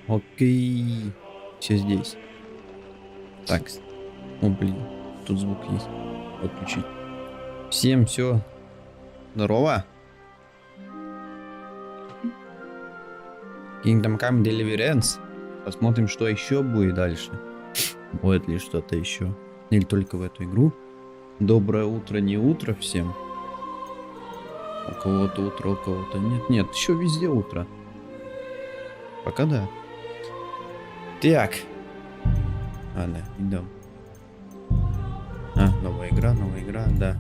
Окей. Все здесь. Так. О, блин. Тут звук есть. Отключить. Всем все. Здорово. Kingdom Come Deliverance. Посмотрим, что еще будет дальше. Будет ли что-то еще. Или только в эту игру. Доброе утро, не утро всем. У кого-то утро, у кого-то нет. Нет, еще везде утро. Пока да. Так. Ладно, идем. Новая игра, да.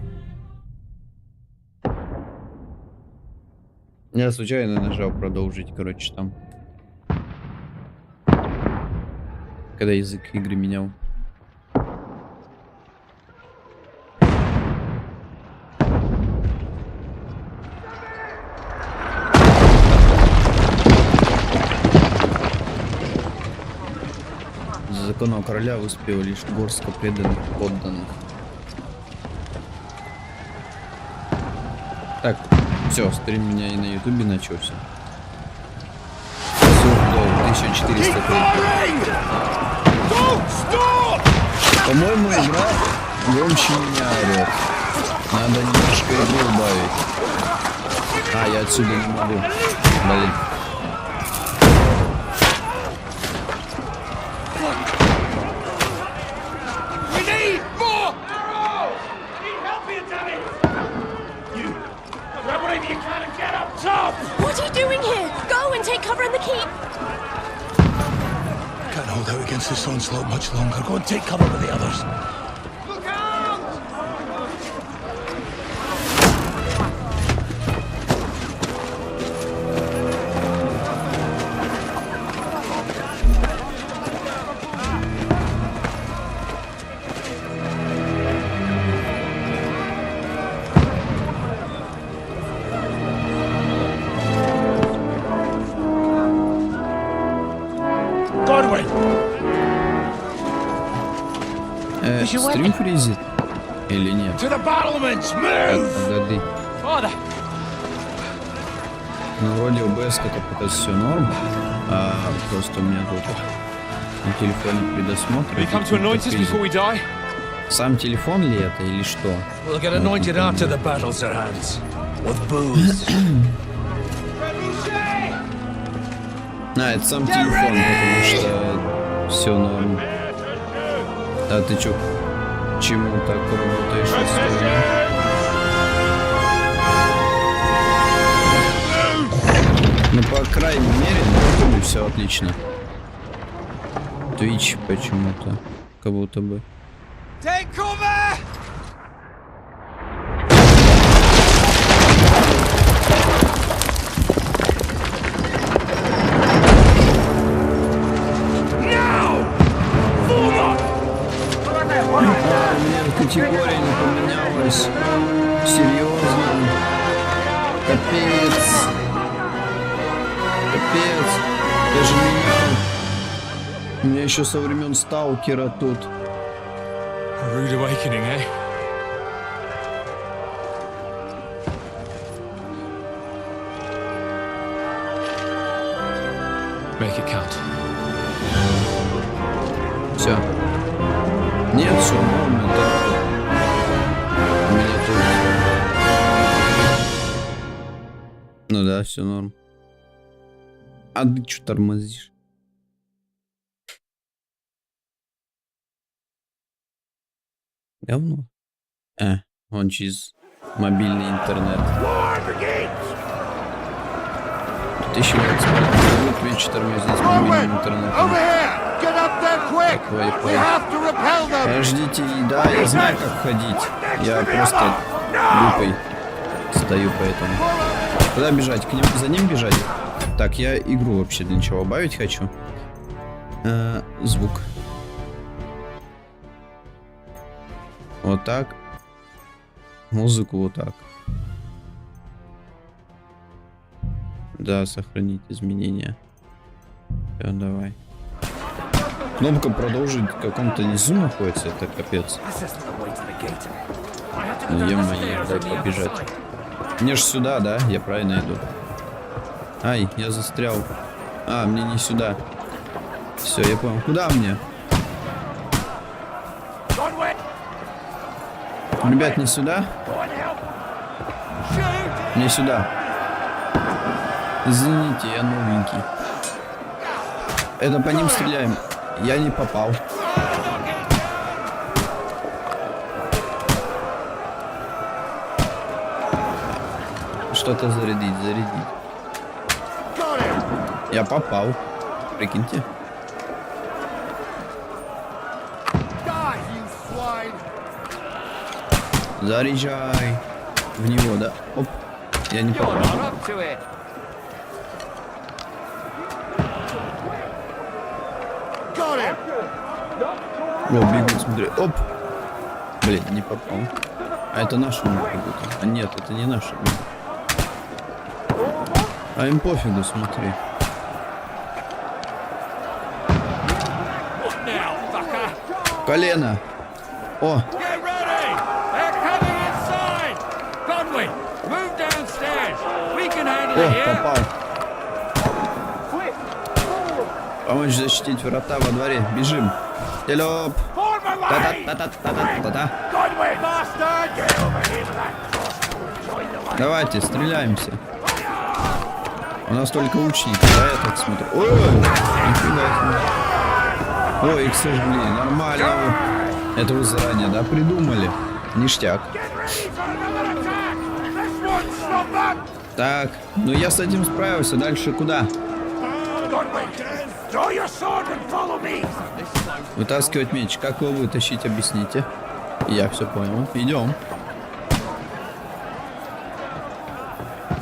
Я случайно нажал продолжить, короче, там. Когда язык игры менял. За законного короля успел лишь горстка преданных подданных. Так, все, стрим у меня и на ютубе начался. Все, да, 1400. По-моему, игра громче меня орёт. Надо немножко игру убавить. Я отсюда не могу. Блин. What are you doing here? Go and take cover in the keep. Can't hold out against this onslaught much longer. Go and take cover with the others. Look out! Стрим фризит? Или нет? Погоди. Ну, вроде ОБС это пока все норм. Просто у меня тут на телефоне предосмотр. Сам телефон ли это или что? Это сам телефон, потому что все норм. А ты чё, чему так работаешь? Ну, по крайней мере, на ютубе все отлично. Твич почему-то, как будто бы. Категория не поменялась. Серьезно. Капец. Капец. Я же менял. У меня еще со времен Сталкера тут. Rude awakening, eh? Make it count. Все. Нет, все норм, это у меня тут. Ну да, все норм. А ты что тормозишь? Говно. Он через мобильный интернет. 2025 Twitch тормозит мобильный интернет. Подождите, да, я знаю, как ходить. Я просто глупый стою, поэтому. Куда бежать? К ним, за ним бежать? Так, я игру вообще для чего убавить хочу. Звук. Вот так. Музыку вот так. Да, сохранить изменения. Все, давай. Кнопка продолжить в каком-то низу находится, это капец. Ну, е-мое, дай побежать. Мне ж сюда, да? Я правильно иду. Ай, я застрял. Мне не сюда. Все, я понял. Куда мне? Ребят, не сюда? Не сюда. Извините, я новенький. Это по ним стреляем. Я не попал. Что-то зарядить. Я попал. Прикиньте. Заряжай. В него, да? Оп. Я не попал. О, бегут, смотри. Оп. Блин, не попал. А это наши бегут. А нет, это не наши. А им пофигу, смотри. Колено. О. О, попал. Помочь защитить врата во дворе. Бежим. Телеп. Та-та-та-та-та-та-та. Давайте, стреляемся. У нас только лучники, да, я так смотрю. Ой, нифига себе. Ой, кстати, блин, нормально. Это вы заранее, да, придумали? Ништяк. Так, ну я с этим справился. Дальше куда? Вытаскивать меч. Как его вытащить, объясните. Я все понял. Идем.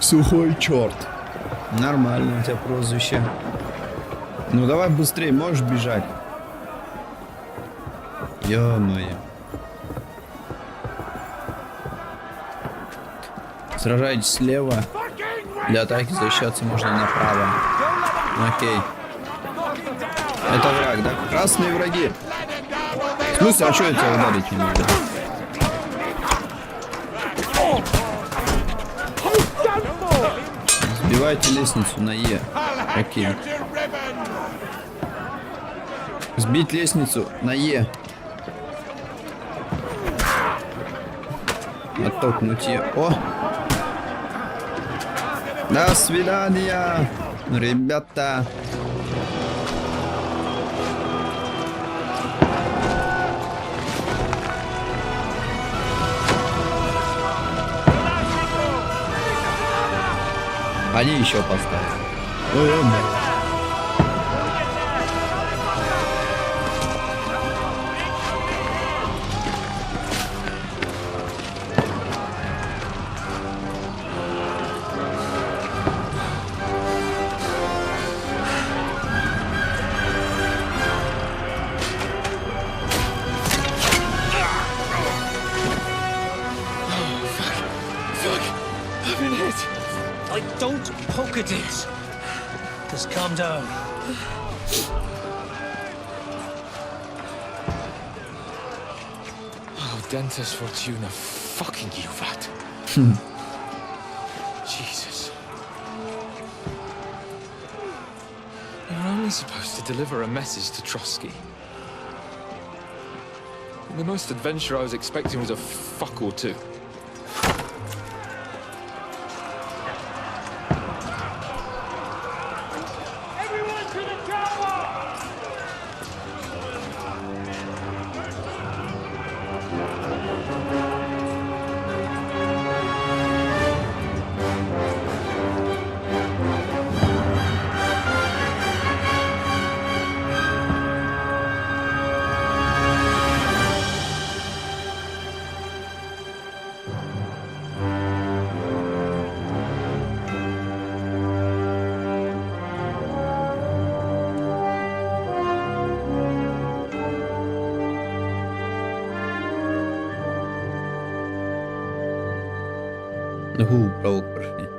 Сухой черт. Нормально у тебя прозвище. Ну давай быстрее, можешь бежать? Ё-моё. Сражайтесь слева. Для атаки защищаться можно направо. Окей. Это враг, да? Красные враги. В смысле, а что я тебя ударить не могу? Сбивайте лестницу на Е. Окей. Сбить лестницу на Е. Оттолкнуть Е. О! До свидания, ребята. Они еще поставили. Don't poke at it. Just calm down. Oh, Dentist Fortuna, fucking you, vat. Jesus. You're only supposed to deliver a message to Trotsky. And the most adventure I was expecting was a fuck or two. Провод прошли.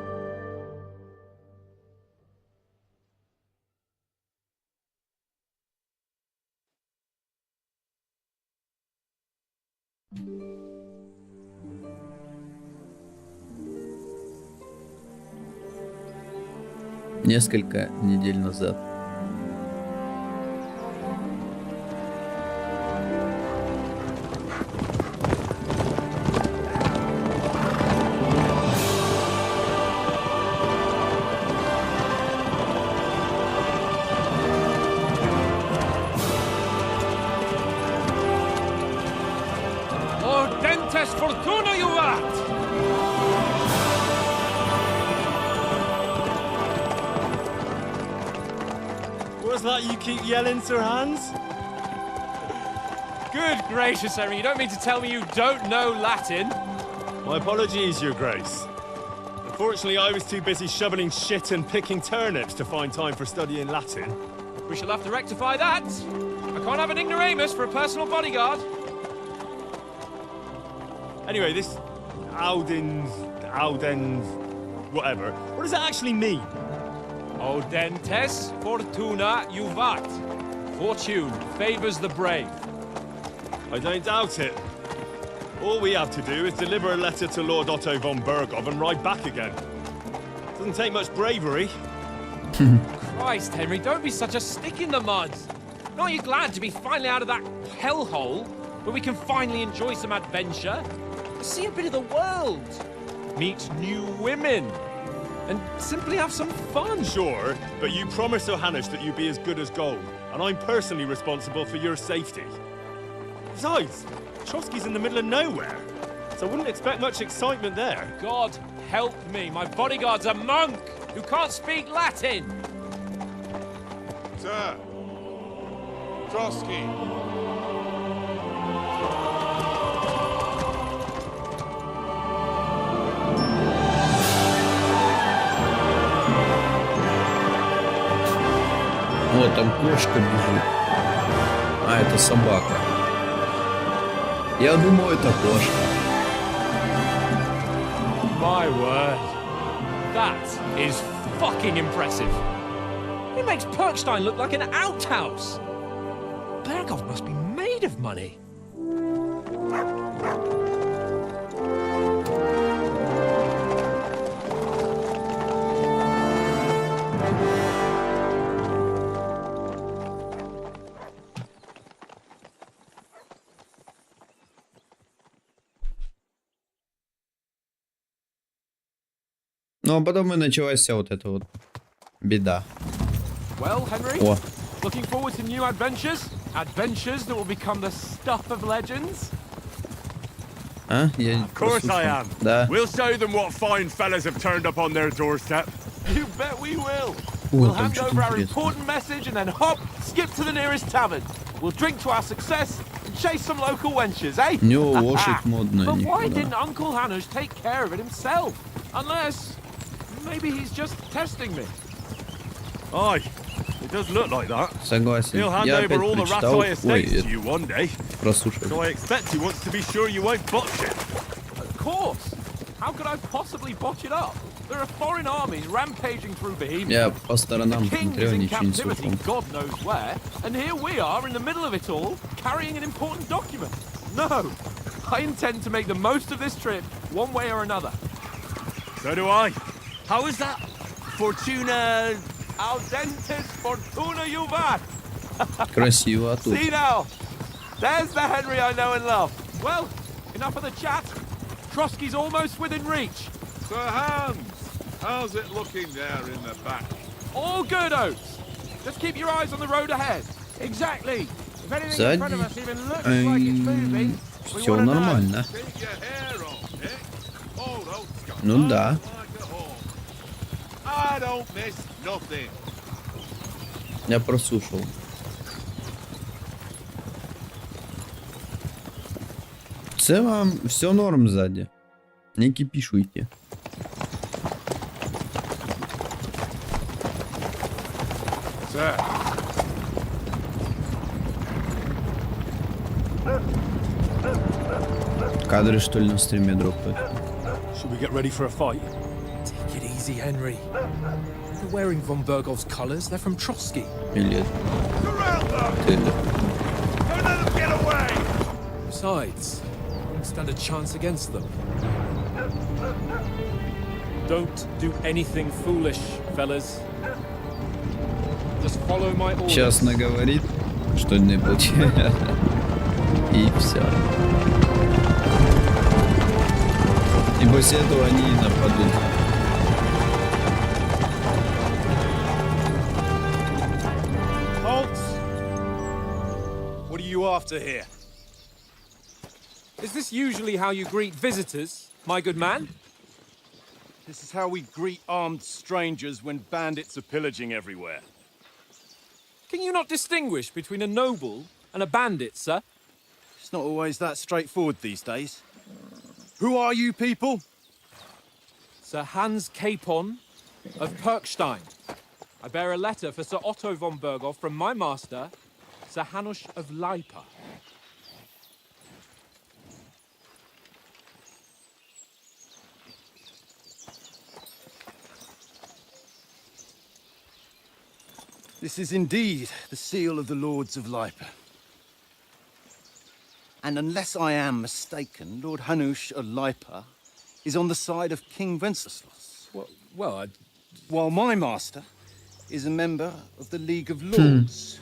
Несколько недель назад. fortuna juvat! What's that you keep yelling, Sir Hans? Good gracious, Henry, you don't mean to tell me you don't know Latin? My apologies, Your Grace. Unfortunately, I was too busy shoveling shit and picking turnips to find time for studying Latin. We shall have to rectify that. I can't have an ignoramus for a personal bodyguard. Anyway, this Audens, whatever. What does that actually mean? Audentes fortuna juvat. Fortune favors the brave. I don't doubt it. All we have to do is deliver a letter to Lord Otto von Bergov and ride back again. Doesn't take much bravery. Christ, Henry, don't be such a stick in the mud. Aren't you glad to be finally out of that hellhole where we can finally enjoy some adventure? See a bit of the world. Meet new women. And simply have some fun. Sure, but you promised Johannes that you'd be as good as gold, and I'm personally responsible for your safety. Besides, Trotsky's in the middle of nowhere, so I wouldn't expect much excitement there. God help me, my bodyguard's a monk who can't speak Latin. Sir, Trotsky. Вот там кошка бежит. А, это собака. Я думал, это кошка. My word. That is fucking impressive. It makes Perkstein look like an outhouse. Bergov must be made of money. Ну, а потом и началась вся вот эта вот беда. Well, Henry, О, looking forward to new adventures? Adventures that will become the stuff of legends? а? Я Of course I am. Да. We'll show them what fine fellas have turned up on their doorstep. You bet we will. О, We'll там hand что-то over our интересное. important message and then hop, skip to the nearest tavern. We'll drink to our success and chase some local wenches, eh? У него лошадь модная, But why нифига. didn't Uncle Hanush take care of it himself? Unless, maybe he's just testing me. Aye, it does look like that. Согласен. He'll hand Я over опять all the rat прочитал. eye Ой, estates to это you one day. прослушал. So I expect he wants to be sure you won't botch it. Of course. How could I possibly botch it up? There are foreign armies rampaging through Bohemia. Я по сторонам The king смотрел, is in ничего не captivity, слышал. God knows where, and here we are in the middle of it all, carrying an important document. No, I intend to make the most of this trip, one way or another. So do I. How is that? Fortuna... Audentes fortuna juvat. Красиво, а тут? See now, there's the Henry I know and love. Well, enough of the chat. Trotsky's almost within reach. Sir Hans, how's it looking there in the back? All good, Oates. Just keep your eyes on the road ahead. Exactly. If anything in front of us even looks like it's moving, we Все want to know. нормально. Keep your hair on, eh? Old oat's got Ну life да. like a horse. I don't miss nothing. Я прослушал. В целом, все норм сзади. Не кипишуйте. Sir, Кадры, что ли, на стриме дропают? Should we get ready for a fight? Take it easy, Henry. They're wearing von Bergov's colours. They're from Trotsky. Или surround them! ты... Don't let them get away! Besides, I won't stand a chance against them. Don't do anything foolish, fellas. Just follow my orders. Сейчас наговорит что-нибудь. И все. И после этого они и нападут. Halt! What are you after here? Is this usually how you greet visitors, my good man? This is how we greet armed strangers when bandits are pillaging everywhere. Can you not distinguish between a noble and a bandit, sir? It's not always that straightforward these days. Who are you people? Sir Hans Capon of Perkstein. I bear a letter for Sir Otto von Berghoff from my master, Sir Hanush of Leipa. This is indeed the seal of the Lords of Leipa. And unless I am mistaken, Lord Hanush of Leipa is on the side of King Wenceslas. Well, While my master is a member of the League of Lords,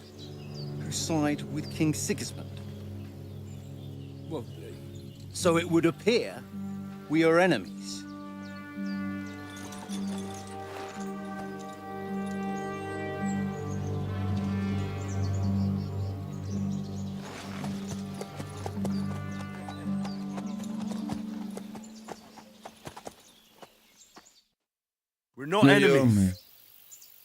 who side with King Sigismund. well, So it would appear we are enemies. We're not enemies.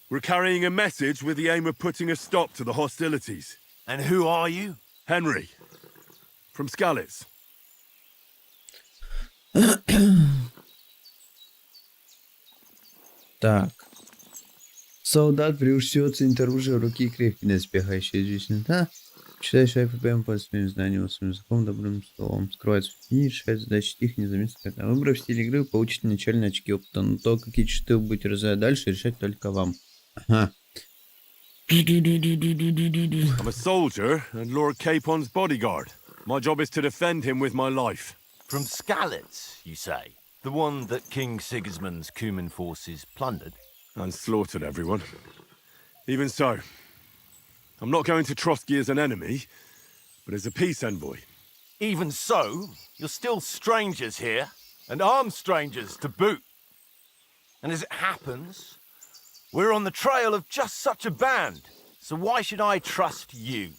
We're carrying a message with the aim of putting a stop to the hostilities. And who are you? Henry, from Skalitz. Так. Солдат приучил ценить оружие в руки и крепкий, доспехающий известен, да? Читаешь АФПМ по своим знаниям, своим языком, добрым словом. Скрывается в тени, решает задачи тихо, незаметно. Выбрав стиль игры, получите начальные очки опыта. Но то, какие читы вы будете развивать дальше, решать только вам. Ага. I'm a soldier and Lord Capon's bodyguard. My job is to defend him with my life. From Skalitz, you say? The one that King Sigismund's Cuman forces plundered? And slaughtered everyone. Even so, I'm not going to Trotsky as an enemy, but as a peace envoy. Even so, you're still strangers here, and armed strangers to boot. And as it happens, we're on the trail of just such a band, so why should I trust you?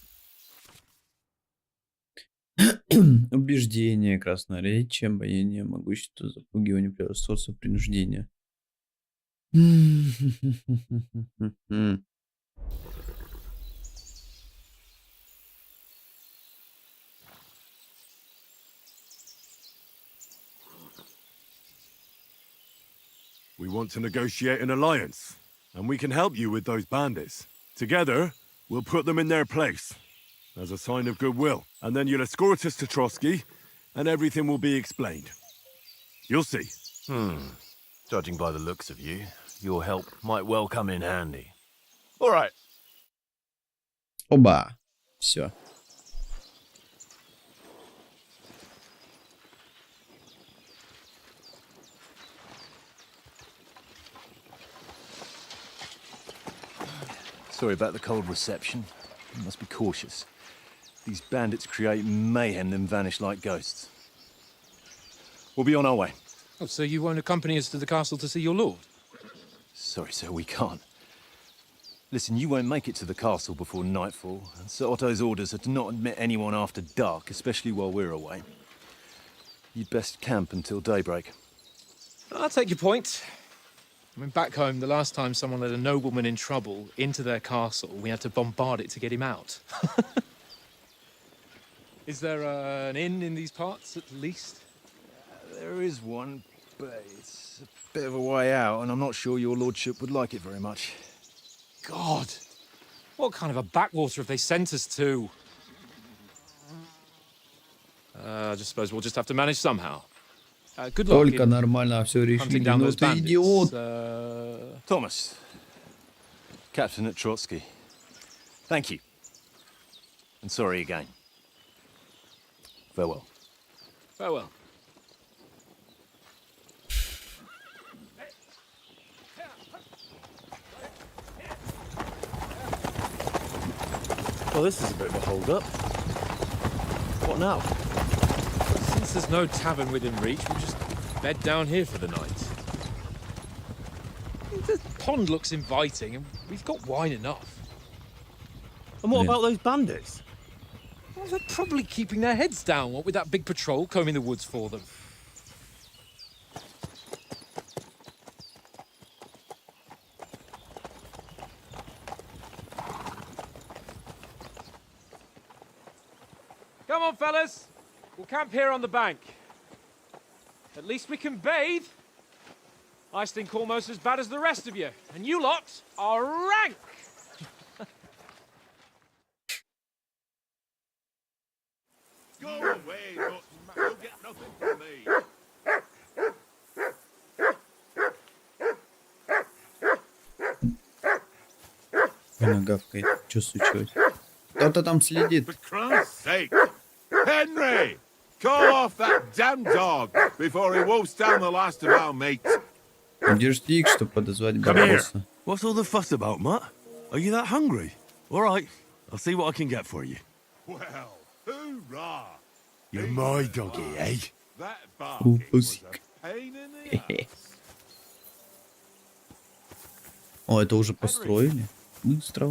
Убеждение, красноречие, обаяние, могущество, запугивание, превосходство, принуждение. We want to negotiate an alliance, and we can help you with those bandits. Together, we'll put them in their place, as a sign of goodwill. And then you'll escort us to Trotsky, and everything will be explained. You'll see. Judging by the looks of you, your help might well come in handy. All right. Оба. Все. Sorry about the cold reception. You must be cautious. These bandits create mayhem, then vanish like ghosts. We'll be on our way. oh, so you won't accompany us to the castle to see your lord? Sorry, sir, we can't. Listen, you won't make it to the castle before nightfall, and Sir Otto's orders are to not admit anyone after dark, especially while we're away. You'd best camp until daybreak. I'll take your point. I mean, back home, the last time someone let a nobleman in trouble into their castle, we had to bombard it to get him out. Is there an inn in these parts, at least? There is one, but it's a bit of a way out, and I'm not sure your lordship would like it very much. God! What kind of a backwater have they sent us to? I just suppose we'll just have to manage somehow. Good luck Только in нормально все hunting решили. down Ну those ты bandits. идиот. Thomas, captain at Trotsky. Thank you. And sorry again. Farewell. Farewell. Well, this is a bit of a hold-up. What now? Since there's no tavern within reach, we'll just bed down here for the night. The pond looks inviting, and we've got wine enough. And what Yeah. about those bandits? Well, they're probably keeping their heads down, what with that big patrol combing the woods for them. Come on, fellas. We'll camp here on the bank. At least we can bathe. I stink almost as bad as the rest of you. And you lot are rank. Go away, but you'll get nothing from me. Она гавкает. Что случилось? Кто-то там следит. For Christ's sake! Henry! Call off that damn dog before he wolfs down the last of our mates. Держи их, чтобы подозвать Come here. Барбоса. What's all the fuss about, Matt? Are you that hungry? All right, I'll see what I can get for you. Well, hoorah! You're my doggy, eh? That barking was a pain in the ass. О, это уже построили? Быстро.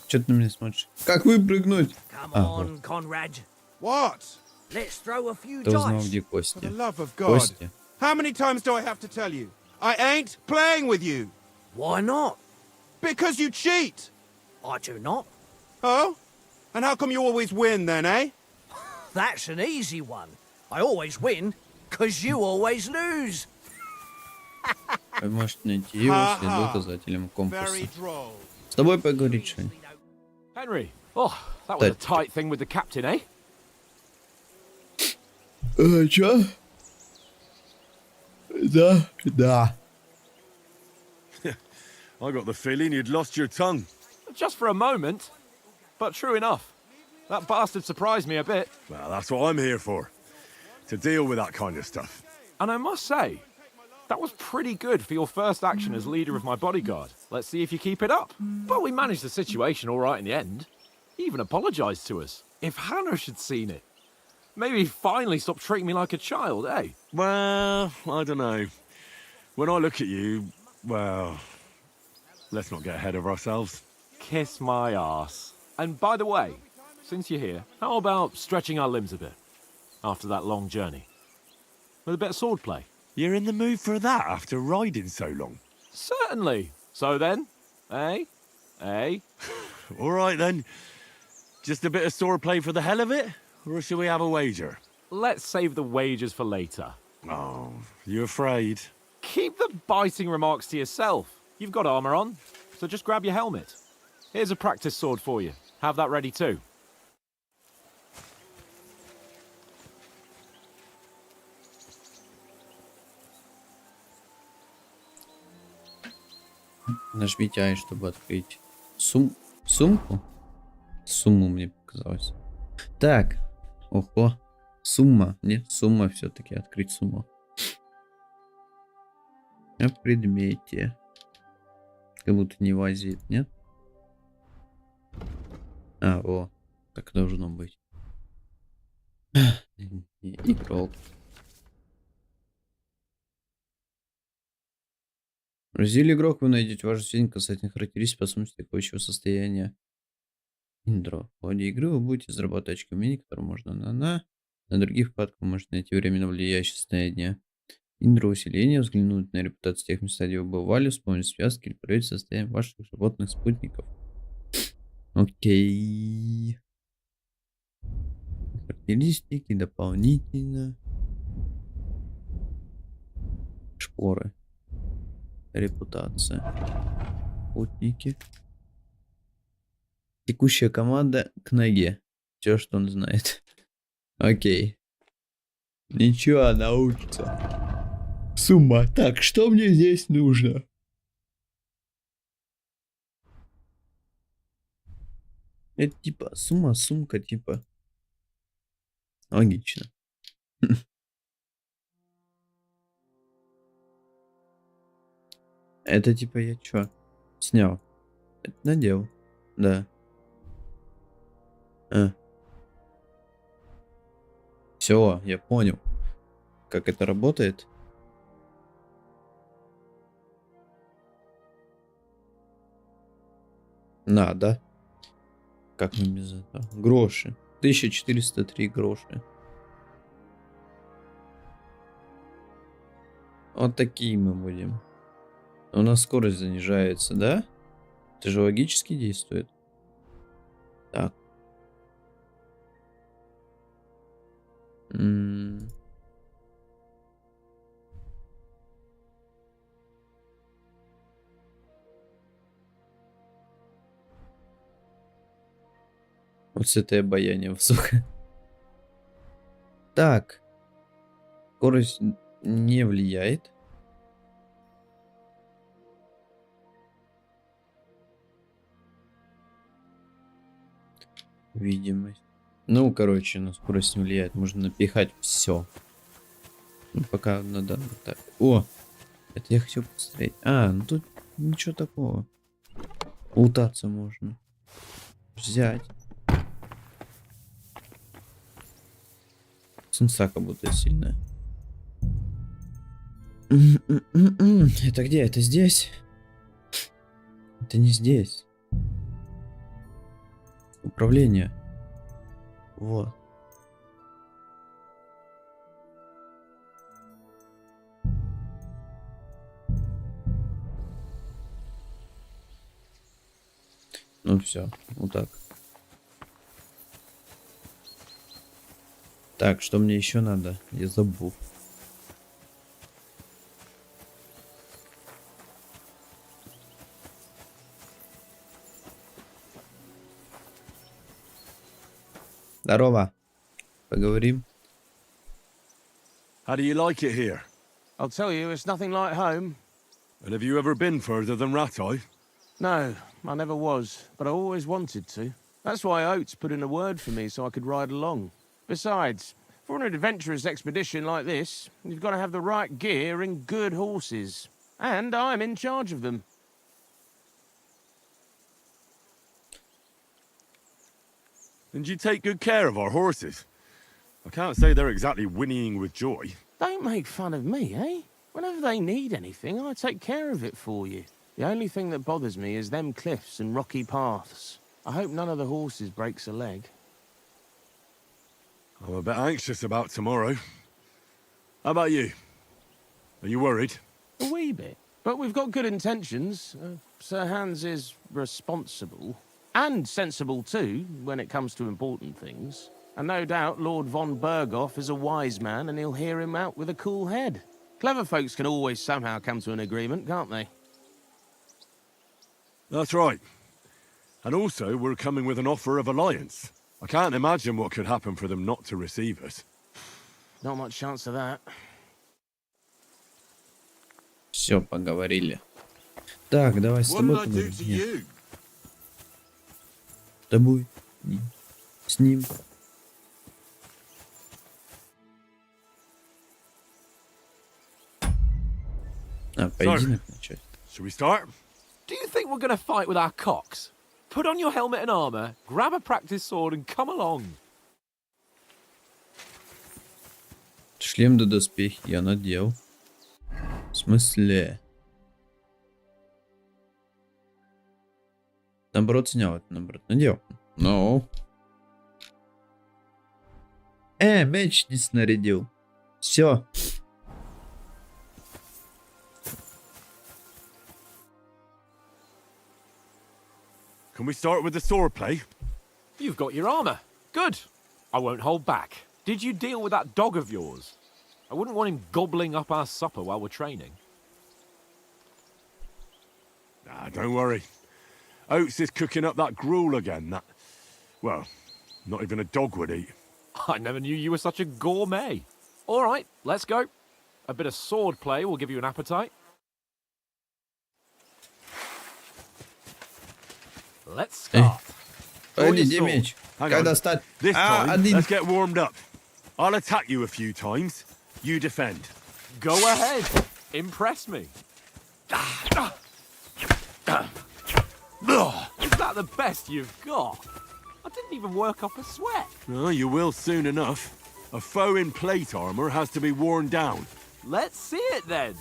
Че ты на меня смотришь? Как выпрыгнуть? Come А, on, вот. Conrad. What? Let's throw a few Кто узнал, dice. где For Кости? the love of God. Кости. How many times do I have to tell you? I ain't playing with you. Why not? Because you cheat. I do not. Oh? And how come you always win then, eh? That's an easy one. I always win, 'cause you always lose. Вы можете найти его Ха-ха. следоуказателем компаса. Very droll. С тобой поговорить, что ли? Henry. Oh, that was a That- tight thing with the captain, eh? Чё? Да, да. I got the feeling you'd lost your tongue. Just for a moment. But true enough. That bastard surprised me a bit. Well, that's what I'm here for. To deal with that kind of stuff. And I must say, that was pretty good for your first action as leader of my bodyguard. Let's see if you keep it up. But we managed the situation all right in the end. He even apologized to us. If Hannah had seen it, maybe he'd finally stop treating me like a child, eh? Well, I don't know. When I look at you, well, let's not get ahead of ourselves. Kiss my arse. And by the way, since you're here, how about stretching our limbs a bit after that long journey? With a bit of swordplay? You're in the mood for that after riding so long. Certainly. So then, eh? Eh? All right then. Just a bit of swordplay for the hell of it? Or shall we have a wager? Let's save the wagers for later. Oh, you afraid? Keep the biting remarks to yourself. You've got armor on, so just grab your helmet. Here's a practice sword for you. Have that ready too. Нажмите I, чтобы открыть сумку. Сумму мне показалось. Так. Ого. Сумма. Нет, сумма все-таки. Открыть сумму. О предмете. Как будто не возит, нет? А, о. Так должно быть. Игрок. В разделе игрок вы найдете важную сведения касательно характеристик способностей текущего состояния. Интро. В ходе игры вы будете зарабатывать очки умений, которые можно на других вкладках вы можете найти временно влияющее состояние. Интро усиление, взглянуть на репутацию тех мест, где вы бывали, вспомнить связки или проверить состояние ваших животных спутников. Окей. Характеристики дополнительно. Шпоры. Репутация. Путники. Текущая команда к ноге. Все, что он знает. Окей. Ничего, научится. Сумма. Так, что мне здесь нужно? Это типа сумма, сумка, типа. Логично. Это типа я чё? Снял. Это надел. Да. Все, я понял. Как это работает. Надо. Как мы без этого? Гроши. 1403 гроши. Вот такие мы будем. У нас скорость занижается, да? Это же логически действует. Так. Вот с этой обаяние высокое. Так. Скорость не влияет. Видимость. Ну, короче, на скорость не влияет. Можно напихать все. Ну, пока надо вот так. О! Это я хочу посмотреть. А, ну тут ничего такого. Лутаться можно. Взять. Сенса как будто сильная. Это где? Это здесь? Это не здесь. Управление. Вот. Ну все, вот так. Так, что мне еще надо? Я забыл. Здорово. Поговорим. How do you like it here? I'll tell you, it's nothing like home. And have you ever been further than Ratai? No, I never was, but I always wanted to. That's why Oates put in a word for me so I could ride along. Besides, for an adventurous expedition like this, you've got to have the right gear and good horses. And I'm in charge of them. And you take good care of our horses. I can't say they're exactly whinnying with joy. Don't make fun of me, eh? Whenever they need anything, I take care of it for you. The only thing that bothers me is them cliffs and rocky paths. I hope none of the horses breaks a leg. I'm a bit anxious about tomorrow. How about you? Are you worried? A wee bit. But we've got good intentions. Sir Hans is responsible. And sensible too, when it comes to important things. And no doubt Lord von Berghoff is a wise man and he'll hear him out with a cool head. Clever folks can always somehow come to an agreement, can't they? That's right. And also, we're coming with an offer of alliance. I can't imagine what could happen for them not to receive us. Not much chance of that. Все, поговорили. Так, давай с тобой поговорим. Нет. С тобой. Нет. С ним. А, поединок начать. Should we start? Do you think we're going to fight with our cocks? Put on your helmet and armor, grab a practice sword and come along. Шлем да доспехи я надел. В смысле? Наоборот снял, это наоборот надел. Ну. Меч не снарядил. Все. Can we start with the sword play? You've got your armor. Good. I won't hold back. Did you deal with that dog of yours? I wouldn't want him gobbling up our supper while we're training. Nah, don't worry. Oates is cooking up that gruel again. That, well, not even a dog would eat. I never knew you were such a gourmet. All right, let's go. A bit of sword play will give you an appetite. Let's start. Погоди, где меч? Как достать? This time, один. let's get warmed up. I'll attack you a few times. You defend. Go ahead. Impress me. Is that the best you've got? I didn't even work up a sweat. Oh, you will soon enough. A foe in plate armor has to be worn down. Let's see it then.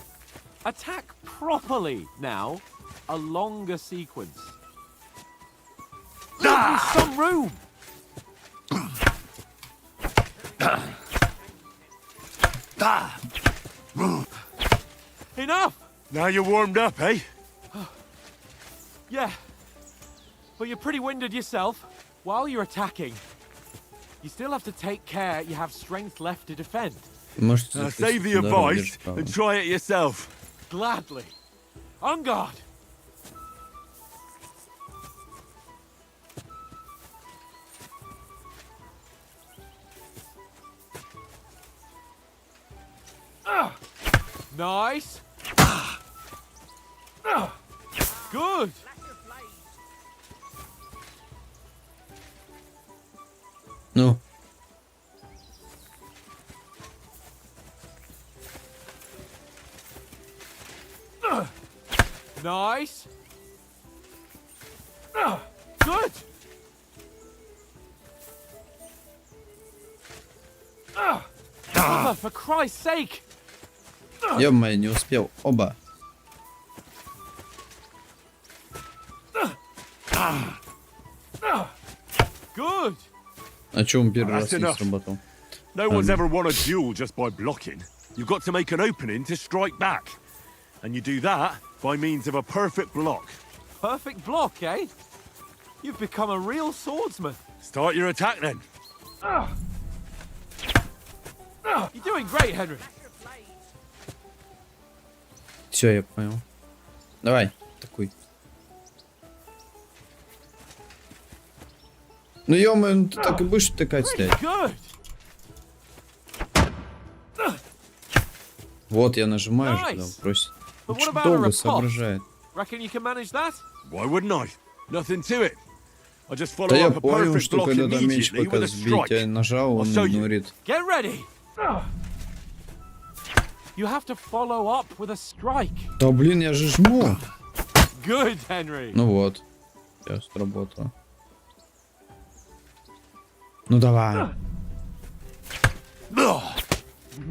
Attack properly now. A longer sequence. Leave me some room. Enough. Now you're warmed up, eh? Yeah. But you're pretty winded yourself. While you're attacking, you still have to take care you have strength left to defend. Может, Save the advice and try it yourself. Gladly. On guard. Nice. Good. Ну. Nice. Good. For Christ's sake. Ё-моё, не успел. Оба. Good. А чё он первый раз That's не enough. сработал? No one's ever won a duel just by blocking. You've got to make an opening to strike back. And you do that by means of a perfect block. Perfect block, eh? You've become a real swordsman. Start your attack then. You're doing great, Henry. Все, я понял. Давай, такой. Ну ё-моё, ну ты так и будешь втыкать стоять. Good. Вот я нажимаю же, Nice. когда он просит. But what Очень about a долго riposte? соображает. Reckon you can manage that? Why wouldn't I? Nothing to it. I just follow Да я up a понял, perfect что block когда там меч immediately пока with a сбить, я strike. нажал, он I'll show you. говорит. Get ready. You have to follow up with a strike. Да блин, я же жму. Good, Henry. Ну вот. Сейчас сработало. Ну давай.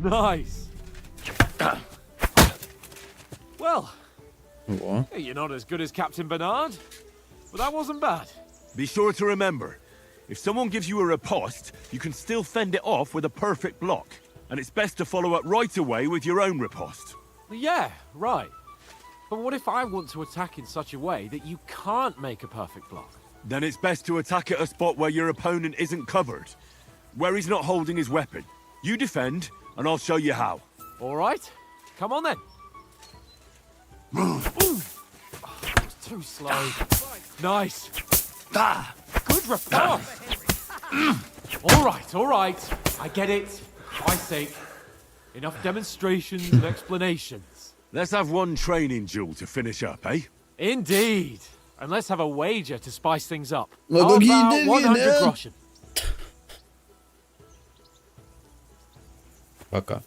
Nice. Well, Во. you're not as good as Captain Bernard, but that wasn't bad. Be sure to remember, if someone gives you a riposte, you can still fend it off with a perfect block. And it's best to follow up right away with your own riposte. Yeah, right. But what if I want to attack in such a way that you can't make a perfect block? Then it's best to attack at a spot where your opponent isn't covered, where he's not holding his weapon. You defend, and I'll show you how. All right, come on then. Ooh. Oh, that was too slow. Nice. Good riposte. All right. I get it. For my sake. Enough demonstrations and explanations. Let's have one training duel to finish up, eh? Indeed. And let's have a wager to spice things up. Ну, How какие about деньги, 100 да? groschen? Пока.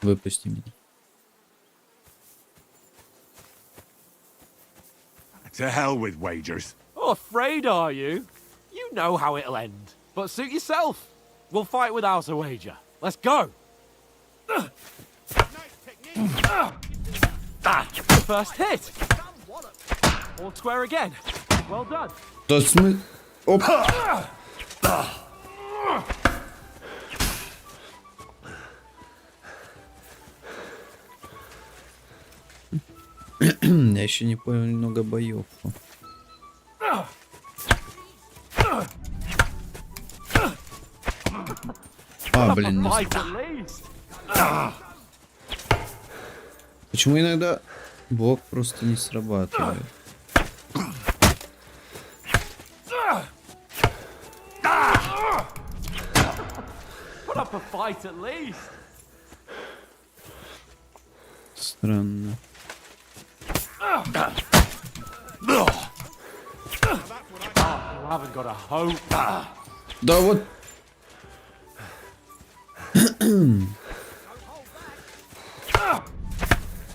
Выпусти меня. To hell with wagers. Oh, afraid are you? You know how it'll end. But suit yourself. We'll fight without a wager. Let's go. First hit. All square again. Well done. Да смы... Оп. Я еще не понял немного боевку. А, блин, не... Fight at least. Почему иногда блок просто не срабатывает? Put up a fight at least. Странно. You haven't got a hope. Да вот...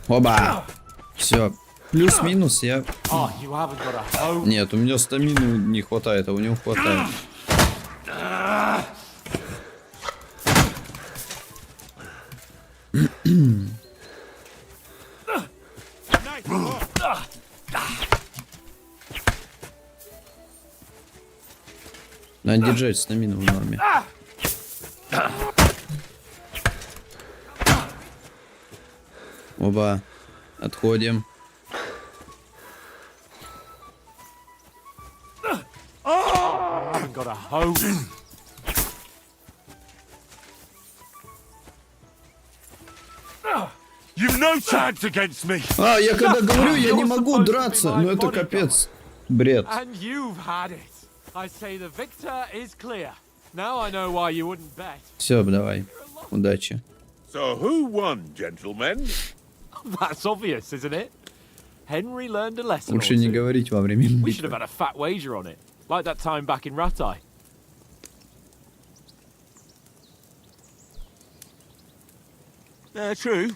Оба! Все. Плюс-минус я... Oh, you haven't got a hope. Нет, у меня стамину не хватает, а у него хватает. держать стамину в норме. Оба. Отходим. I haven't got a hose. You've no chance against me. А, я когда говорю, я не могу драться. Ну это капец. Бред. And you've had it. I say the victor is clear. Now I know why you wouldn't bet. Все, давай. Удачи. So who won, gentlemen? That's obvious, isn't it? Henry learned a lesson or Лучше не two. говорить во время We should have битвы. had a fat wager on it, like that time back in Ratai. True.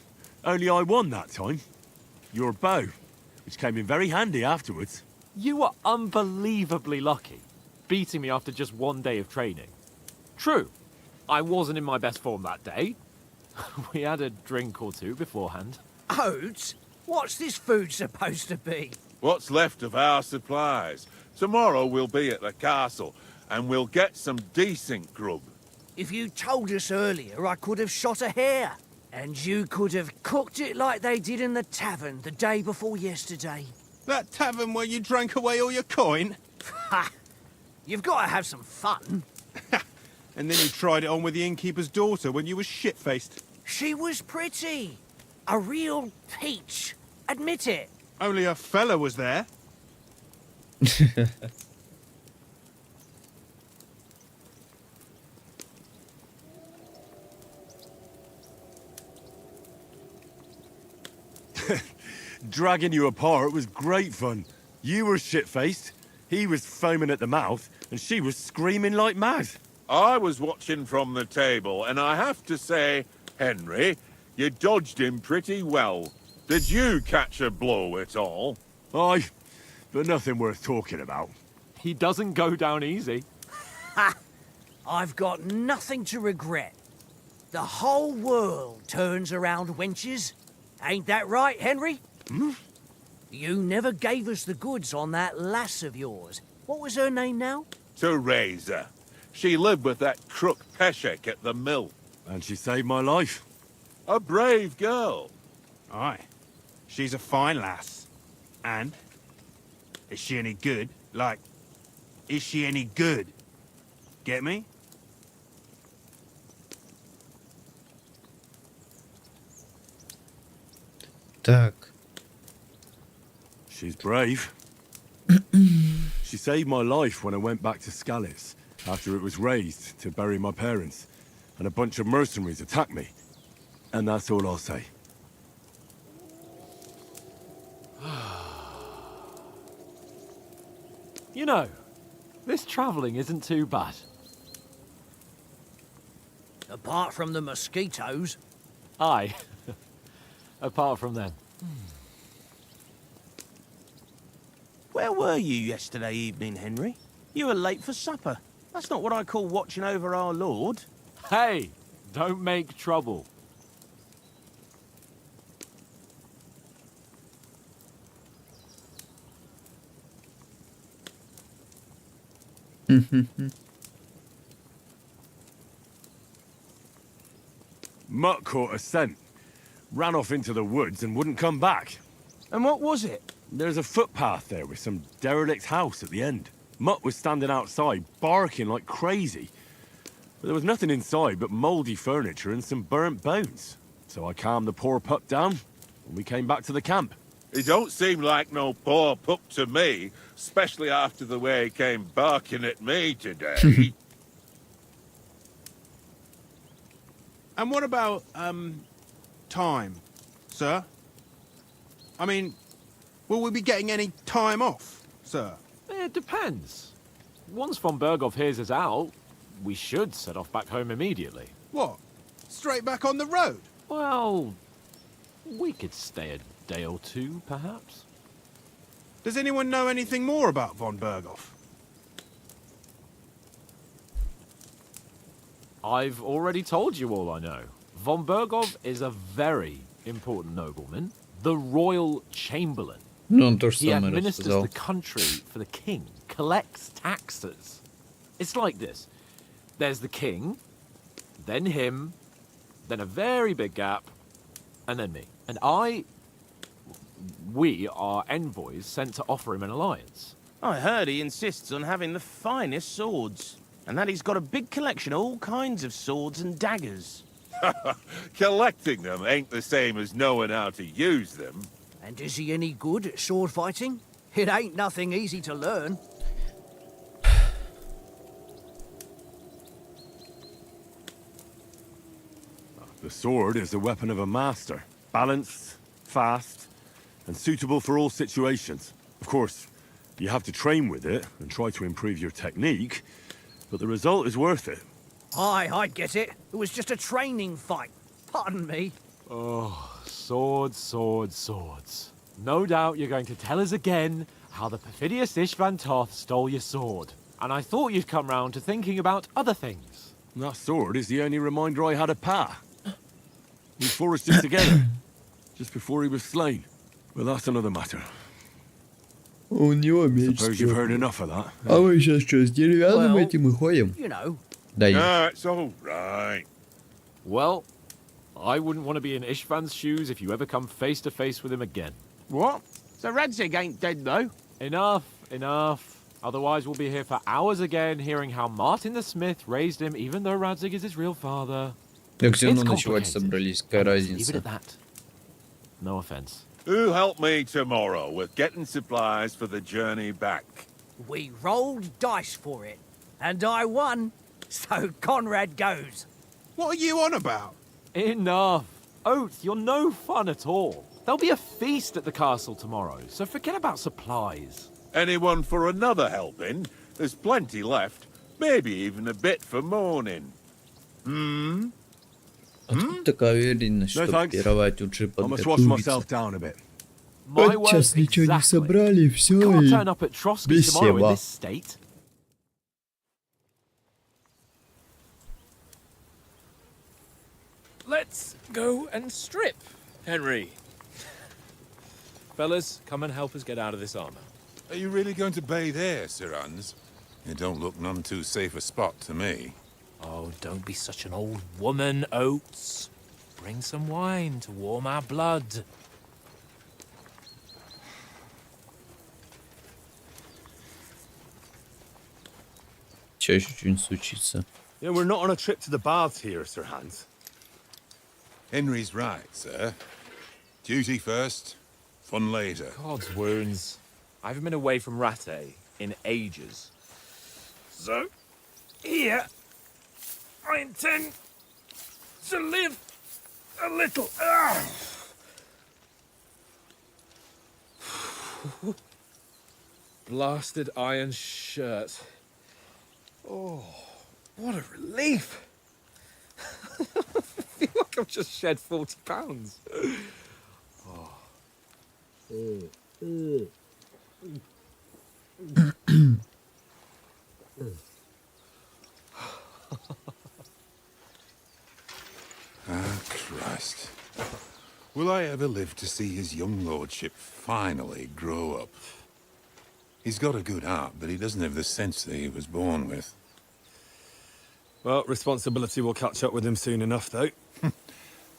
Only I won that time. Your bow, which came in very handy afterwards. You were unbelievably lucky, beating me after just one day of training. True, I wasn't in my best form that day. We had a drink or two beforehand. Oats? What's this food supposed to be? What's left of our supplies. Tomorrow we'll be at the castle, and we'll get some decent grub. If you told us earlier, I could have shot a hare. And you could have cooked it like they did in the tavern the day before yesterday. That tavern where you drank away all your coin? Ha! You've got to have some fun. And then you tried it on with the innkeeper's daughter when you were shit-faced. She was pretty. A real peach. Admit it. Only a fella was there. Dragging you apart was great fun. You were shit-faced, he was foaming at the mouth, and she was screaming like mad. I was watching from the table, and I have to say, Henry, you dodged him pretty well. Did you catch a blow at all? Aye, but nothing worth talking about. He doesn't go down easy. Ha! I've got nothing to regret. The whole world turns around wenches. Ain't that right, Henry? Hmm? You never gave us the goods on that lass of yours. What was her name now? Teresa. She lived with that crook Peshek at the mill. And she saved my life. A brave girl. Aye. She's a fine lass. And? Is she any good? Like, is she any good? Get me? Так. She's brave. She saved my life when I went back to Scallis after it was razed to bury my parents, and a bunch of mercenaries attacked me. And that's all I'll say. You know, this travelling isn't too bad. Apart from the mosquitoes. Aye. Apart from them. Where were you yesterday evening, Henry? You were late for supper. That's not what I call watching over our Lord. Hey, don't make trouble. Mutt caught a scent, ran off into the woods and wouldn't come back. And what was it? There's a footpath there with some derelict house at the end. Mutt was standing outside, barking like crazy. But there was nothing inside but mouldy furniture and some burnt bones. So I calmed the poor pup down, and we came back to the camp. He don't seem like no poor pup to me, especially after the way he came barking at me today. And what about, time, sir? I mean, will we be getting any time off, sir? It depends. Once von Berghoff hears us out, we should set off back home immediately. What? Straight back on the road? Well, we could stay a day or two, perhaps. Does anyone know anything more about von Berghoff? I've already told you all I know. Von Berghoff is a very important nobleman, the royal chamberlain. Ну, он то же He самое administers рассказал. the country for the king, collects taxes. It's like this. There's the king, then him, then a very big gap, and then me. And we are envoys sent to offer him an alliance. I heard he insists on having the finest swords, and that he's got a big collection of all kinds of swords and daggers. Collecting them ain't the same as knowing how to use them. And is he any good at sword fighting? It ain't nothing easy to learn. The sword is the weapon of a master. Balanced, fast, and suitable for all situations. Of course, you have to train with it and try to improve your technique, but the result is worth it. Aye, I'd get it. It was just a training fight. Pardon me. Oh, swords, swords, swords. No doubt you're going to tell us again how the perfidious Ishvan Toth stole your sword. And I thought you'd come round to thinking about other things. That sword is the only reminder I had of Pa. We forged it together, just before he was slain. But that's another matter. У него меч. Suppose you've heard enough of that. А мы сейчас что, с деревянным Well, этим и ходим? You know. Да, It's all right. Well, I wouldn't want to be in Ishvan's shoes if you ever come face to face with him again. What? So Radzig ain't dead, though? Enough, enough. Otherwise we'll be here for hours again hearing how Martin the Smith raised him even though Radzig is his real father. Так все равно It's ночевать complicated. собрались, какая Leave it разница? at that. No offense. Who'll help me tomorrow with getting supplies for the journey back? We rolled dice for it. And I won. So Conrad goes. What are you on about? Enough. Oath, you're no fun at all. There'll be a feast at the castle tomorrow, so forget about supplies. Anyone for another helping? There's plenty left. Maybe even a bit for morning. Откуда такая уверенность, No, что thanks. пировать лучше I must wash myself подготовиться? down a bit. My Вот сейчас word, ничего не exactly. собрали, все Can't и... turn up at Trotsky tomorrow in Бесева. this state. Let's go and strip, Henry. Fellas, come and help us get out of this armor. Are you really going to bathe here, Sir Hans? It don't look none too safe a spot to me. Oh, don't be such an old woman, Oates. Bring some wine to warm our blood. Сейчас еще что-нибудь случится. Yeah, we're not on a trip to the baths here, Sir Hans. Henry's right, sir. Duty first, fun later. God's wounds. I haven't been away from Rattay in ages. So, here, I intend to live a little. Blasted iron shirt. Oh, what a relief. I feel like I've just shed 40 pounds. Ah, Christ. Will I ever live to see his young lordship finally grow up? He's got a good heart, but he doesn't have the sense that he was born with. Well, responsibility will catch up with him soon enough, though.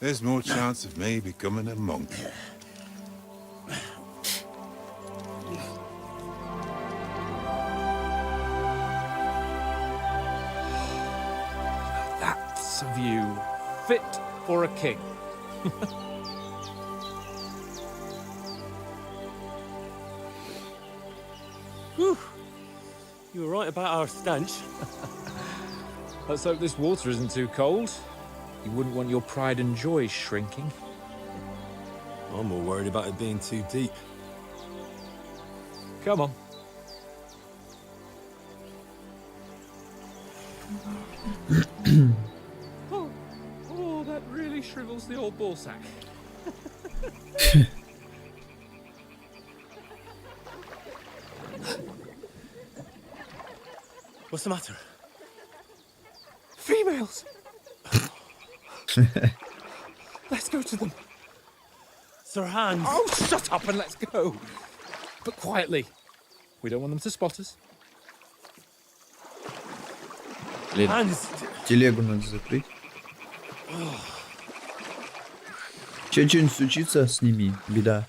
There's more chance of me becoming a monk. That's a view fit for a king. Whew. You were right about our stench. Let's hope this water isn't too cold. You wouldn't want your pride and joy shrinking. I'm more worried about it being too deep. Come on. oh, that really shrivels the old ball sack. What's the matter? Females! Let's go to them. Sir Hans! Oh, shut up and let's go. But quietly. We don't want them to spot us. Блин, телегу надо закрыть. Че, что-нибудь случится, сними, беда.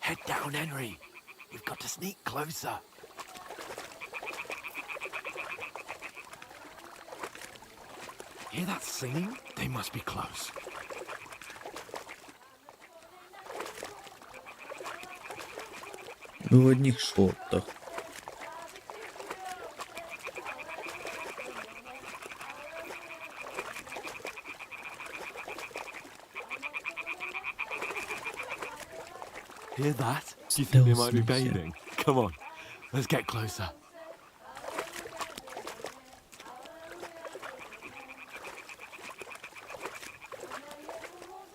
Head down, Henry. We've got to sneak closer. Hear that singing? They must be close. Мы в одних шортах. Hear that? Do you think they might be bathing? Come on, let's get closer.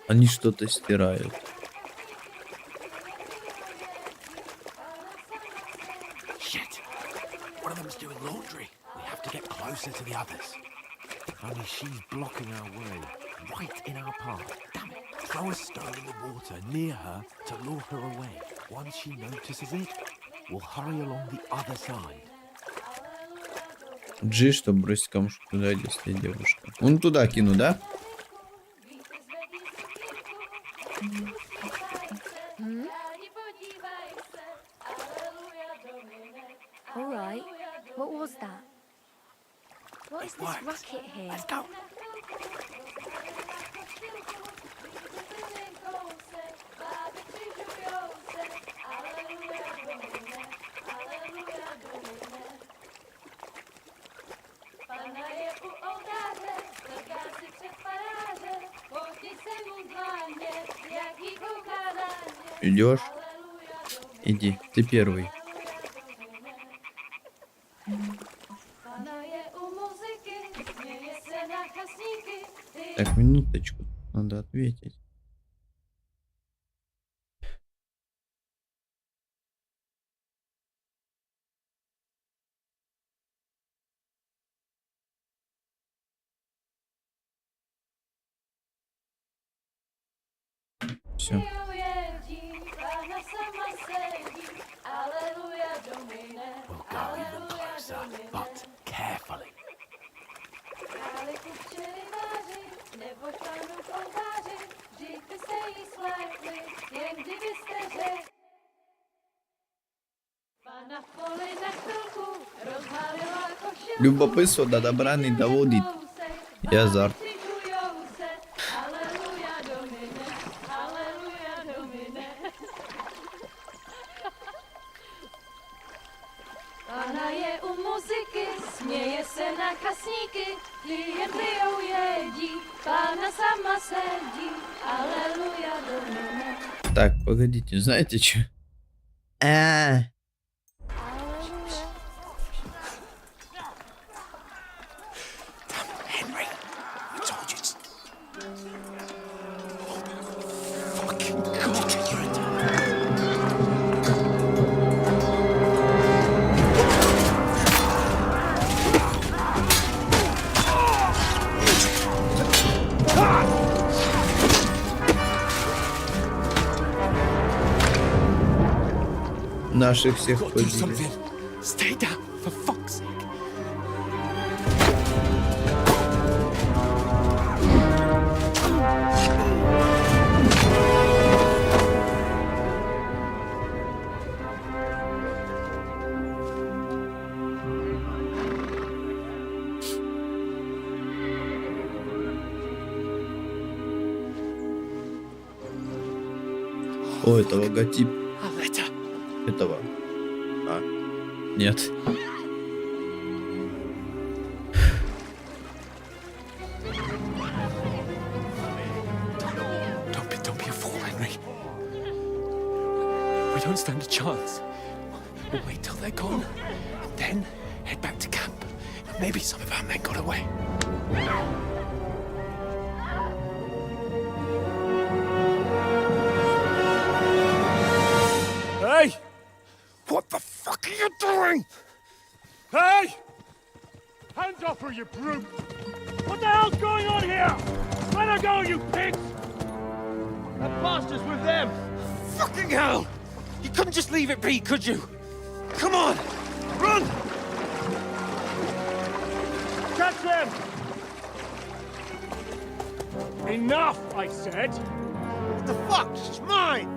Они что-то стирают. Shit! One of them's doing laundry. We have to get closer to the others. Only she's blocking our way, right in our path. Damn it! Throw a stone in the water near her to lure her away. Once she notices it, we'll hurry along the other side. G, чтобы бросить камушек туда, если девушка. Вон туда кину, да? All right. What was that? What is this racket here? Let's go. Идешь? Иди, ты первый. Так, минуточку, надо ответить. Все. We'll go even closer, but carefully. Любопытство до добра не доводит. И азарт. Так, погодите, знаете что? Henry, I told you. Наших всех побили. Stay down, for fuck's sake. О, это логотип. Этого. А, нет. Don't be a fool, Henry. We don't stand a chance. We'll wait till they're gone, and then head back to camp. Maybe some of our men got away. Hey! What the fuck are you doing? Hey! Hands off her, you brute! What the hell's going on here? Let her go, you pigs! That bastard's with them! Fucking hell! You couldn't just leave it be, could you? Come on! Run! Catch them! Enough, I said! What the fuck? She's mine!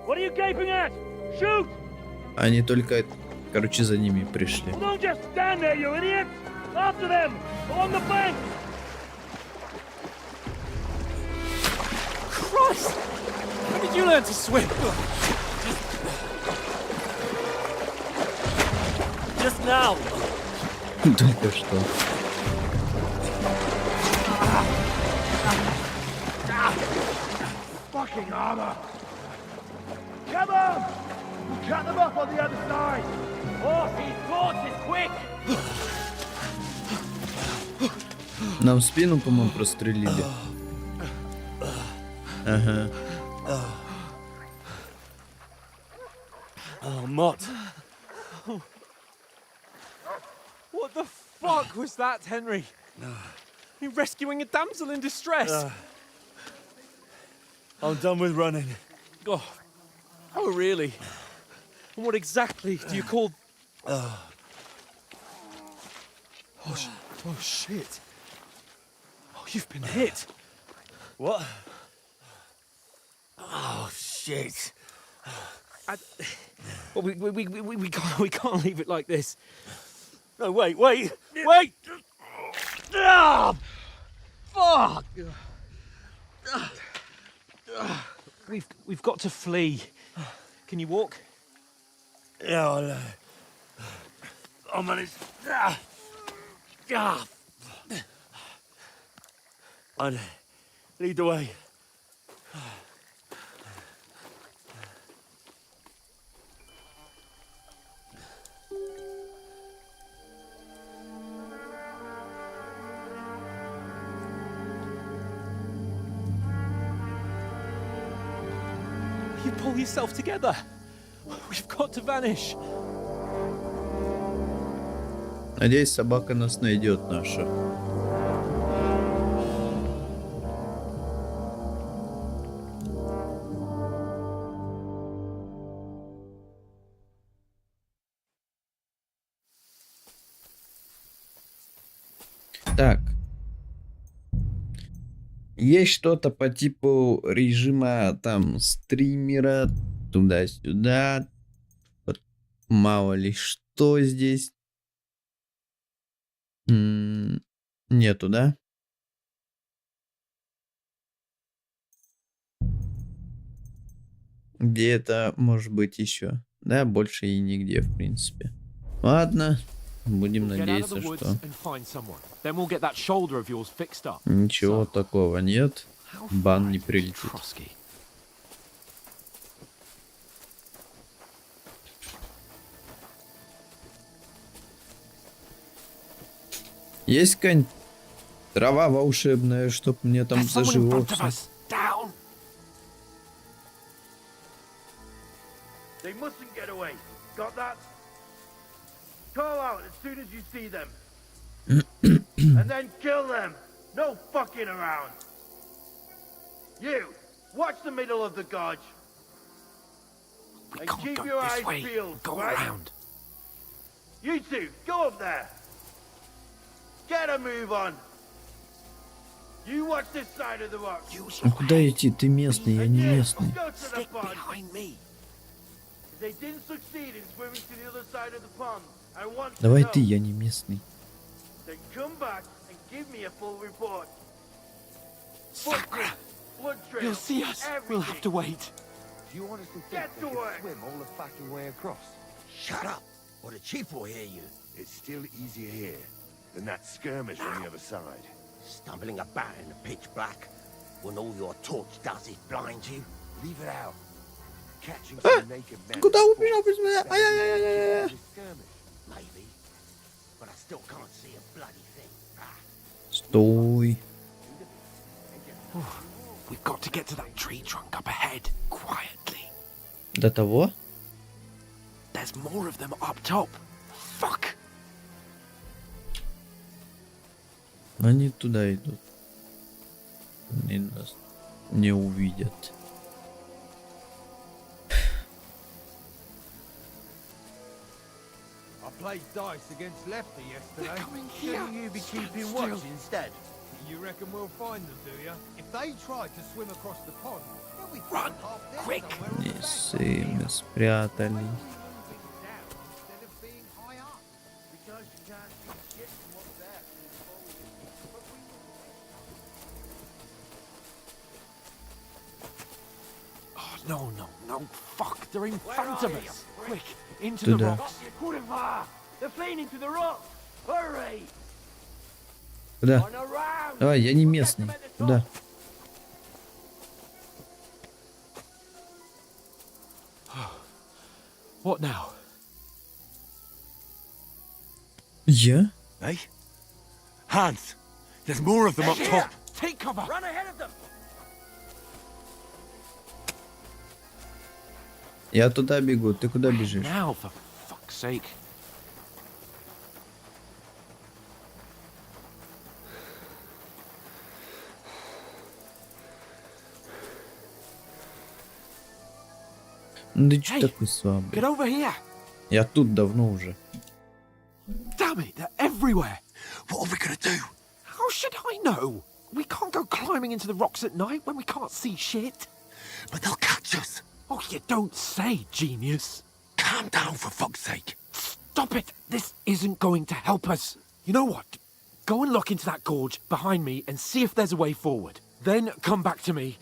What are you gaping at? Shoot! Они только, короче, за ними пришли. Don't just stand there, you idiot! After them! On the bank! Christ! When did you learn to swim? Just now! Только что. Fucking armor! Come on! Cut them up on the other side! Oh, these thoughts is quick! Нам в спину, по-моему, прострелили. Ага. Oh, Mott. What the fuck was that, Henry? You rescuing a damsel in distress? I'm done with running. Oh, really? And what exactly do you call... Oh, shit. Oh, you've been hit. What? Oh, shit. Well, we can't leave it like this. No, wait! Ah! Fuck! We've got to flee. Can you walk? Yeah, I'll manage. I'd lead the way. You pull yourself together. We've got to vanish. Надеюсь, собака нас найдет наша. Так. Есть что-то по типу режима там стримера туда-сюда. Вот, мало ли что здесь. Нету, да? Где это может быть еще? Да, больше и нигде, в принципе. Ладно. Будем надеяться, что ничего такого нет. Бан не прилетит. Есть какая-нибудь трава волшебная, чтоб мне там зажило все? Call out as soon as you see them. And then kill them. No fucking around. You, watch the middle of the gorge. And keep your eyes peeled, right? You two, go up there. Get a move on. You watch this side of the rock. А куда идти? Ты местный, я не местный. Stick behind me. They didn't succeed in swimming to the other side of the pond. Давай ты, я не местный. You'll see us. We'll have to wait. Do you honestly think they can swim all the fucking way across? Shut up, or the chief will hear you. It's still easier here than that skirmish on the other side. Stumbling about in the pitch black when all your torch does is blind you. Leave it out. Catching some naked men. Куда убежал без меня? Ай-яй-яй-яй-яй. Maybe, but I still can't see a bloody thing. Стой. We've got to get to that tree trunk up ahead, quietly. До того? There's more of them up top. Fuck! Они туда идут. Они нас не увидят. I played dice against Lefty yesterday. They're coming here. Shouldn't you be Stand keeping still. watch instead? You reckon we'll find them, do you? If they tried to swim across the pond, they'll be Run, half dead quick. somewhere on the bank. Несы, мы спрятались. Instead of being high up. Because you can't see shit from what's there. Oh, no. Fuck, they're in front of us. Quick, into To the the- rocks. They're fleeing into the rock. Hurry! Куда? On around! Давай, я не местный. Куда? What now? Я? Hey? Hans! There's more of them up Here! top. Take cover! Run ahead of them! Я туда бегу. Ты куда бежишь? Now, for fuck's sake. Ну ты чё Hey, такой слабый? Get over here! Я тут давно уже. Damn it, they're everywhere! What are we gonna do? How should I know? We can't go climbing into the rocks at night when we can't see shit. But they'll catch us. Oh, you don't say, genius. Calm down, for fuck's sake. Stop it! This isn't going to help us. You know what? Go and look into that gorge behind me and see if there's a way forward. Then come back to me.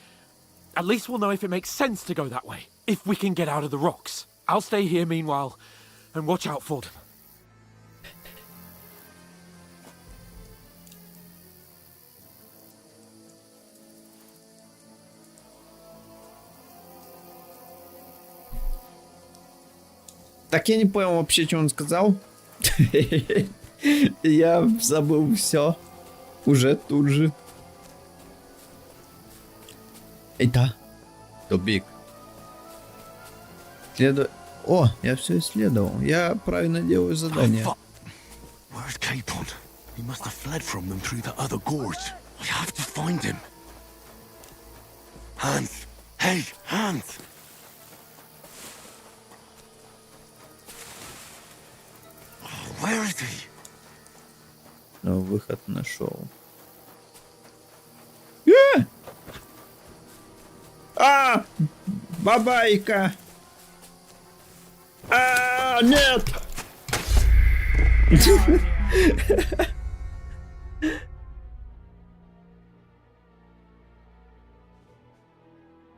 At least we'll know if it makes sense to go that way. If we can get out of the rocks. I'll stay here meanwhile and watch out for them. Так я не понял вообще, что он сказал. Я забыл все. Уже тут же. Это. Тупик. О, я все исследовал. Я правильно делаю задание. Where's Capon? He must have fled from them through the other gorge. I have to find him. Hans! Hey, Hans! Where is he? Но выход нашел. Бабайка! Нет!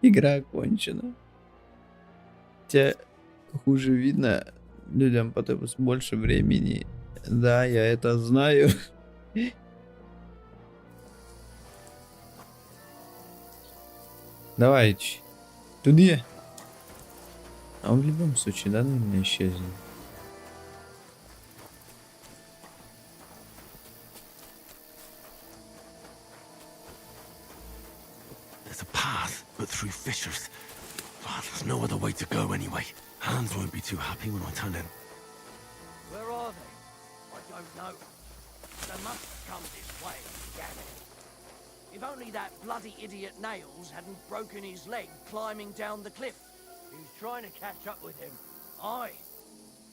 Игра окончена. Хотя хуже видно, людям потребуется больше времени. Да, я это знаю. Давайте. Туда. А он в любом случае, да, наверное, исчезнет. There's a path, but through fissures. Oh, there's no other way to go anyway. Hans won't be too happy when I tell him. Where are they? I don't know. They must have come this way, damn it. If only that bloody idiot Nails hadn't broken his leg climbing down the cliff. He was trying to catch up with him. Aye.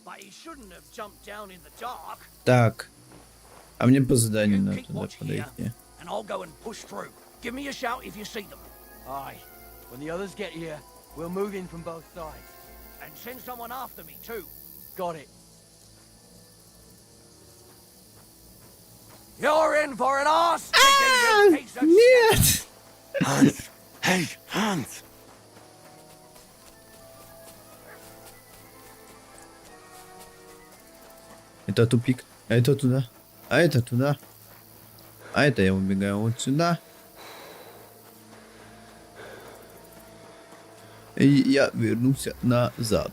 But he shouldn't have jumped down in the dark. Так. А мне по заданию You надо keep туда watch here, подойти. and I'll go and push through. Give me a shout if you see them. Aye. When the others get here, we'll move in from both sides. And send someone after me, too. Got it. You're in for an arse kicking, you piece of shit. Нет! Hans! Hey, Hans! Это тупик. А это туда. А это туда. А это я убегаю вот сюда. И я вернулся назад.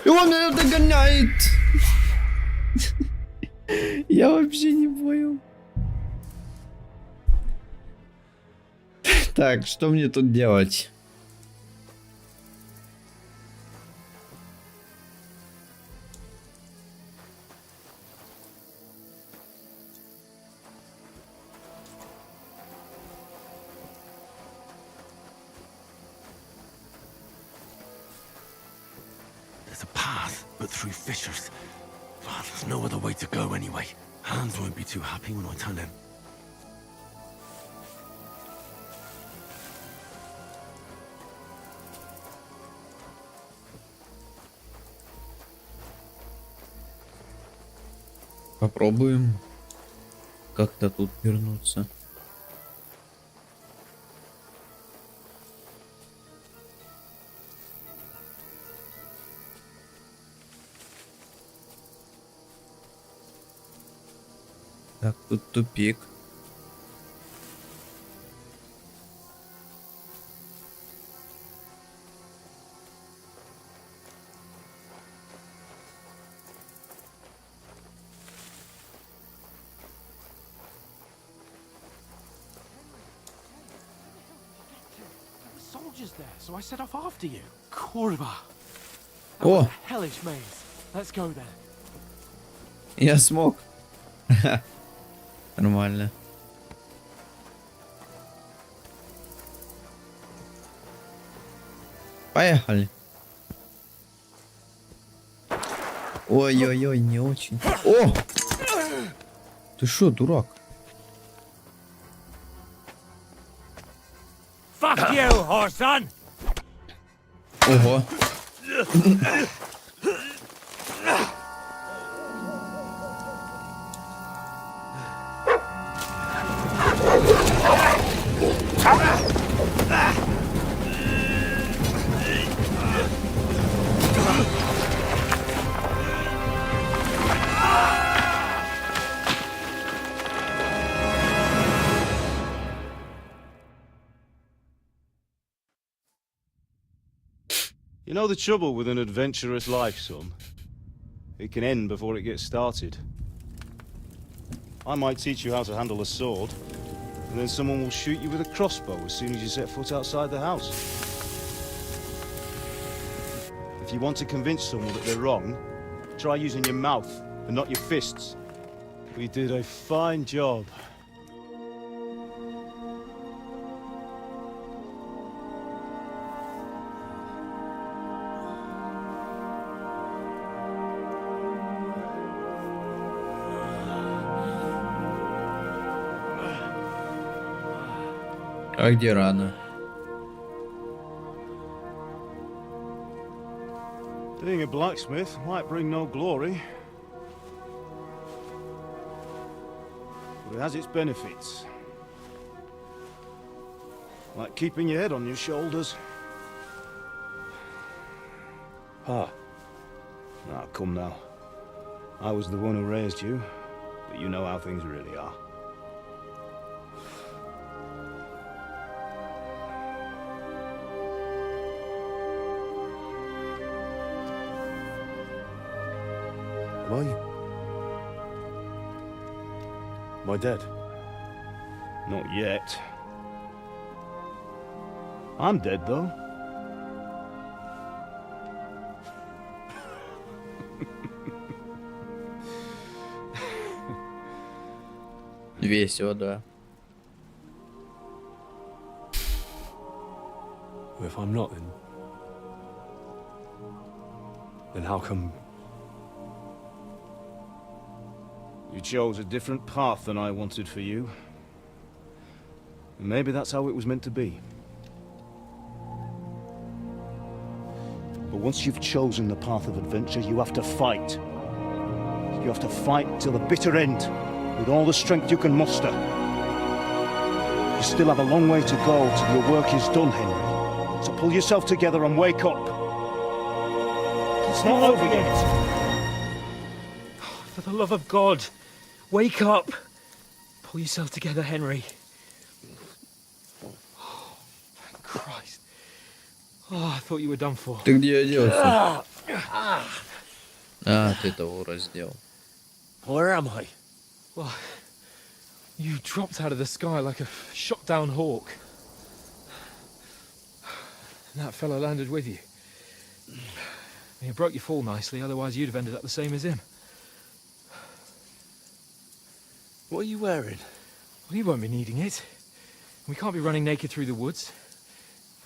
И он меня догоняет. Я Я вообще не понял. Так, что мне тут делать? There's a path, but through fissures. Oh, there's no other way to go anyway. Hans won't be too happy when I tell him. Попробуем как-то тут вернуться. Так, тут тупик. Soldiers there, so I set off after you. Kurva. О, Hellish maze. Let's go then. я смог. Нормально. Поехали. Ой-ой-ой, не очень. О! Ты шо, дурак? Fuck you, Horson! Ого. You know the trouble with an adventurous life, son? It can end before it gets started. I might teach you how to handle a sword, and then someone will shoot you with a crossbow as soon as you set foot outside the house. If you want to convince someone that they're wrong, try using your mouth and not your fists. We did a fine job. А где рана? Being a blacksmith might bring no glory, but it has its benefits. Like keeping your head on your shoulders. Pa. Ah, come now. I was the one who raised you, but you know how things really are. Am I dead? Not yet. I'm dead, though. Весело, да. If I'm not, then how come? You chose a different path than I wanted for you. And maybe that's how it was meant to be. But once you've chosen the path of adventure, you have to fight. You have to fight till the bitter end, with all the strength you can muster. You still have a long way to go till your work is done, Henry. So pull yourself together and wake up. It's not over yet. For the love of God, wake up! Pull yourself together, Henry. Oh, thank Christ. Oh, I thought you were done for. Ты где оделся? А, ты того раздел. Where am I? Well, you dropped out of the sky like a shot-down hawk. And that fella landed with you. And you broke your fall nicely, otherwise you'd have ended up the same as him. What are you wearing? Well, you won't be needing it. We can't be running naked through the woods.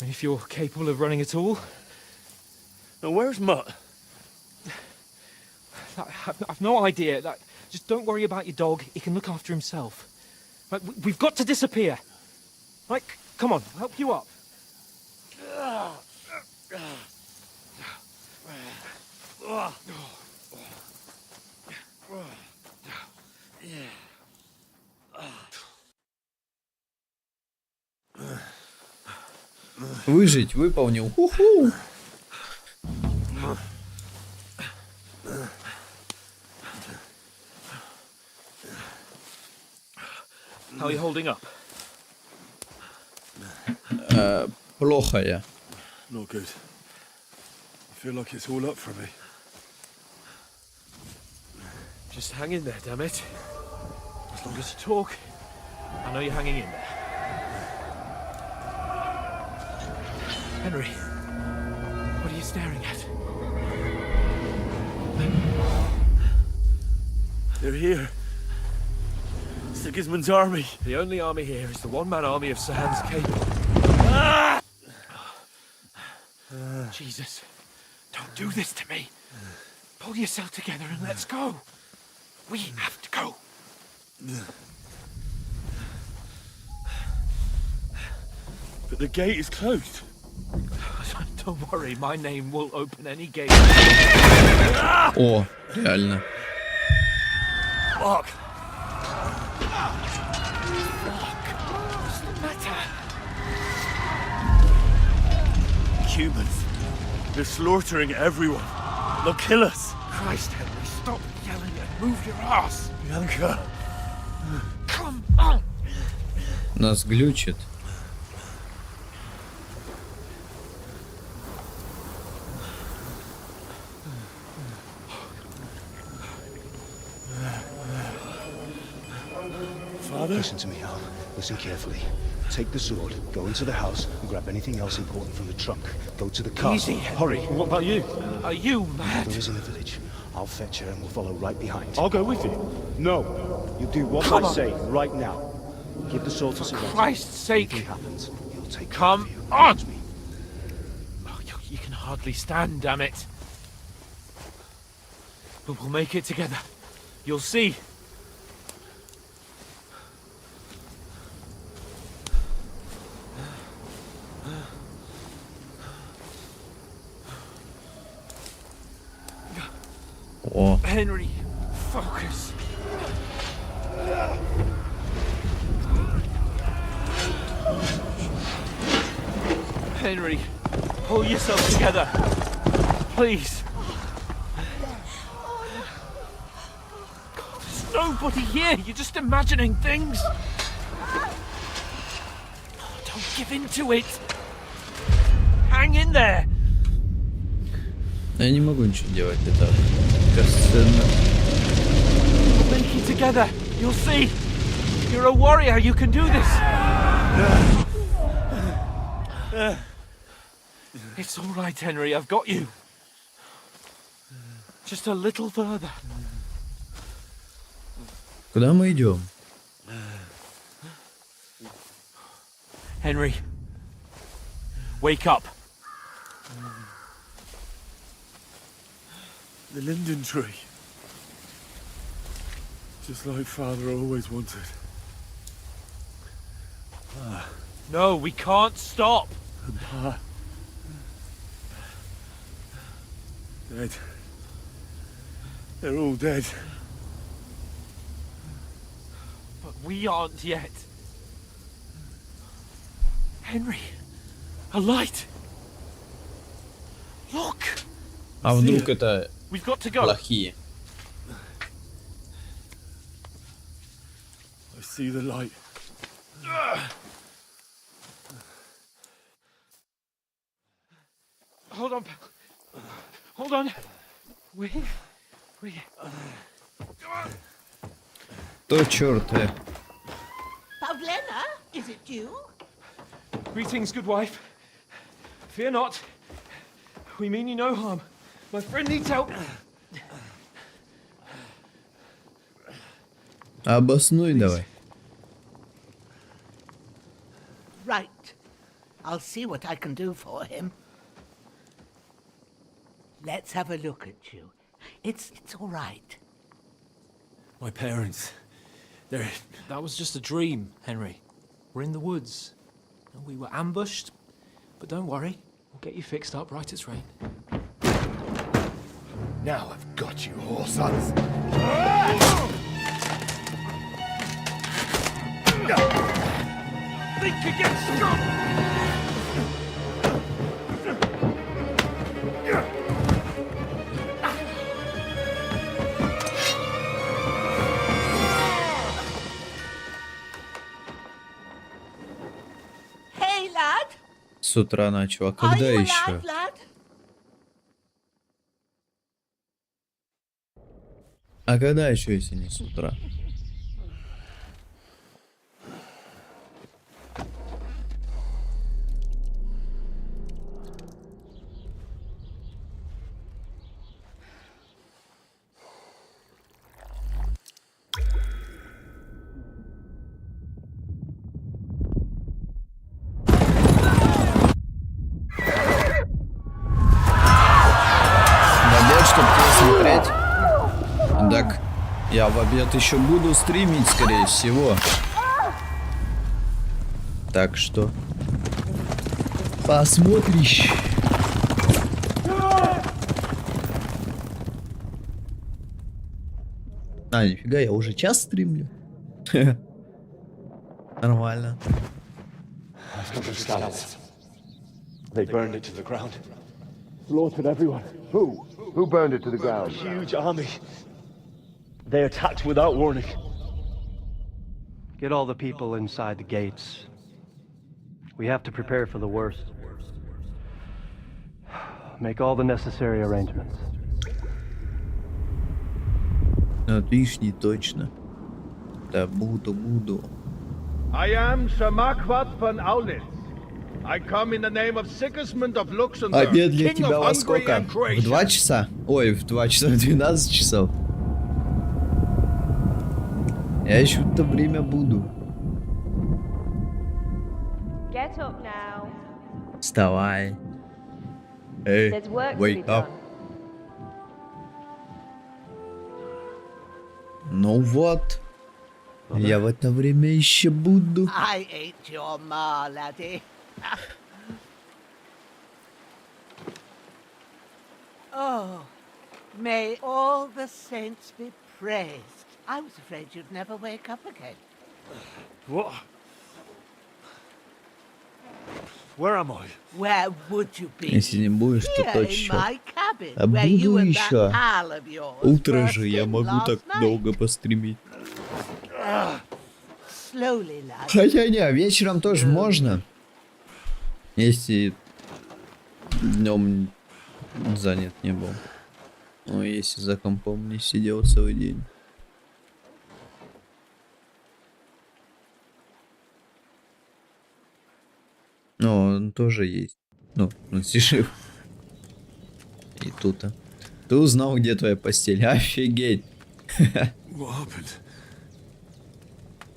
And if you're capable of running at all... Now, where's Mutt? I've no idea. Just don't worry about your dog. He can look after himself. Right, we've got to disappear. Right, come on, I'll help you up. Выжить, выполнил. Ху-ху. How are you holding up? Плохо я. Not good. I feel like it's all up for me. Just hang in there, damn it. As long as you talk, I know you're hanging in there. Henry, what are you staring at? They're here. Sigismund's army. The only army here is the one-man army of Sahan's Cable. Jesus, don't do this to me. Pull yourself together and let's go. We have to go. But the gate is closed. Don't worry, my name will open any gate. О, реально. Fuck. What's the matter? Humans. They're slaughtering everyone. They'll kill us. Christ, Henry, stop yelling and move your ass. Bianca. Come on. Нас глючит. Father? Listen to me, Al. Listen carefully. Take the sword, go into the house, and grab anything else important from the trunk. Go to the car. Easy, Hurry. What about you? Are you mad? Mother is in the village. I'll fetch her and we'll follow right behind. I'll go with you. No. You do what Come I on. say right now. Give the sword to For Sir Christ's sake. Anything happens, he'll take Come care of you. on. Promise me. Oh, you can hardly stand, damn it. But we'll make it together. You'll see. О, Henry, focus. Henry, pull yourself together. Please. God, there's nobody here. You're just imagining things. Don't give in to it. Hang in there. я не могу ничего делать, это кажется... We'll make it together. You'll see. You're a warrior. You can do this. It's all right, Henry. I've got you. Just a little further. Куда мы идем? Henry, wake up. The linden tree. Just like Father always wanted. No, we can't stop. And Pa. Dead. They're all dead. But we aren't yet. Henry, a light. Look. А вдруг это We've got to go. плохие? I see the light. Hold on. Hold on. We. То черт, Pavlena, is it you? Greetings, good wife. Fear not. We mean you no harm. My friend needs help. Обоснуй давай. Right. I'll see what I can do for him. Let's have a look at you. It's all right. My parents, they're... That was just a dream, Henry. We're in the woods. We were ambushed, but don't worry. We'll get you fixed up right as rain. Now I've got you, whore sons. Think against strong! Hey, lad. С утра начал. А Are когда you еще? alive, lad? А когда еще, если не с утра? Смотреть. Так, я в обед еще буду стримить, скорее всего. Так что посмотришь. А, нифига, я уже час стримлю. Нормально. They burned it to the ground. Slaughtered everyone. Who? Who burned it to the ground? Huge army. They attacked without warning. Get all the people inside the gates. We have to prepare for the worst. Make all the necessary arrangements. Отлично, точно. Да буду. I am Sir Marquardt von Aulitz. I come in the name of Sigismund of Luxembourg, Обед для King тебя of во Hungary сколько? and В Croatia. 2 часа? Ой, в 2 часа, в 12 часов. Я еще в это время буду. Get up now. Вставай. Эй, There's work to be wake up. done. Ну вот. Я в это время еще буду. I ain't your ma, laddie. Oh, may all the saints be praised. I was afraid you'd never wake up again. What? Where am I? Where would you be? Если не будешь, то Here in точно. my cabin, А where you буду and еще. that pal of yours Утро were же, я in могу last так night. долго постримить. Slowly, lad. Хотя не, вечером тоже можно. Если днем занят не был. Ну, если за компом не сидел целый день. Но он тоже есть. Ну, он жив. И тут. Ты узнал, где твоя постель? Офигеть. What happened?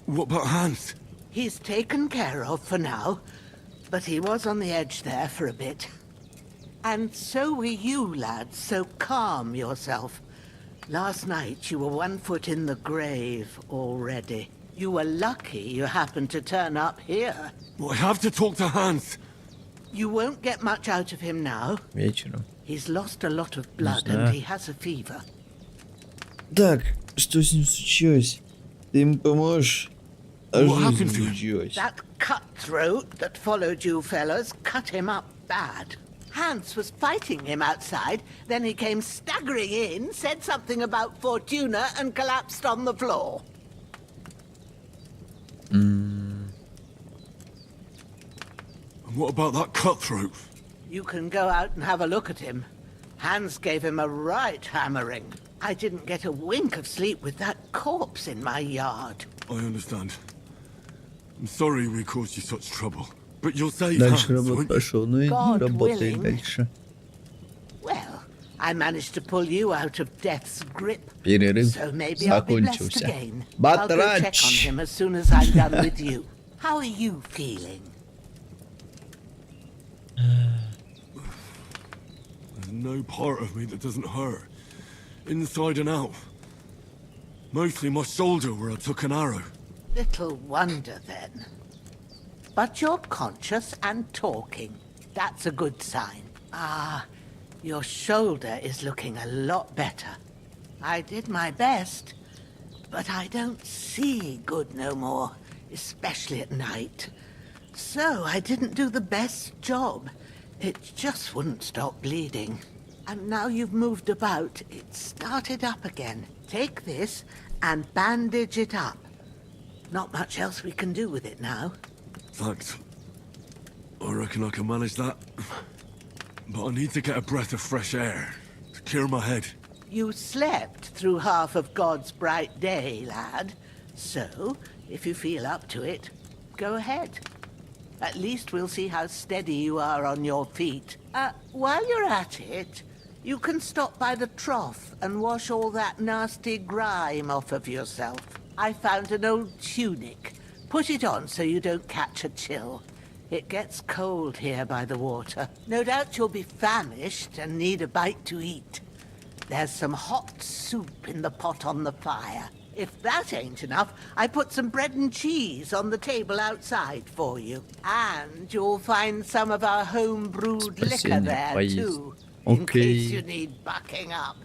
What about Hans? He's taken care of for now, but he was on the edge there for a bit. And so were you, lad, so calm yourself. Last night you were 1 foot in the grave already. You were lucky you happened to turn up here. Well, I have to talk to Hans. You won't get much out of him now. Вечером. He's lost a lot of blood and he has a fever. Так, что с ним случилось? Ты ему поможешь? А What жизнь happened to him? случилась. That cutthroat that followed you fellas cut him up bad. Hans was fighting him outside, then he came staggering in, said something about Fortuna and collapsed on the floor. And what about that cutthroat? You can go out and have a look at him. Hans gave him a right hammering. I didn't get a wink of sleep with that corpse in my yard. I understand. I'm sorry we caused you such trouble. But you'll save Дальше hands, работа won't you? пошел, ну и God работает willing. дальше. Well, I managed to pull you out of death's grip. Перерыв So maybe I'll be blessed закончился. again. I'll go check on Батрач! him as soon as I'm done with you. How are you feeling? There's no part of me that doesn't hurt. Inside and out. Mostly my shoulder where I took an arrow. Little wonder then. But you're conscious and talking. That's a good sign. Ah, your shoulder is looking a lot better. I did my best, but I don't see good no more, especially at night. So I didn't do the best job. It just wouldn't stop bleeding. And now you've moved about, it started up again. Take this and bandage it up. Not much else we can do with it now. Thanks. I reckon I can manage that. But I need to get a breath of fresh air to clear my head. You slept through half of God's bright day, lad. So, if you feel up to it, go ahead. At least we'll see how steady you are on your feet. While you're at it, you can stop by the trough and wash all that nasty grime off of yourself. I found an old tunic. Put it on so you don't catch a chill. It gets cold here by the water. No doubt you'll be famished and need a bite to eat. There's some hot soup in the pot on the fire. If that ain't enough, I put some bread and cheese on the table outside for you. And you'll find some of our home-brewed liquor there, too. In case you need bucking up.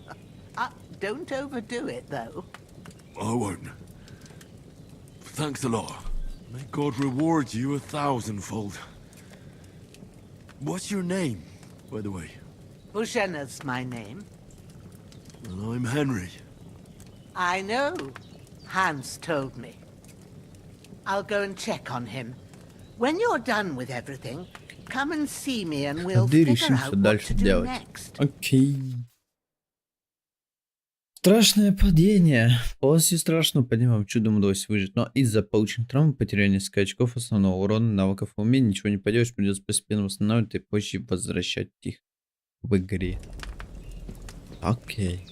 Don't overdo it, though. I won't. Thanks a lot. May God reward you 1,000-fold. What's your name, by the way? Bushena's my name. And I'm Henry. I know. Hans told me. I'll go and check on him. When you're done with everything, come and see me and we'll figure out what to do next. Окей. Страшное падение. После страшного падения вам чудом удалось выжить, но из-за полученных травм, потеряли несколько очков основного урона, навыков и умений, ничего не поделаешь, придется постепенно восстанавливать и позже возвращать их в игре. Окей.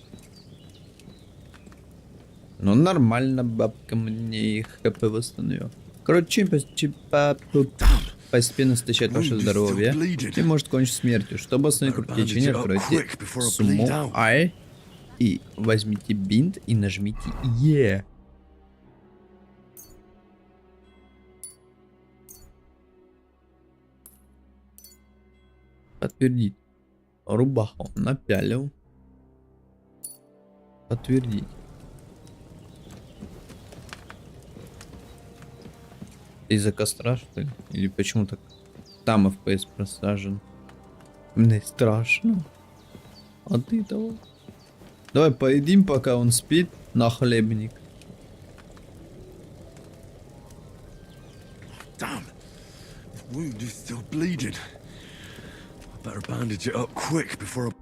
Ну нормально, бабка мне их хп восстановила. Короче, постепенно истощает ваше здоровье и может кончить смертью. Чтобы остановить кровотечение, откройте сумму I и возьмите бинт и нажмите E. Подтвердить. Рубаху напялил. Подтвердить. Из-за костра, что ли? Или почему так? Там FPS просажен. Мне страшно. А ты того? Давай поедим, пока он спит, на хлебник. Damn. This wound is still bleeding. I better bandage it up quick before I...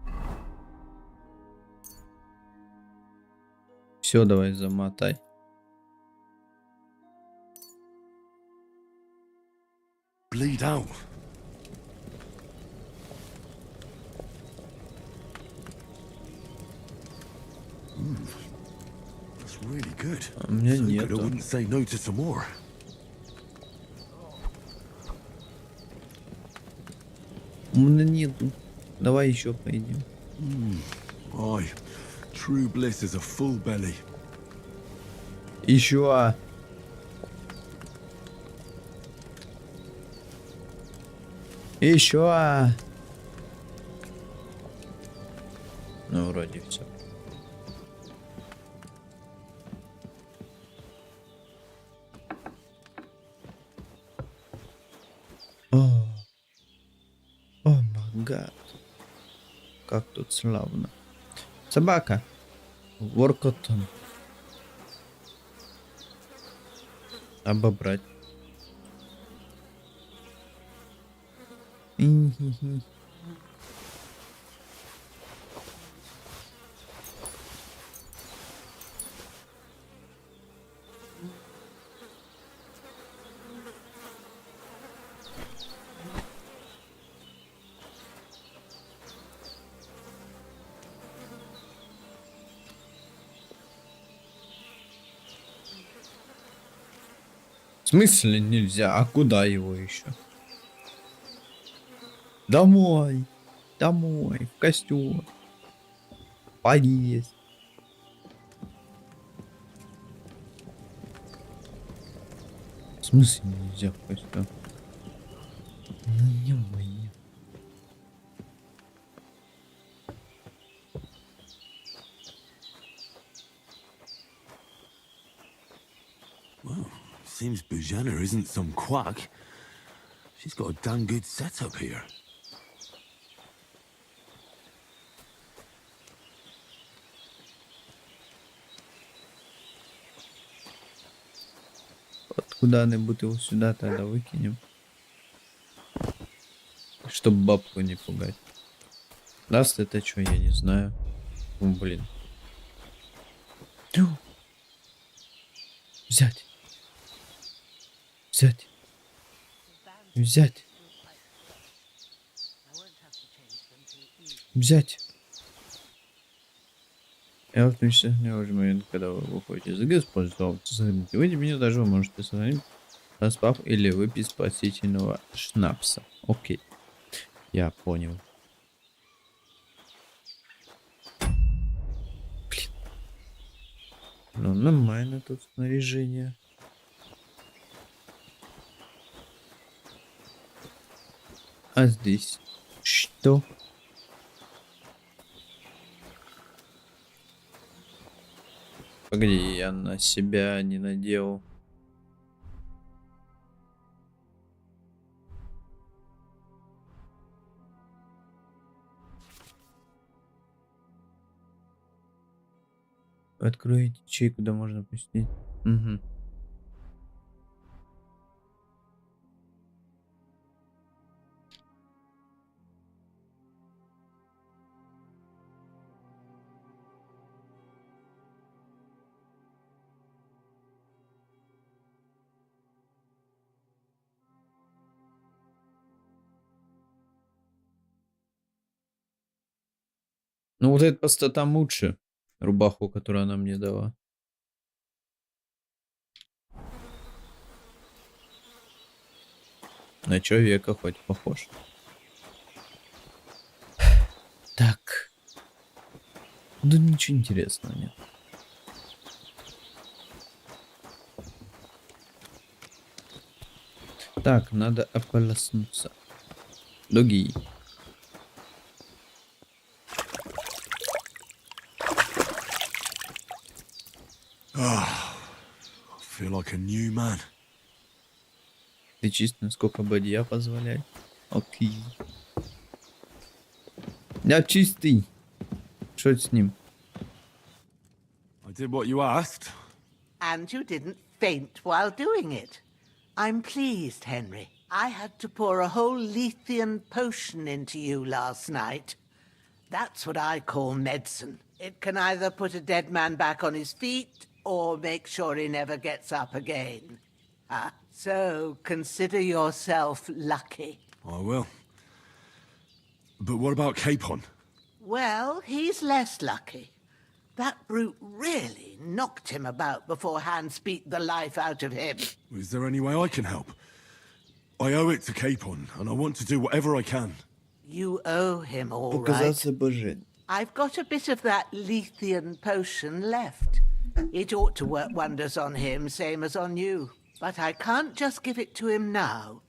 Все, давай замотай. Bleed out. That's really good. У меня So нет. good I wouldn't say no to some more. У меня нету. Давай еще поедим. Aye, true bliss is a full belly. Еще. Еще. Ну, вроде все. О май гад. Как тут славно. Собака. Воркотон. Обобрать. смысле нельзя? А куда его еще? Домой. Домой. В костюм. Поесть. В смысле нельзя в костюм? Ну, ё-моё. Well, seems Bujana isn't some quack. She's got a damn good setup here. Вот куда-нибудь его сюда тогда выкинем. Чтоб бабку не пугать. Даст это что, я не знаю. О, блин. Взять. Взять. Взять. Взять. Я в том числе не момент, когда вы выходите из игры, используйте. Вы меню даже вы можете сохранить, распав или выпить спасительного шнапса. Окей. Я понял. Блин. Ну, нормально тут снаряжение. А здесь что? Погоди, я на себя не надел. Откройте ячейку, куда можно пустить. Угу. Ну вот это просто там лучше. Рубаху, которую она мне дала. На человека хоть похож. Так. Да ничего интересного нет. Так, надо ополоснуться. Дуги. I feel like a new man. Ты чист, насколько бадья позволяет. Окей. Я чистый. Что с ним? I did what you asked. And you didn't faint while doing it. I'm pleased, Henry. I had to pour a whole Lethean potion into you last night. That's what I call medicine. It can either put a dead man back on his feet or make sure he never gets up again. So consider yourself lucky. I will. But what about Capon? Well, he's less lucky. That brute really knocked him about before Hans beat the life out of him. Is there any way I can help? I owe it to Capon, and I want to do whatever I can. You owe him, all right. Показаться божень. I've got a bit of that Lethean potion left. It ought to work wonders on him, same as on you. But I can't just give it to him now.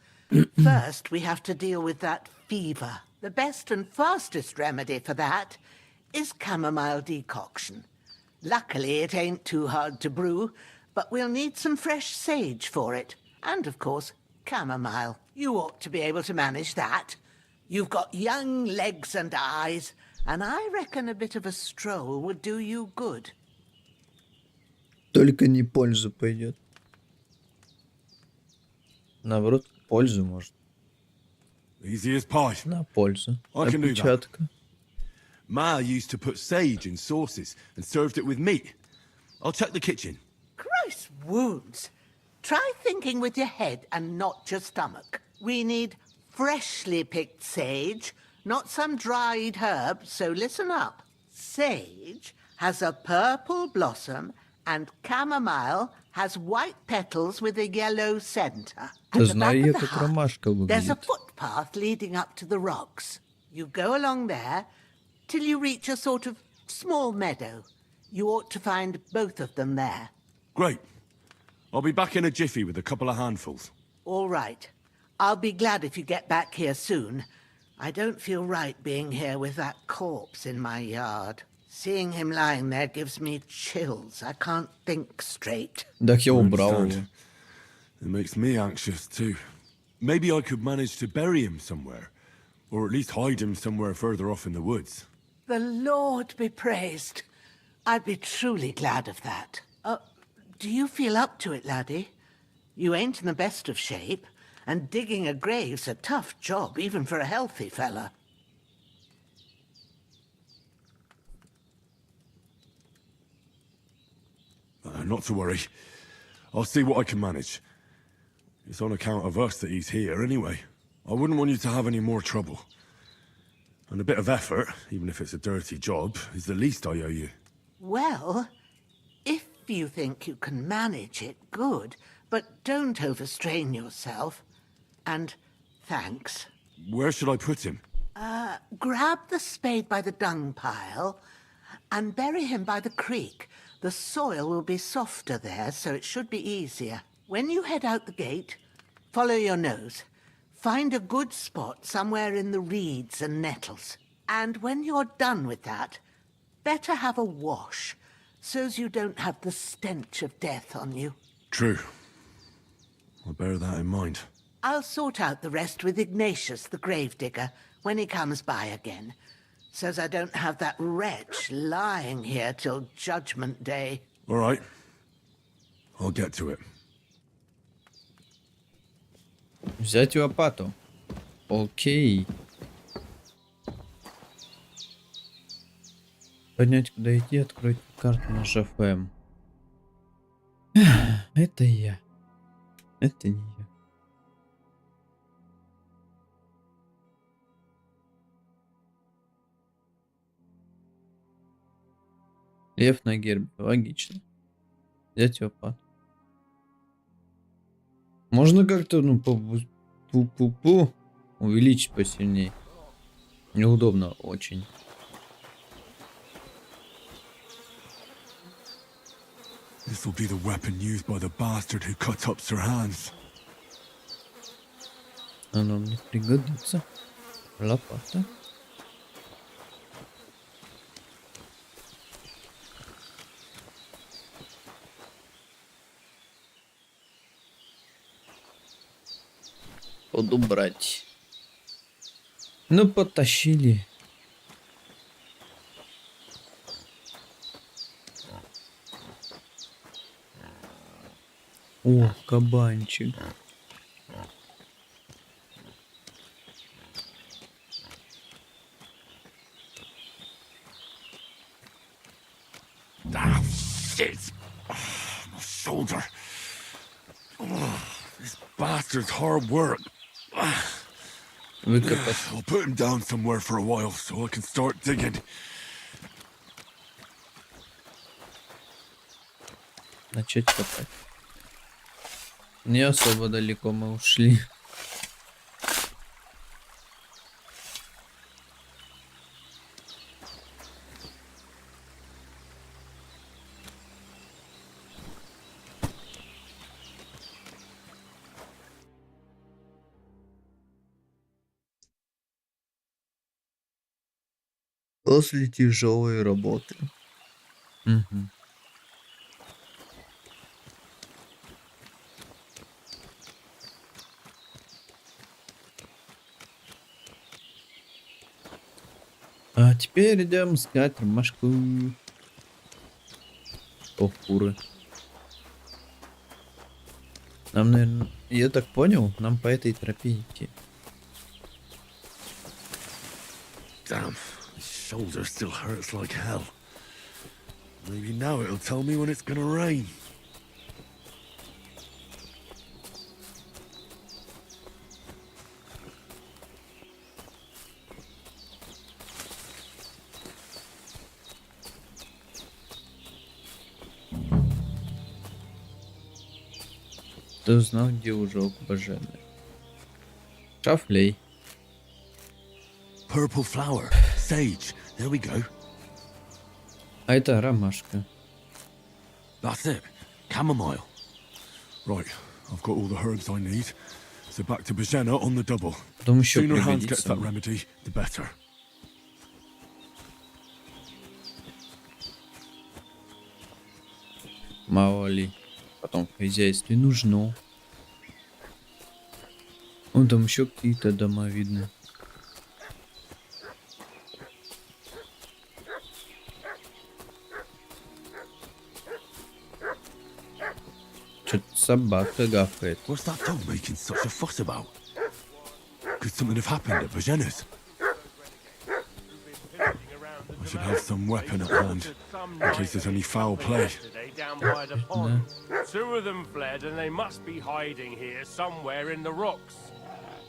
First, we have to deal with that fever. The best and fastest remedy for that is chamomile decoction. Luckily, it ain't too hard to brew, but we'll need some fresh sage for it. And, of course, chamomile. You ought to be able to manage that. You've got young legs and eyes, and I reckon a bit of a stroll would do you good. Только не пользу пойдет. Наоборот, пользу может. Easy as pie. На пользу. I can do that. Опечатка. Ma used to put sage in sauces and served it with meat. I'll check the kitchen. Christ wounds. Try thinking with your head and not your stomach. We need freshly picked sage, not some dried herb, so listen up. Sage has a purple blossom and chamomile has white petals with a yellow center. At Да the back знаю of я, the как hut, ромашка there's a выглядит. footpath leading up to the rocks. You go along there till you reach a sort of small meadow. You ought to find both of them there. Great. I'll be back in a jiffy with a couple of handfuls. All right. I'll be glad if you get back here soon. I don't feel right being here with that corpse in my yard. Seeing him lying there gives me chills. I can't think straight. Так я I убрал understand. его. It makes me anxious too. Maybe I could manage to bury him somewhere. Or at least hide him somewhere further off in the woods. The Lord be praised. I'd be truly glad of that. Do you feel up to it, laddie? You ain't in the best of shape, and digging a grave's a tough job, even for a healthy fella. Not to worry. I'll see what I can manage. It's on account of us that he's here anyway. I wouldn't want you to have any more trouble. And a bit of effort, even if it's a dirty job, is the least I owe you. Well, if you think you can manage it, good. But don't overstrain yourself. And thanks. Where should I put him? Grab the spade by the dung pile and bury him by the creek. The soil will be softer there, so it should be easier. When you head out the gate, follow your nose. Find a good spot somewhere in the reeds and nettles. And when you're done with that, better have a wash, so's you don't have the stench of death on you. True. I'll bear that in mind. I'll sort out the rest with Ignatius, the gravedigger, when he comes by again, so's I don't have that wretch lying here till Judgment Day. All right. I'll get to it. Взять лопату. Окей. Понять, куда идти, откройте карту, нажав М. Это я. Это не я. Лев на гербе. Логично. Взять лопату. Можно как-то, ну, пу-пу-пу увеличить посильнее. Неудобно очень. This will be the weapon used by the bastard who cut up Sir Hans. Оно мне пригодится. Лопата. Буду брать. Ну, потащили. О, кабанчик. Ah, shit! My shoulder. This bastard's hard work. I'll put him down somewhere for a while so I can start digging. Начать копать. Не особо далеко мы ушли. После тяжелой работы. Угу. А теперь идем искать ромашку. О, куры. Нам, наверное, я так понял, нам по этой тропе идти. Damn, my shoulder still hurts like hell. Maybe now it'll tell me when it's gonna rain. Ты узнал, где ужок Боженый? Шафлей. Purple flower. Sage. There we go. А это ромашка. That's it. Chamomile. Right. I've got all the herbs I need. So back to Bajena on the double. Потом еще Sooner Hans gets пригодится. that remedy, the better. Мало ли. Потом в хозяйстве нужно. Вон там еще какие-то дома видны. Что-то собака гавкает. What's that dog making such a fuss about? Could something have happened at Bajena's? I should have some weapon at hand, in case there's any foul play. Down by the pond. Two of them fled and they must be hiding here somewhere in the rocks.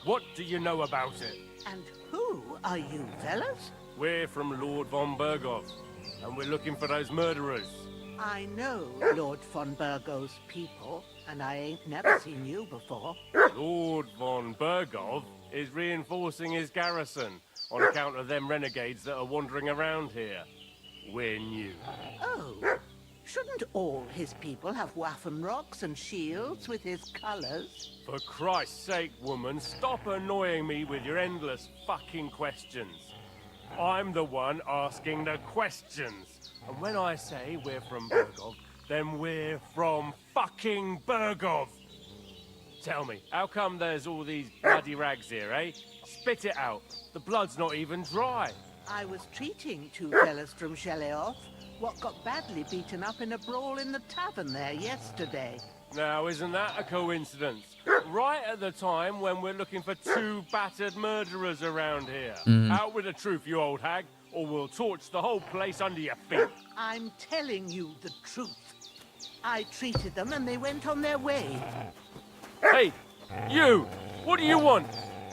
What do you know about it? And who are you, fellas? We're from Lord von Bergov, and we're looking for those murderers. I know Lord von Burgo's people, and I ain't never seen you before. Lord von Bergov is reinforcing his garrison on account of them renegades that are wandering around here. We're new. Oh, shouldn't all his people have waffen rocks and shields with his colours? For Christ's sake, woman, stop annoying me with your endless fucking questions. I'm the one asking the questions. And when I say we're from Bergov, then we're from fucking Bergov. Tell me, how come there's all these bloody rags here, eh? Spit it out. The blood's not even dry. I was treating two fellas from Sheleoth, what got badly beaten up in a brawl in the tavern there yesterday. Now, isn't that a coincidence? Right at the time when we're looking for two battered murderers around here. Out with the truth, you old hag, or we'll torch the whole place under your feet. I'm telling you the truth. I treated them and they went on their way. Hey, you! What do you want?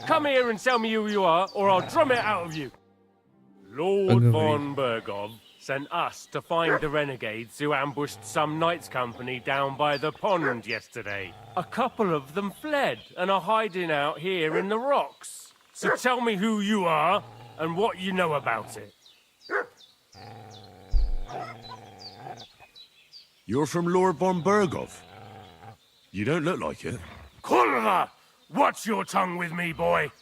Come here and tell me who you are, or I'll drum it out of you. Lord von Bergov sent us to find the renegades who ambushed some knights' company down by the pond yesterday. A couple of them fled and are hiding out here in the rocks. So tell me who you are and what you know about it. You're from Lord von Bergov? You don't look like it. Kurva! Watch your tongue with me, boy.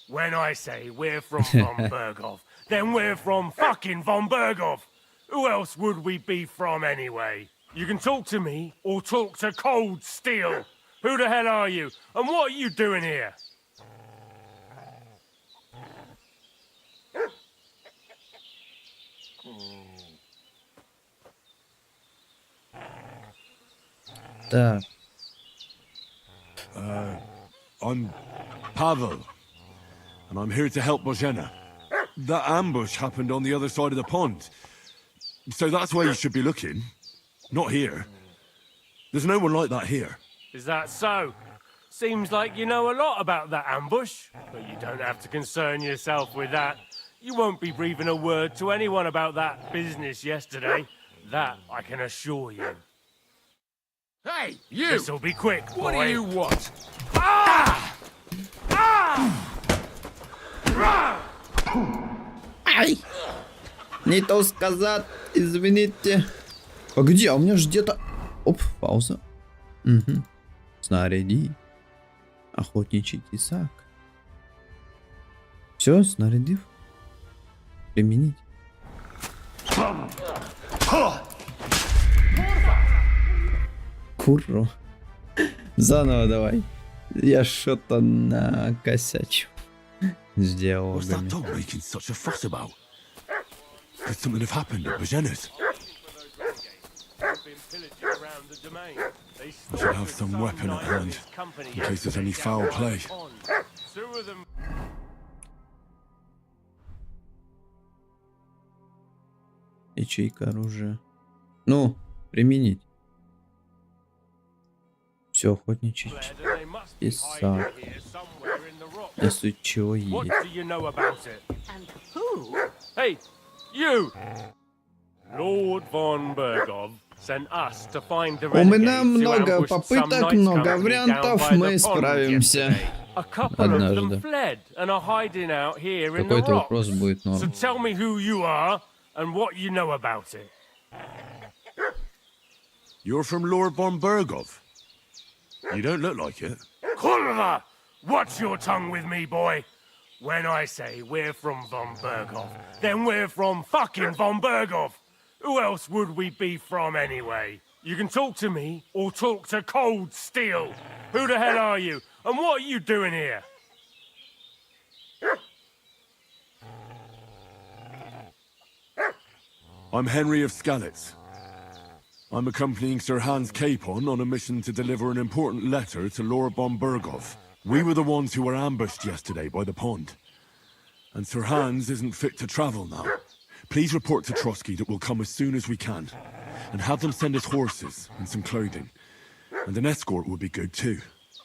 When I say we're from von Bergov, then we're from fucking von Bergov. Who else would we be from anyway? You can talk to me or talk to cold steel. Who the hell are you? And what are you doing here? Так. I'm Pavel, and I'm here to help Bojena. That ambush happened on the other side of the pond. So that's where you should be looking. Not here. There's no one like that here. Is that so? Seems like you know a lot about that ambush, but you don't have to concern yourself with that. You won't be breathing a word to anyone about that business yesterday. That I can assure you. Hey, you! This'll be quick, boy. What do you want? Ah! Ah! Ай! Не то сказать, извините. А где? А у меня же где-то... Оп, пауза. Угу. Снаряди. Охотничий тесак. Все, снарядив. Применить. Курро. Заново давай. Я что-то накосячу. С диалогами. What's that dog making such a fuss about? Could something have happened at Bajena's? I should have some weapon at hand, in case there's any foul play. Ячейка оружия. Ну, применить. Все, охотничий тесак. Если чего есть. Hey, you! Lord von Bergov sent us to find the У меня renegades who много ambushed some попыток, knights много company down вариантов, by the мы pond справимся. yesterday. A couple of them Однажды. fled and are hiding out here in the Какой-то rocks. вопрос будет So норм. tell me who you are and what you know about it. You're from Lord von Bergov? You don't look like it. Kulva! Watch your tongue with me, boy. When I say we're from von Bergov, then we're from fucking von Bergov. Who else would we be from anyway? You can talk to me or talk to cold steel. Who the hell are you? And what are you doing here? I'm Henry of Skalitz. I'm accompanying Sir Hans Capon on a mission to deliver an important letter to Lord von Bergov. We were the ones who were ambushed yesterday by the pond. And Sir Hans isn't fit to travel now. Please report to Trotsky that we'll come as soon as we can. And have them send us horses and some clothing. And an escort would be good too.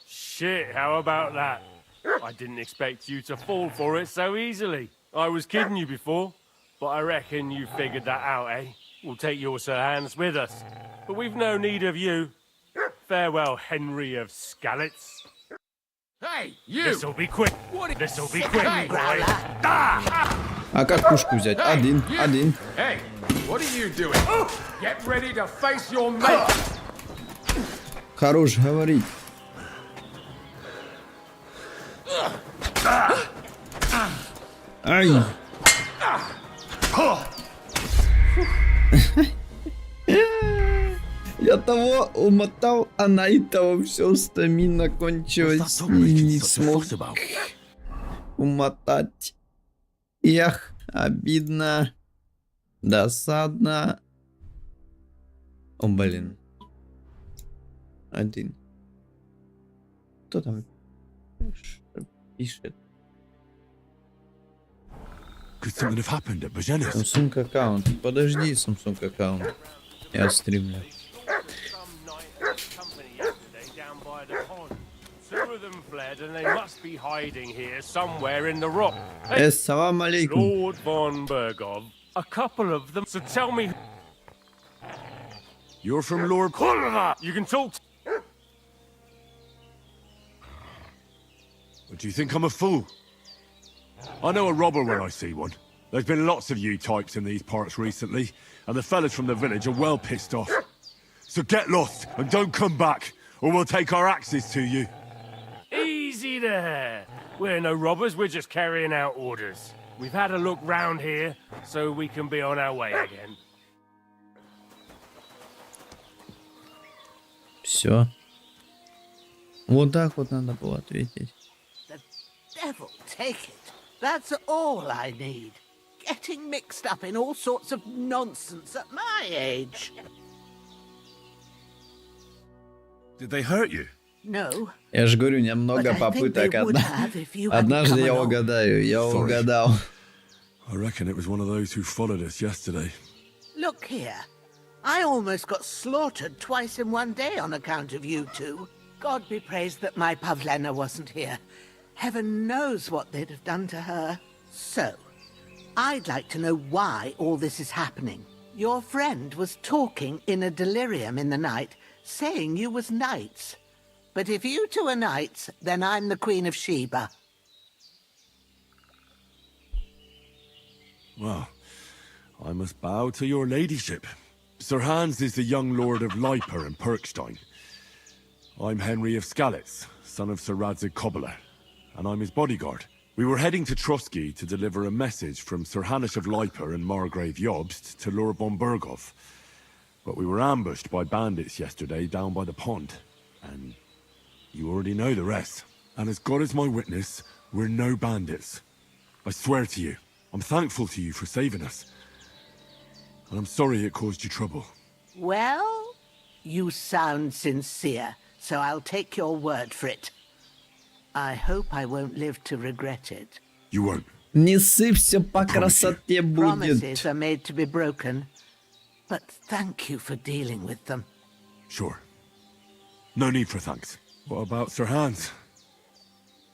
Shit, how about that? I didn't expect you to fall for it so easily. I was kidding you before, but I reckon you figured that out, eh? We'll take your Sir Hans with us. But we've no need of you. Farewell, Henry of Skalitz. Hey, you! This'll be quick. This'll be quick, Hey, boy. А как пушку взять? Один. Hey, what are you doing? Get ready to face your mate! Хорош говорить. Ай. Я того умотал, а на этого все стамина кончилась. Не смог умотать. Эх, обидно. Досадно. О, блин. Один. Кто там пишет? Could something have happened at Bajenis? Samsung аккаунт. Подожди, Samsung аккаунт. Я стримлю. Two of them fled and they must be hiding here somewhere in the rock. Assalamu alaikum. Lord von Bergov. A couple of them. So tell me. You're from Lord... You can talk. Do you think I'm a fool? I know a robber when I see one. There's been lots of you types in these parts recently, and the fellas from the village are well pissed off. So get lost and don't come back, or we'll take our axes to you. Easy there. We're no robbers, we're just carrying out orders. We've had a look round here, so we can be on our way again. Все. Вот так вот надо было ответить. The devil take it. That's all I need. Getting mixed up in all sorts of nonsense at my age. Did they hurt you? No. Я же говорю, немного попыток. Однажды я угадаю. Я угадал. I reckon it was one of those who followed us yesterday. Look here. I almost got slaughtered twice in one day on account of you two. God be praised that my Pavlena wasn't here. Heaven knows what they'd have done to her. So, I'd like to know why all this is happening. Your friend was talking in a delirium in the night, saying you was knights. But if you two are knights, then I'm the Queen of Sheba. Well, I must bow to your ladyship. Sir Hans is the young lord of Leiper and Perkstein. I'm Henry of Skalitz, son of Sir Radzig Cobbler, and I'm his bodyguard. We were heading to Trotsky to deliver a message from Sir Hanish of Leiper and Margrave Jobst to Lord von Bergov. But we were ambushed by bandits yesterday down by the pond, and you already know the rest. And as God is my witness, we're no bandits. I swear to you, I'm thankful to you for saving us. And I'm sorry it caused you trouble. Well, you sound sincere, so I'll take your word for it. I hope I won't live to regret it. You won't. Не сыпься по красоте будет. Promises are made to be broken, but thank you for dealing with them. Sure. No need for thanks. What about Sir Hans?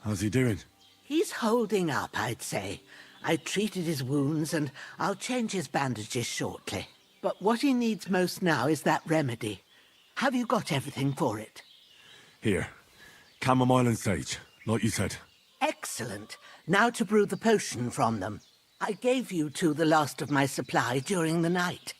How's he doing? He's holding up, I'd say. I treated his wounds, and I'll change his bandages shortly. But what he needs most now is that remedy. Have you got everything for it? Here. Chamomile and sage, like you said. Excellent. Now to brew the potion from them. I gave you two the last of my supply during the night.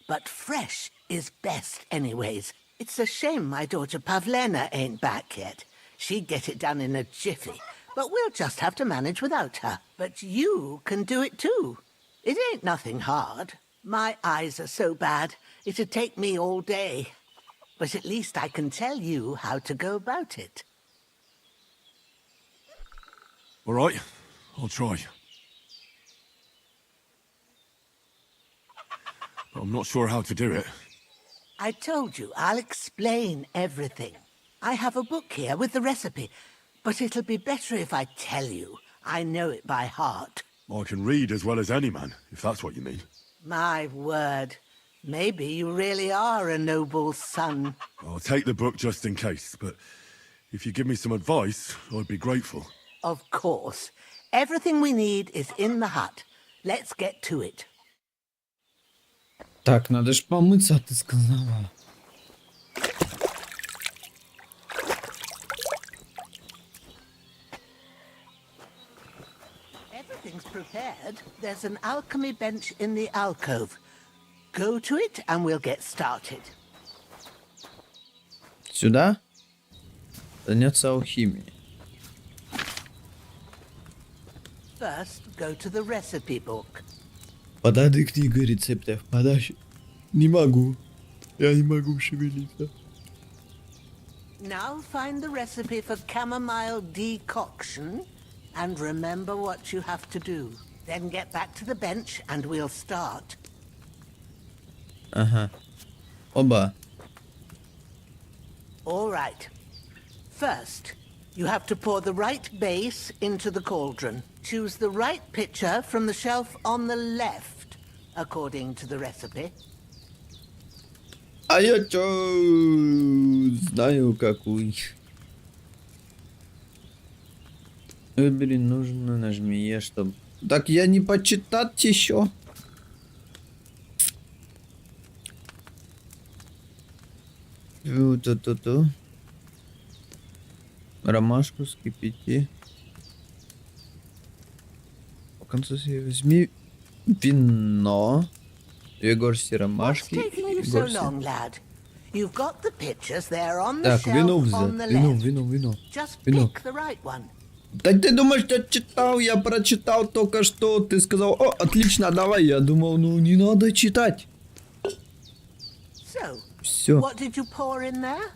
But fresh is best anyways. It's a shame my daughter Pavlena ain't back yet. She'd get it done in a jiffy. But we'll just have to manage without her. But you can do it too. It ain't nothing hard. My eyes are so bad, it'd take me all day. But at least I can tell you how to go about it. All right, I'll try. But I'm not sure how to do it. I told you, I'll explain everything. I have a book here with the recipe, but it'll be better if I tell you. I know it by heart. I can read as well as any man, if that's what you mean. My word. Maybe you really are a noble son. I'll take the book just in case, but if you give me some advice, I'd be grateful. Of course. Everything we need is in the hut. Let's get to it. Так, надо ж помыться, ты сказала. Everything's prepared. There's an alchemy bench in the alcove. Go to it and we'll get started. Сюда? Заняться алхимией. First, go to the recipe book. Подады книга рецептов. Подашь? Не могу. Я не могу шевелиться. Now find the recipe for chamomile decoction and remember what you have to do. Then get back to the bench and we'll start. Ага. Оба. All right. First, you have to pour the right base into the cauldron. Choose the right pitcher from the shelf on the left, according to the recipe. А я чё знаю какой. Выбери нужно, нажми Е, чтобы... Так я не почитать еще. Ту-ту-ту-ту. Ромашку скипяти. По концу себе возьми вино. 2 горсти ромашки. Так, вино взять. Вино. Да ты думаешь, я читал, я прочитал только что. Ты сказал, о, отлично, давай. Я думал, ну не надо читать. Все. What did you pour in there?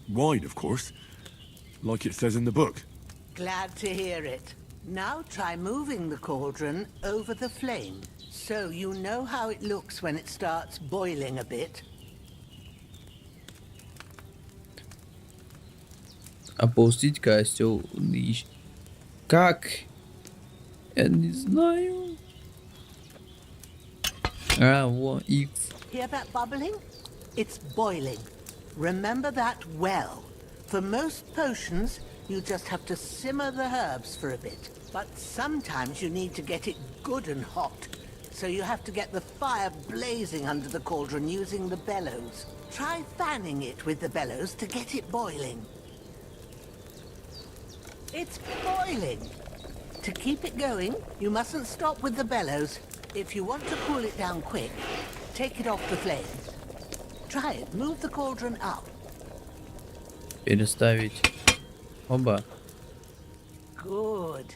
Wine, of course. Like it says in the book. Glad to hear it. Now try moving the cauldron over the flame, so you know how it looks when it starts boiling a bit. Опустить костел. Как? Я не знаю. А, вот, X. Hear that bubbling? It's boiling. Remember that well. For most potions, you just have to simmer the herbs for a bit. But sometimes you need to get it good and hot. So you have to get the fire blazing under the cauldron using the bellows. Try fanning it with the bellows to get it boiling. It's boiling. To keep it going, you mustn't stop with the bellows. If you want to cool it down quick, take it off the flames. Try it. Move the cauldron up. Переставить. Оба. Good.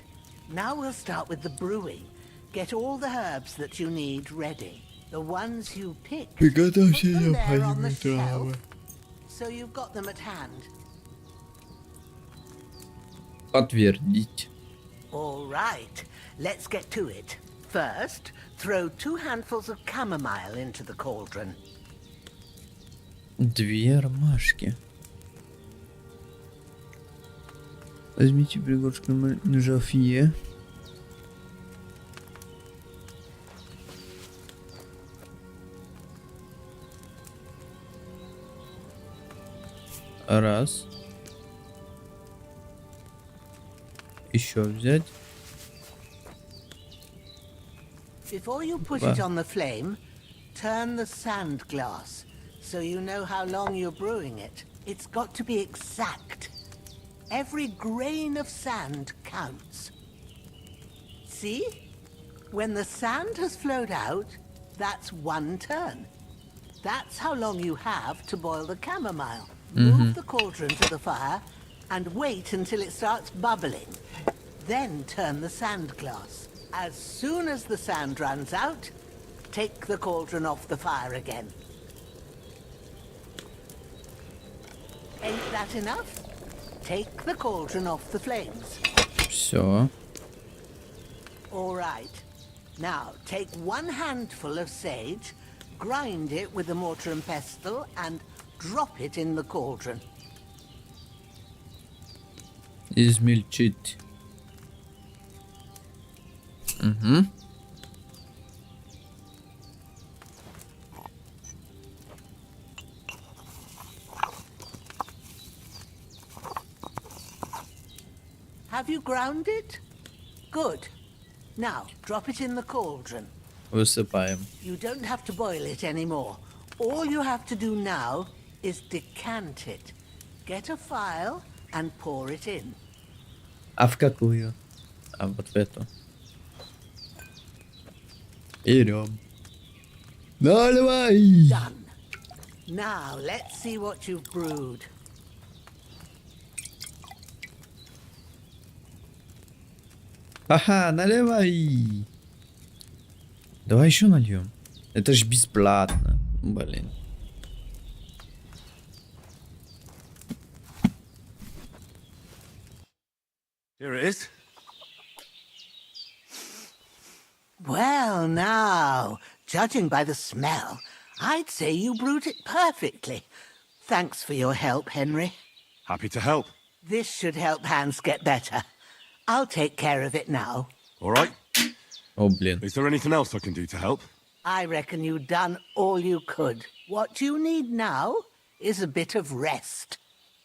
Now we'll start with the brewing. Get all the herbs that you need ready. The ones you picked. Put them there on the shelf, so you've got them at hand. Подтвердить. All right. Let's get to it. First, throw 2 handfuls of chamomile into the cauldron. 2 ромашки. Возьмите пригоршку ножовье. Раз. Еще взять. Before you put it on the flame, turn the sand glass so you know how long you're brewing it. It's got to be exact. Every grain of sand counts. See? When the sand has flowed out, that's 1 turn. That's how long you have to boil the chamomile. Move the cauldron to the fire and wait until it starts bubbling. Then turn the sand glass. As soon as the sand runs out, take the cauldron off the fire again. Ain't that enough? Take the cauldron off the flames. Все. All right. Now, take 1 handful of sage, grind it with a mortar and pestle, and drop it in the cauldron. Измельчить. Угу. Have you ground it? Good. Now, drop it in the cauldron. Высыпаем. You don't have to boil it anymore. All you have to do now is decant it. Get a file and pour it in. А в какую? А вот в эту. Берем. Наливай! Done. Now, let's see what you've brewed. Ага, наливай. Давай еще нальем. Это ж бесплатно. Блин. Here it is. Well, now, judging by the smell, I'd say you brewed it perfectly. Thanks for your help, Henry. Happy to help. This should help Hans get better. I'll take care of it now. All right. О, блин. Is there anything else I can do to help? I reckon you've done all you could. What you need now is a bit of rest.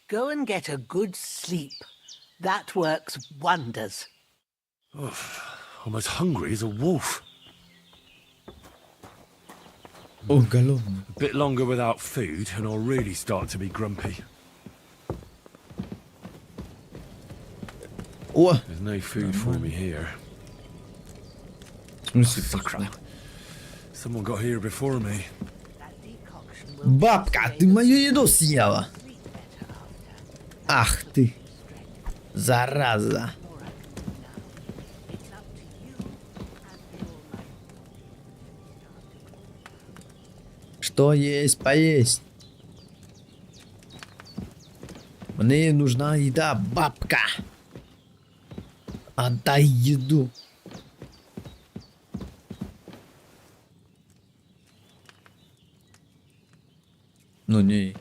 Go and get a good sleep. That works wonders. I'm as hungry as a wolf. О, голодный. A bit longer without food and I'll really start to be grumpy. О! There's no food for me here. В смысле, вкусно? Someone got here before me. Бабка, ты мою еду съела. Ах ты. Зараза. Что есть поесть? Мне нужна еда, бабка. Отдай еду. Ну не,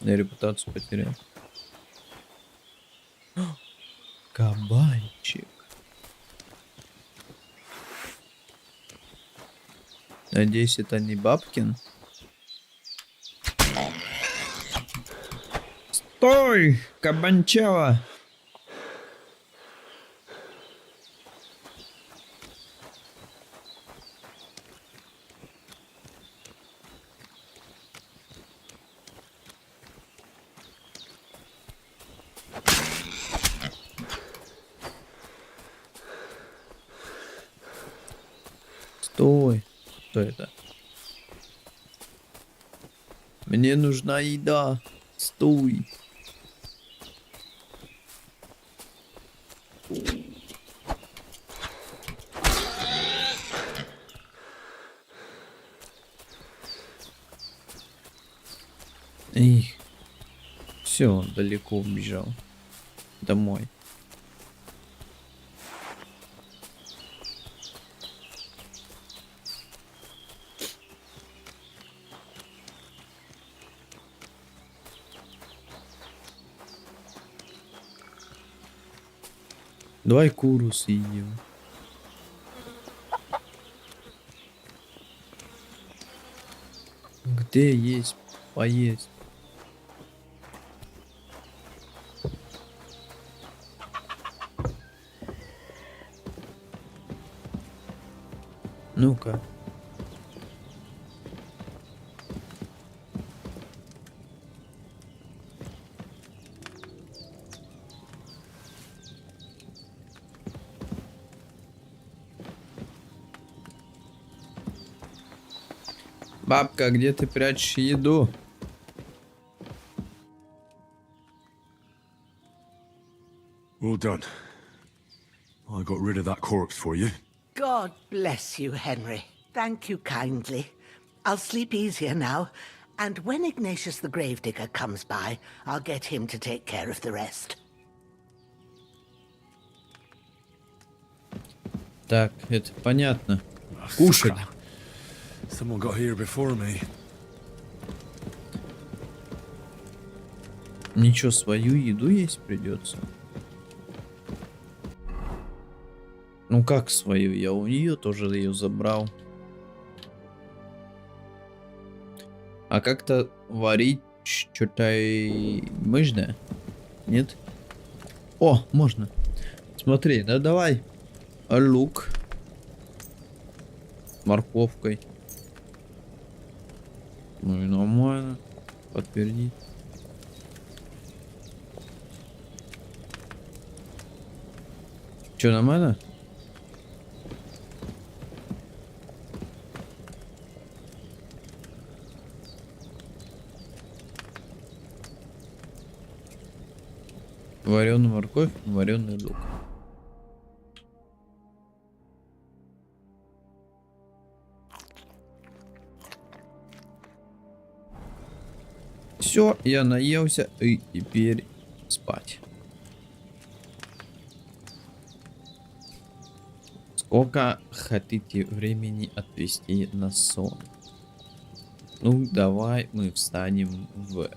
я репутацию потерял. Кабанчик. Надеюсь, это не бабкин. Стой, кабанчава! Стой! Что это? Мне нужна еда. Стой! Эх, все, он далеко убежал. Домой. Давай куру съедим. Где есть поесть? Ну-ка. Бабка, где ты прячешь еду? Well done. I got rid of that corpse for you. God bless you, Henry. Thank you kindly. I'll sleep easier now, and when Ignatius the Gravedigger comes by, I'll get him to take care of the rest. Так, это понятно. Кушать. Someone got here before me. Ничего, свою еду есть придется. Ну как свою? Я у нее тоже ее забрал. А как-то варить что-то можно? Нет? О, можно. Смотри, да давай. Лук. Морковкой. Ну и нормально. Подтвердить. Че, нормально? Вареную морковь, вареный лук. Все, я наелся и теперь спать. Сколько хотите времени отвести на сон? Ну, давай мы встанем в...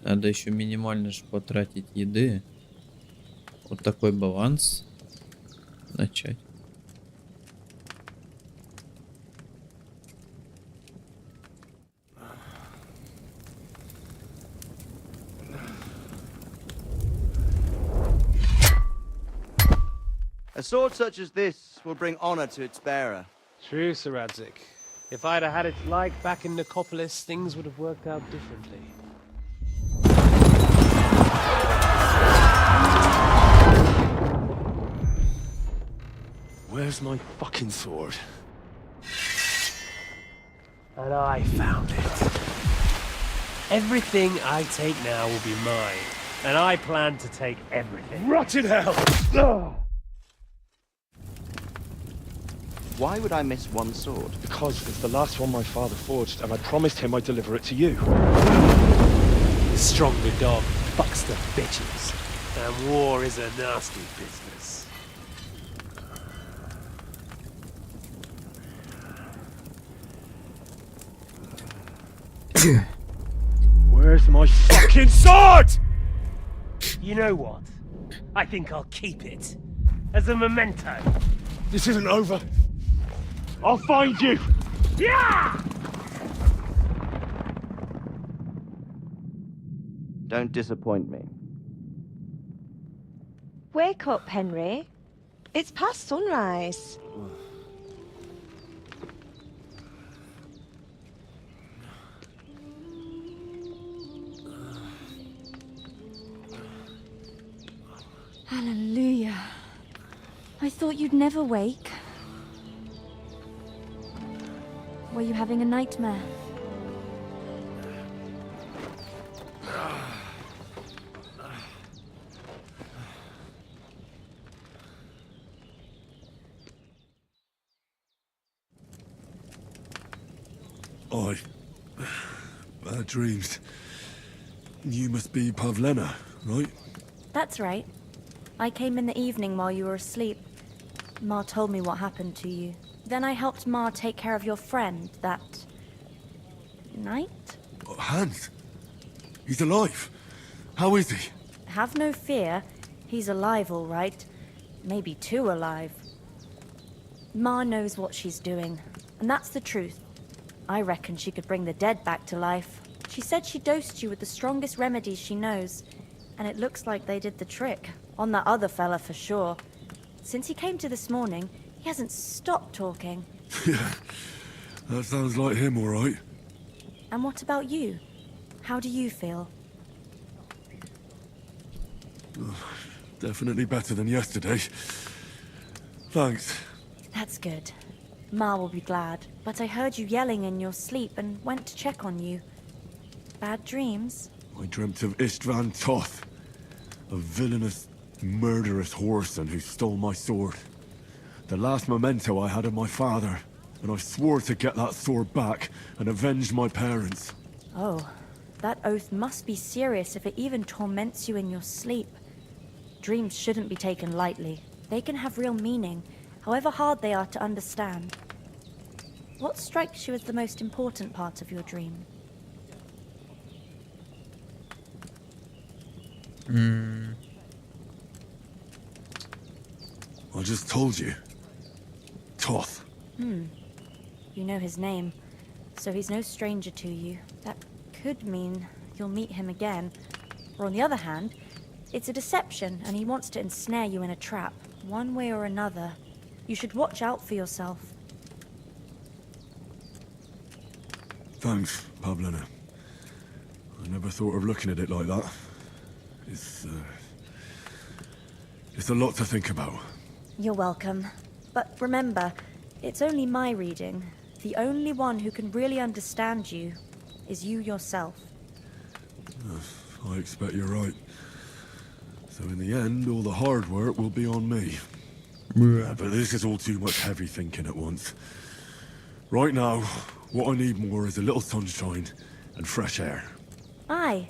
Надо еще минимально же потратить еды. Вот такой баланс. Начать. A sword such as this will bring honor to its bearer. True, Sir Radzik. If I'd have had its like back in Nicopolis, things would have worked out differently. Where's my fucking sword? And I found it. Everything I take now will be mine. And I plan to take everything. Rotted hell! Ugh. Why would I miss one sword? Because it's the last one my father forged, and I promised him I'd deliver it to you. Stronger dog fucks the bitches. And war is a nasty business. Where's my fucking sword? You know what? I think I'll keep it. As a memento. This isn't over. I'll find you! Yeah! Don't disappoint me. Wake up, Henry. It's past sunrise. Hallelujah. I thought you'd never wake. Were you having a nightmare? Bad dreams. You must be Pavlena, right? That's right. I came in the evening while you were asleep. Ma told me what happened to you. Then I helped Ma take care of your friend that night? Hans? He's alive. How is he? Have no fear. He's alive, all right. Maybe too alive. Ma knows what she's doing, and that's the truth. I reckon she could bring the dead back to life. She said she dosed you with the strongest remedies she knows, and it looks like they did the trick. On that other fella for sure. Since he came to this morning, he hasn't stopped talking. Yeah, that sounds like him, all right. And what about you? How do you feel? Definitely better than yesterday. Thanks. That's good. Ma will be glad, but I heard you yelling in your sleep and went to check on you. Bad dreams? I dreamt of Istvan Toth, a villainous, murderous whoreson who stole my sword. The last memento I had of my father, and I swore to get that sword back and avenge my parents. Oh, that oath must be serious if it even torments you in your sleep. Dreams shouldn't be taken lightly. They can have real meaning, however hard they are to understand. What strikes you as the most important part of your dream? I just told you. Toth. You know his name, so he's no stranger to you. That could mean you'll meet him again. Or on the other hand, it's a deception and he wants to ensnare you in a trap, one way or another. You should watch out for yourself. Thanks, Pavlina. I never thought of looking at it like that. It's a lot to think about. You're welcome. But remember, it's only my reading. The only one who can really understand you is you yourself. I expect you're right. So in the end, all the hard work will be on me. But this is all too much heavy thinking at once. Right now, what I need more is a little sunshine and fresh air. Aye,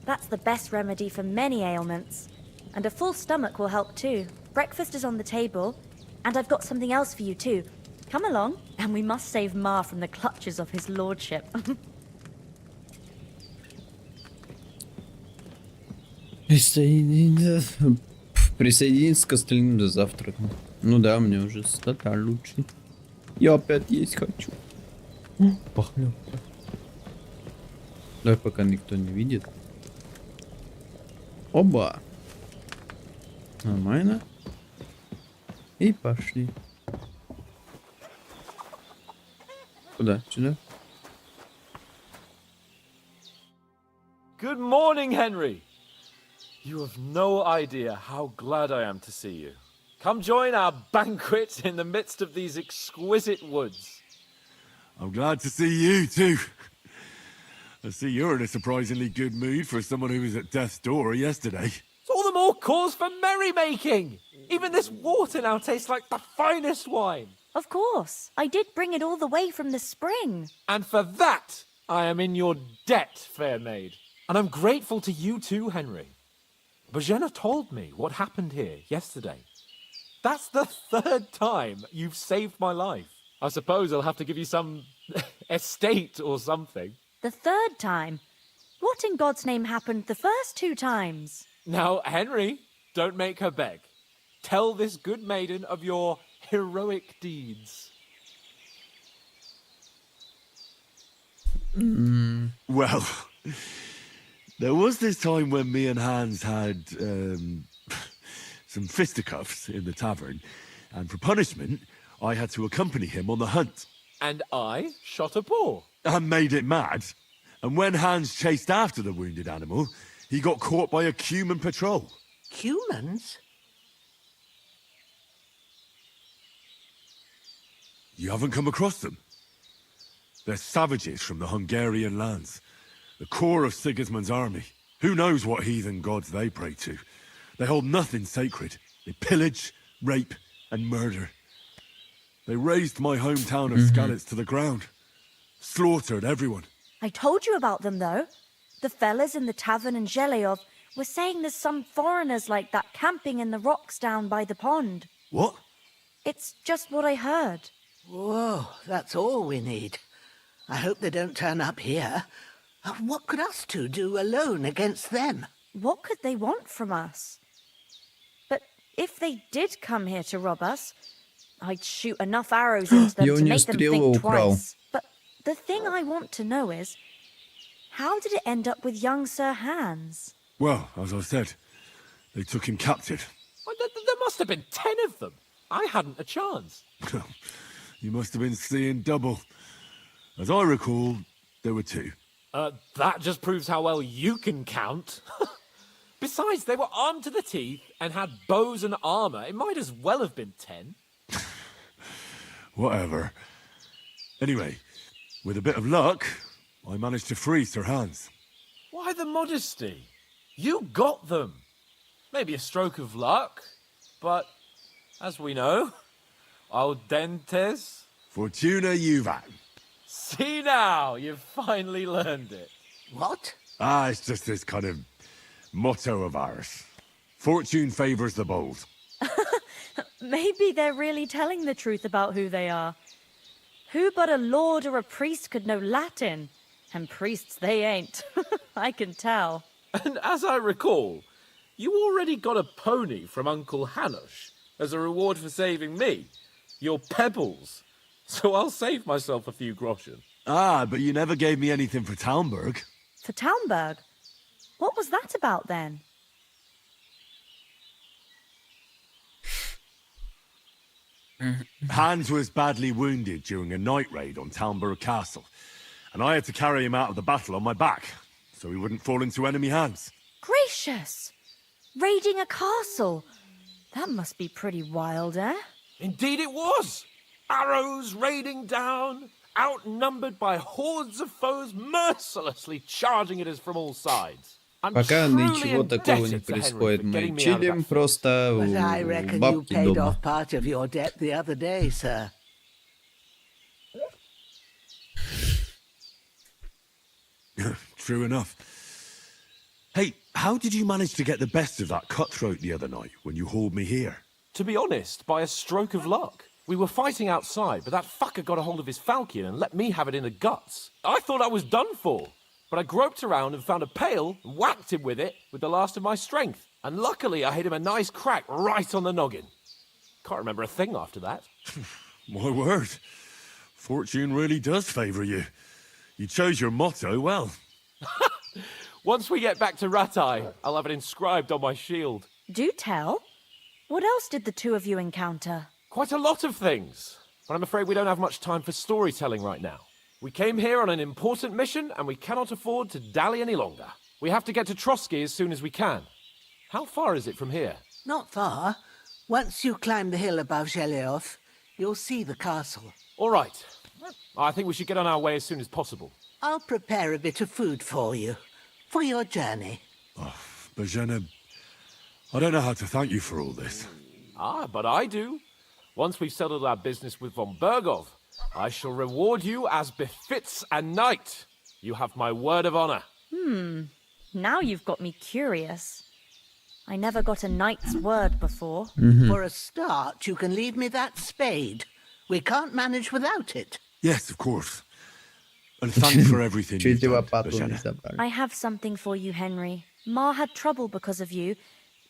that's the best remedy for many ailments. And a full stomach will help too. Breakfast is on the table, and I've got something else for you too. Come along, and we must save Ma from the clutches of his lordship. Присоединиться к остальным за завтраком. Ну да, мне уже стата лучше. Я опять есть хочу. Пахнет. Давай, пока никто не видит. Оба. Нормально. И пошли. Куда? Сюда? Good morning, Henry. You have no idea how glad I am to see you. Come join our banquet in the midst of these exquisite woods. I'm glad to see you too. I see you're in a surprisingly good mood for someone who was at death's door yesterday. It's all the more cause for merrymaking. Even this water now tastes like the finest wine. Of course. I did bring it all the way from the spring. And for that, I am in your debt, fair maid. And I'm grateful to you too, Henry. Bojena told me what happened here yesterday. That's the third time you've saved my life. I suppose I'll have to give you some estate or something. The third time? What in God's name happened the first two times? Now, Henry, don't make her beg. Tell this good maiden of your heroic deeds. Well, there was this time when me and Hans had some fisticuffs in the tavern, and for punishment, I had to accompany him on the hunt. And I shot a boar. And made it mad. And when Hans chased after the wounded animal, he got caught by a human patrol. Humans? You haven't come across them? They're savages from the Hungarian lands. The core of Sigismund's army. Who knows what heathen gods they pray to? They hold nothing sacred. They pillage, rape, and murder. They razed my hometown of Skalitz to the ground. Slaughtered everyone. I told you about them, though. The fellas in the tavern in Zheleyov were saying there's some foreigners like that camping in the rocks down by the pond. What? It's just what I heard. Whoa, that's all we need. I hope they don't turn up here. What could us two do alone against them? What could they want from us? But if they did come here to rob us, I'd shoot enough arrows into them to make them think twice. But the thing I want to know is, how did it end up with young Sir Hans? Well, as I said, they took him captive. Well, there must have been 10 of them. I hadn't a chance. You must have been seeing double. As I recall, there were 2. That just proves how well you can count. Besides, they were armed to the teeth and had bows and armor. It might as well have been 10. Whatever. Anyway, with a bit of luck, I managed to freeze their hands. Why the modesty? You got them. Maybe a stroke of luck, but as we know, al dentes. Fortuna juvat. See now, you've finally learned it. What? It's just this kind of motto of ours. Fortune favors the bold. Maybe they're really telling the truth about who they are. Who but a lord or a priest could know Latin? And priests they ain't. I can tell. And as I recall, you already got a pony from Uncle Hanush as a reward for saving me. Your pebbles. So I'll save myself a few groschen. But you never gave me anything for Talmberg. For Talmberg? What was that about then? Hans was badly wounded during a night raid on Talmberg Castle, and I had to carry him out of the battle on my back, so he wouldn't fall into enemy hands. Gracious! Raiding a castle? That must be pretty wild, eh? Indeed it was! Arrows raining down, outnumbered by hordes of foes mercilessly charging at us from all sides. Пока ничего такого не происходит. Мы чилим просто But I reckon you бабки paid дома. off part of your debt the other day, sir. True enough. Hey, how did you manage to get the best of that cutthroat the other night when you hauled me here? To be honest, by a stroke of luck. We were fighting outside, but that fucker got a hold of his falchion and let me have it in the guts. I thought I was done for. But I groped around and found a pail and whacked him with it with the last of my strength. And luckily I hit him a nice crack right on the noggin. Can't remember a thing after that. My word. Fortune really does favour you. You chose your motto well. Once we get back to Ratai, I'll have it inscribed on my shield. Do tell. What else did the two of you encounter? Quite a lot of things. But I'm afraid we don't have much time for storytelling right now. We came here on an important mission, and we cannot afford to dally any longer. We have to get to Trotsky as soon as we can. How far is it from here? Not far. Once you climb the hill above Zhelioth, you'll see the castle. All right. I think we should get on our way as soon as possible. I'll prepare a bit of food for you, for your journey. Bajena, I don't know how to thank you for all this. But I do. Once we've settled our business with von Bergov, I shall reward you as befits a knight. You have my word of honor. Now you've got me curious. I never got a knight's word before. For a start, you can leave me that spade. We can't manage without it. Yes, of course. And thanks for everything you've done, Bajena. I have something for you, Henry. Ma had trouble because of you,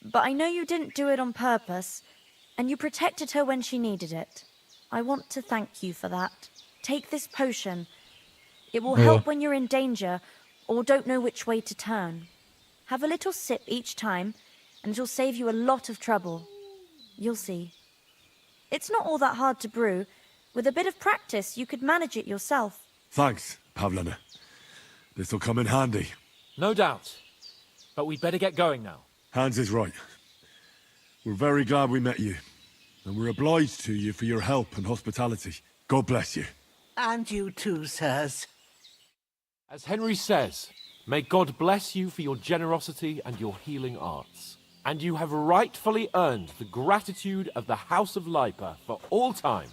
but I know you didn't do it on purpose, and you protected her when she needed it. I want to thank you for that. Take this potion. It will help when you're in danger or don't know which way to turn. Have a little sip each time, and it'll save you a lot of trouble. You'll see. It's not all that hard to brew. With a bit of practice, you could manage it yourself. Thanks, Pavlana. This'll come in handy. No doubt. But we'd better get going now. Hans is right. We're very glad we met you. And we're obliged to you for your help and hospitality. God bless you. And you too, sirs. As Henry says, may God bless you for your generosity and your healing arts. And you have rightfully earned the gratitude of the House of Lipa for all time.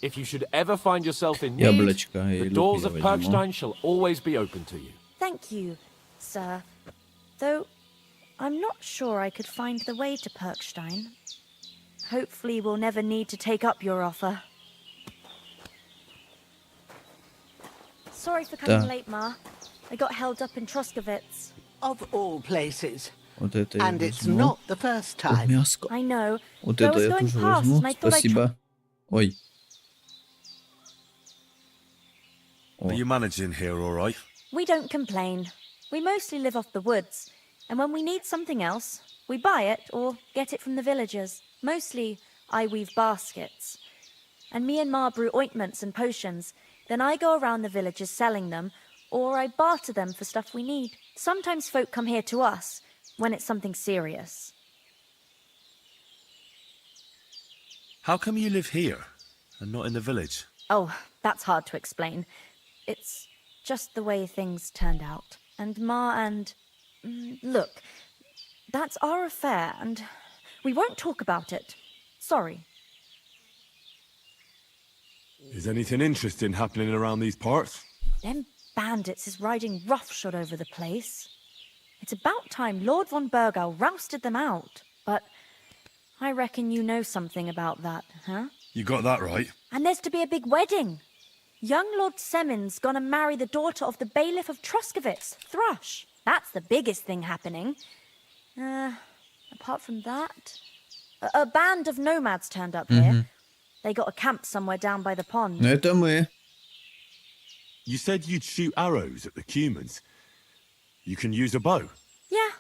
If you should ever find yourself in need, the doors of Perkstein shall always be open to you. Thank you, sir. Though, I'm not sure I could find the way to Perkstein. Hopefully we'll never need to take up your offer. Sorry for coming late, Ma. I got held up in Troskovitz. Of all places. Вот это я And it's возьму. not the first time. Мяско. I know. Вот But I это was я going тоже past возьму. and I thought I'd Спасибо. Ой. Are you managing here all right? We don't complain. We mostly live off the woods, and when we need something else, we buy it or get it from the villagers. Mostly, I weave baskets. And me and Ma brew ointments and potions. Then I go around the villages selling them, or I barter them for stuff we need. Sometimes folk come here to us, when it's something serious. How come you live here, and not in the village? Oh, that's hard to explain. It's just the way things turned out. And Ma and... look, that's our affair, and we won't talk about it. Sorry. Is anything interesting happening around these parts? Them bandits is riding roughshod over the place. It's about time Lord von Burgau rousted them out. But I reckon you know something about that, huh? You got that right. And there's to be a big wedding. Young Lord Semon's gonna marry the daughter of the bailiff of Truskowitz, Thrush. That's the biggest thing happening. Apart from that... A band of nomads turned up here. They got a camp somewhere down by the pond. Это мы. You said you'd shoot arrows at the Cumans. You can use a bow. Yeah,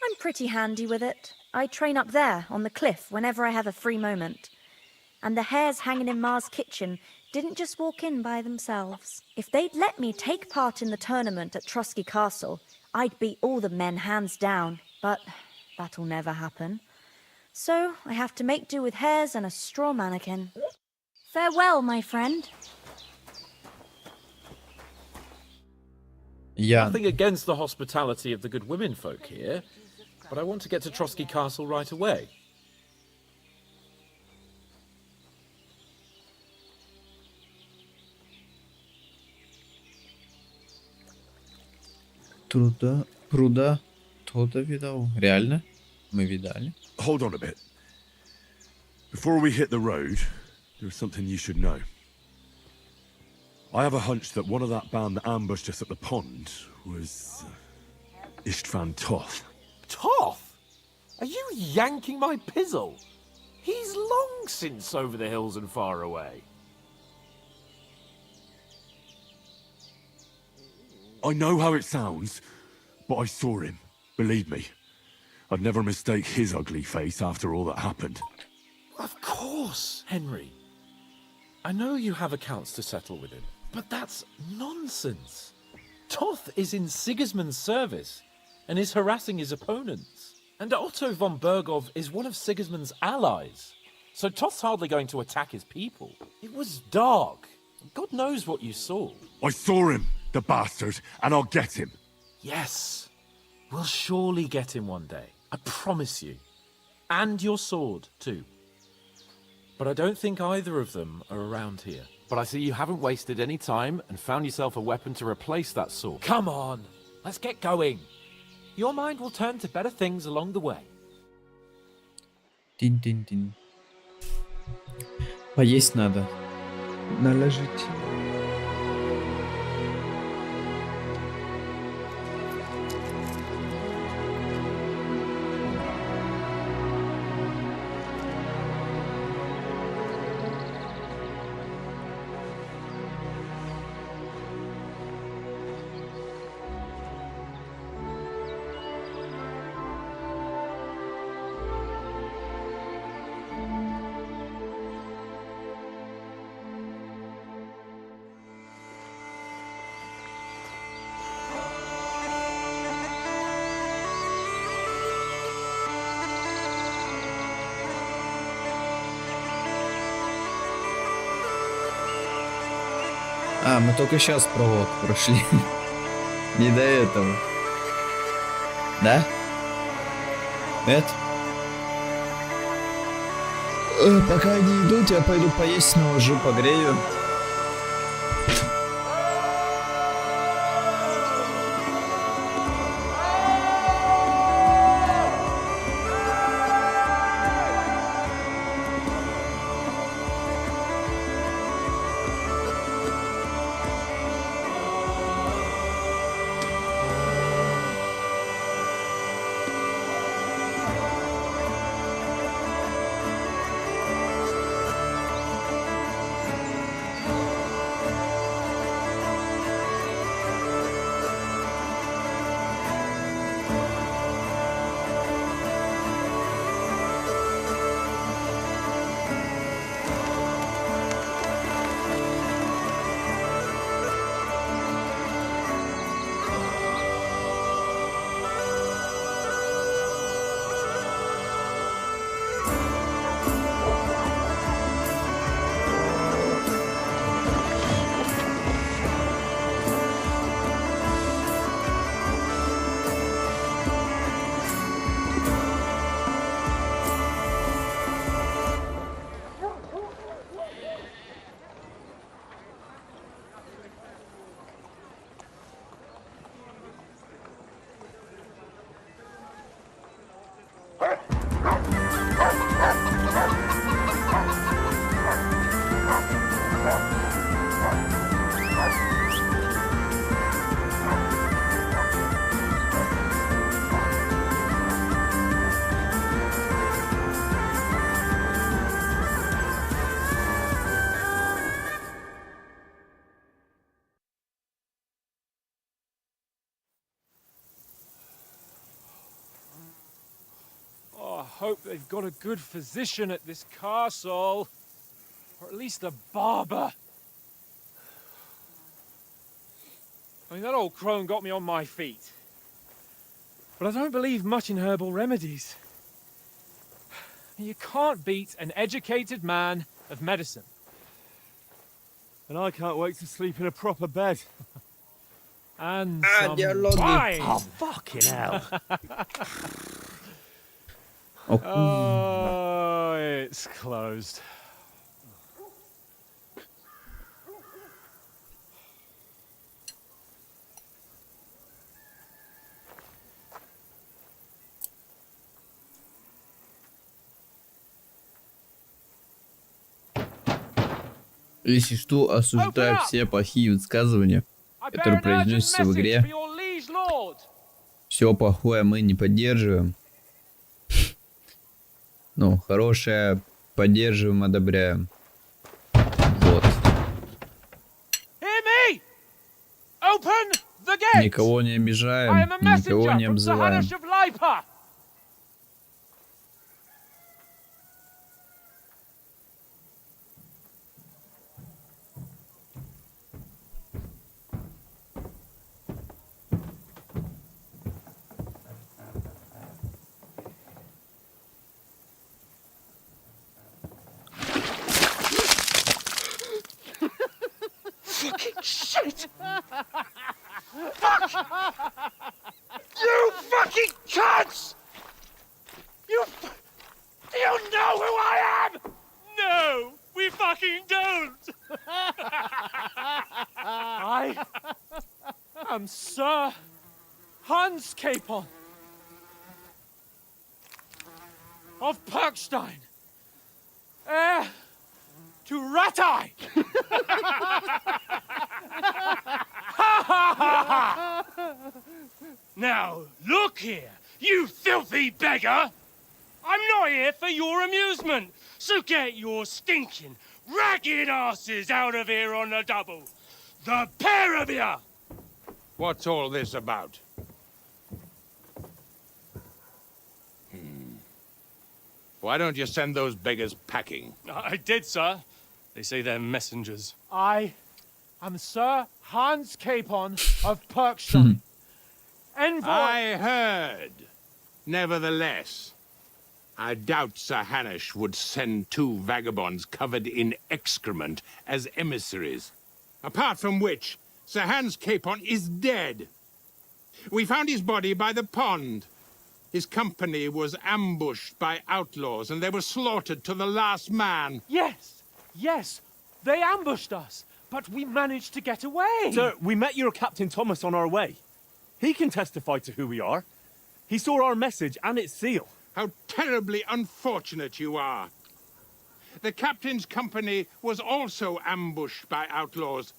I'm pretty handy with it. I train up there, on the cliff, whenever I have a free moment. And the hares hanging in Ma's kitchen didn't just walk in by themselves. If they'd let me take part in the tournament at Trusky Castle, I'd beat all the men hands down. But that'll never happen. So I have to make do with hares and a straw mannequin. Farewell, my friend. Yeah. Nothing against the hospitality of the good women folk here, but I want to get to Trosky Castle right away. Пруда кто-то видал. Реально? Мы видали. Hold on a bit. Before we hit the road, there's something you should know. I have a hunch that one of that band that ambushed us at the pond was Istvan Toth. Toth? Are you yanking my pizzle? He's long since over the hills and far away. I know how it sounds, but I saw him. Believe me. I'd never mistake his ugly face after all that happened. Of course, Henry. I know you have accounts to settle with him, but that's nonsense. Toth is in Sigismund's service and is harassing his opponents. And Otto von Bergov is one of Sigismund's allies. So Toth's hardly going to attack his people. It was dark. God knows what you saw. I saw him, the bastard, and I'll get him. Yes. We'll surely get him one day. I promise you. And your sword, too. But I don't think either of them are around here. But I see you haven't wasted any time and found yourself a weapon to replace that sword. Come on, let's get going. Your mind will turn to better things along the way. Тин-тин-тин. Поесть надо. Наложить. А, мы только сейчас пролог прошли. Не до этого. Да? Нет? Пока они идут, я пойду поесть, наложу, погрею. I hope they've got a good physician at this castle. Or at least a barber. I mean, that old crone got me on my feet. But I don't believe much in herbal remedies. You can't beat an educated man of medicine. And I can't wait to sleep in a proper bed. And Ah, dear Lord. wine. Oh, fucking hell. Oh, it's closed. Если что, осуждаю все плохие высказывания, которые произносятся в игре. Все плохое мы не поддерживаем. Ну, хорошее поддерживаем, одобряем. Вот. Никого не обижаем, никого не обзываем. Fucking shit! Fuck! You fucking cunts! Do you know who I am? No, we fucking don't! I am Sir Hans Capon of Perkstein, heir to Ratai! Now, look here, you filthy beggar! I'm not here for your amusement, so get your stinking, ragged asses out of here on the double. The pair of you! What's all this about? Why don't you send those beggars packing? I did, sir. They say they're messengers. I am Sir Hans Capon of Perkstein. Envoy... I heard. Nevertheless, I doubt Sir Hanush would send two vagabonds covered in excrement as emissaries. Apart from which, Sir Hans Capon is dead. We found his body by the pond. His company was ambushed by outlaws, and they were slaughtered to the last man. Yes, yes, they ambushed us, but we managed to get away. Sir, we met your Captain Thomas on our way. He can testify to who we are. He saw our message and its seal. How terribly unfortunate you are. The captain's company was also ambushed by outlaws.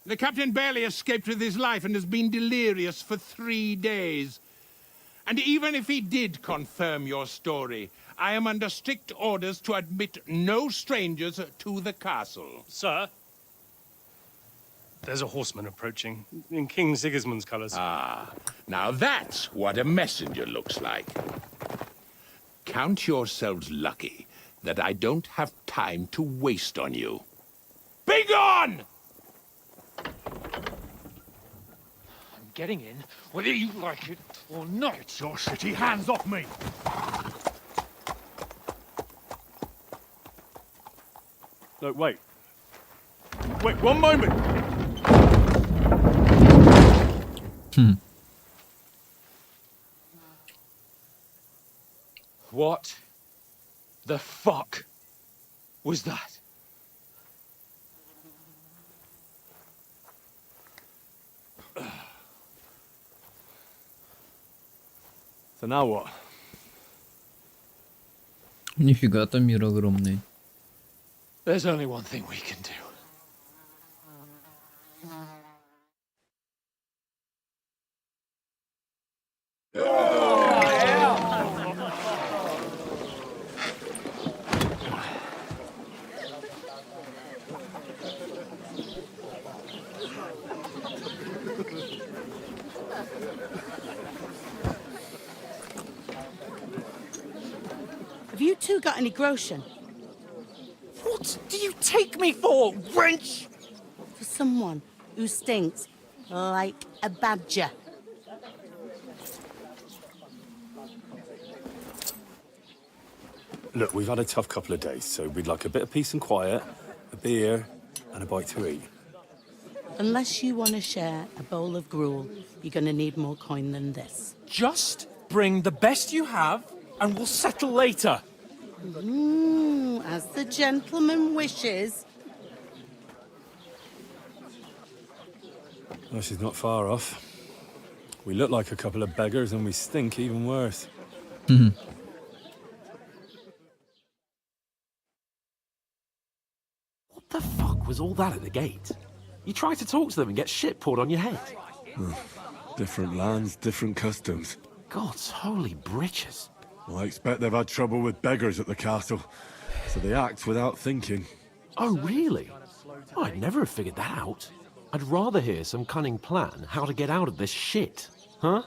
The captain barely escaped with his life and has been delirious for 3 days. And even if he did confirm your story, I am under strict orders to admit no strangers to the castle. Sir, there's a horseman approaching, in King Sigismund's colours. Ah, now that's what a messenger looks like. Count yourselves lucky that I don't have time to waste on you. Be gone! I'm getting in, whether you like it or not. Get your shitty hands off me! No, wait. Wait, one moment! What the fuck was that? So now what? Нифига там мир огромный. There's only one thing we can do. two got any groschen? What do you take me for, wench? For someone who stinks like a badger. Look, we've had a tough couple of days, so we'd like a bit of peace and quiet, a beer, and a bite to eat. Unless you want to share a bowl of gruel, you're going to need more coin than this. Just bring the best you have, and we'll settle later. As the gentleman wishes. Well, she's not far off. We look like a couple of beggars, and we stink even worse. What the fuck was all that at the gate? You tried to talk to them and get shit poured on your head. Different lands, different customs. God's holy britches. Well, I expect they've had trouble with beggars at the castle, so they act without thinking. Oh, really? Oh, I'd never have figured that out. I'd rather hear some cunning plan how to get out of this shit, huh?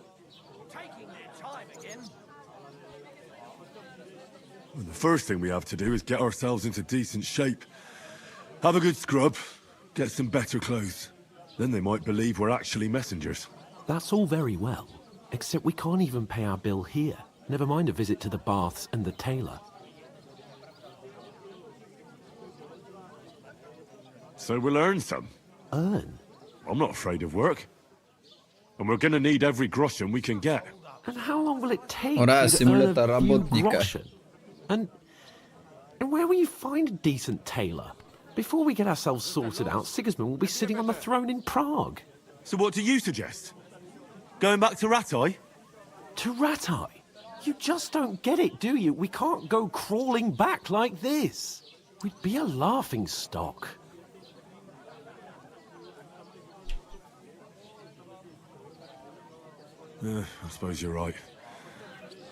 Well, the first thing we have to do is get ourselves into decent shape. Have a good scrub, get some better clothes. Then they might believe we're actually messengers. That's all very well, except we can't even pay our bill here. Never mind a visit to the baths and the tailor. So we'll earn some. Earn? I'm not afraid of work. And we're gonna need every groschen we can get. And how long will it take Ура, you to earn симулятор a few работника. groschen? And where will you find a decent tailor? Before we get ourselves sorted out, Sigismund will be sitting on the throne in Prague. So what do you suggest? Going back to Ratai? To Ratai? You just don't get it, do you? We can't go crawling back like this. We'd be a laughing stock. I suppose you're right.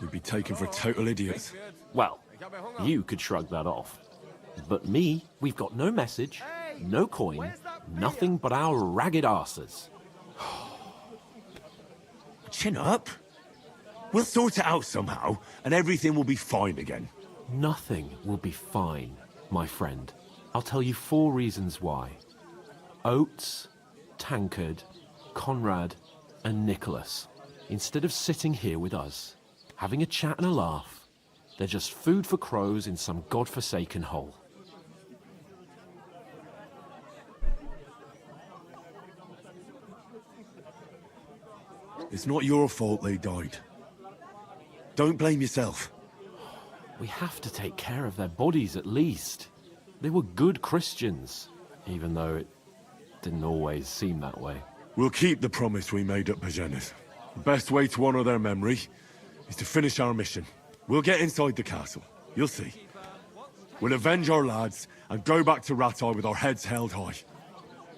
We'd be taken for total idiots. Well, you could shrug that off. But me, we've got no message, no coin, nothing but our ragged arses. Chin up. We'll sort it out somehow, and everything will be fine again. Nothing will be fine, my friend. I'll tell you 4 reasons why. Oates, Tankard, Conrad, and Nicholas. Instead of sitting here with us, having a chat and a laugh, they're just food for crows in some godforsaken hole. It's not your fault they died. Don't blame yourself. We have to take care of their bodies at least. They were good Christians, even though it didn't always seem that way. We'll keep the promise we made at Pagenis. The best way to honor their memory is to finish our mission. We'll get inside the castle. You'll see. We'll avenge our lads and go back to Ratai with our heads held high.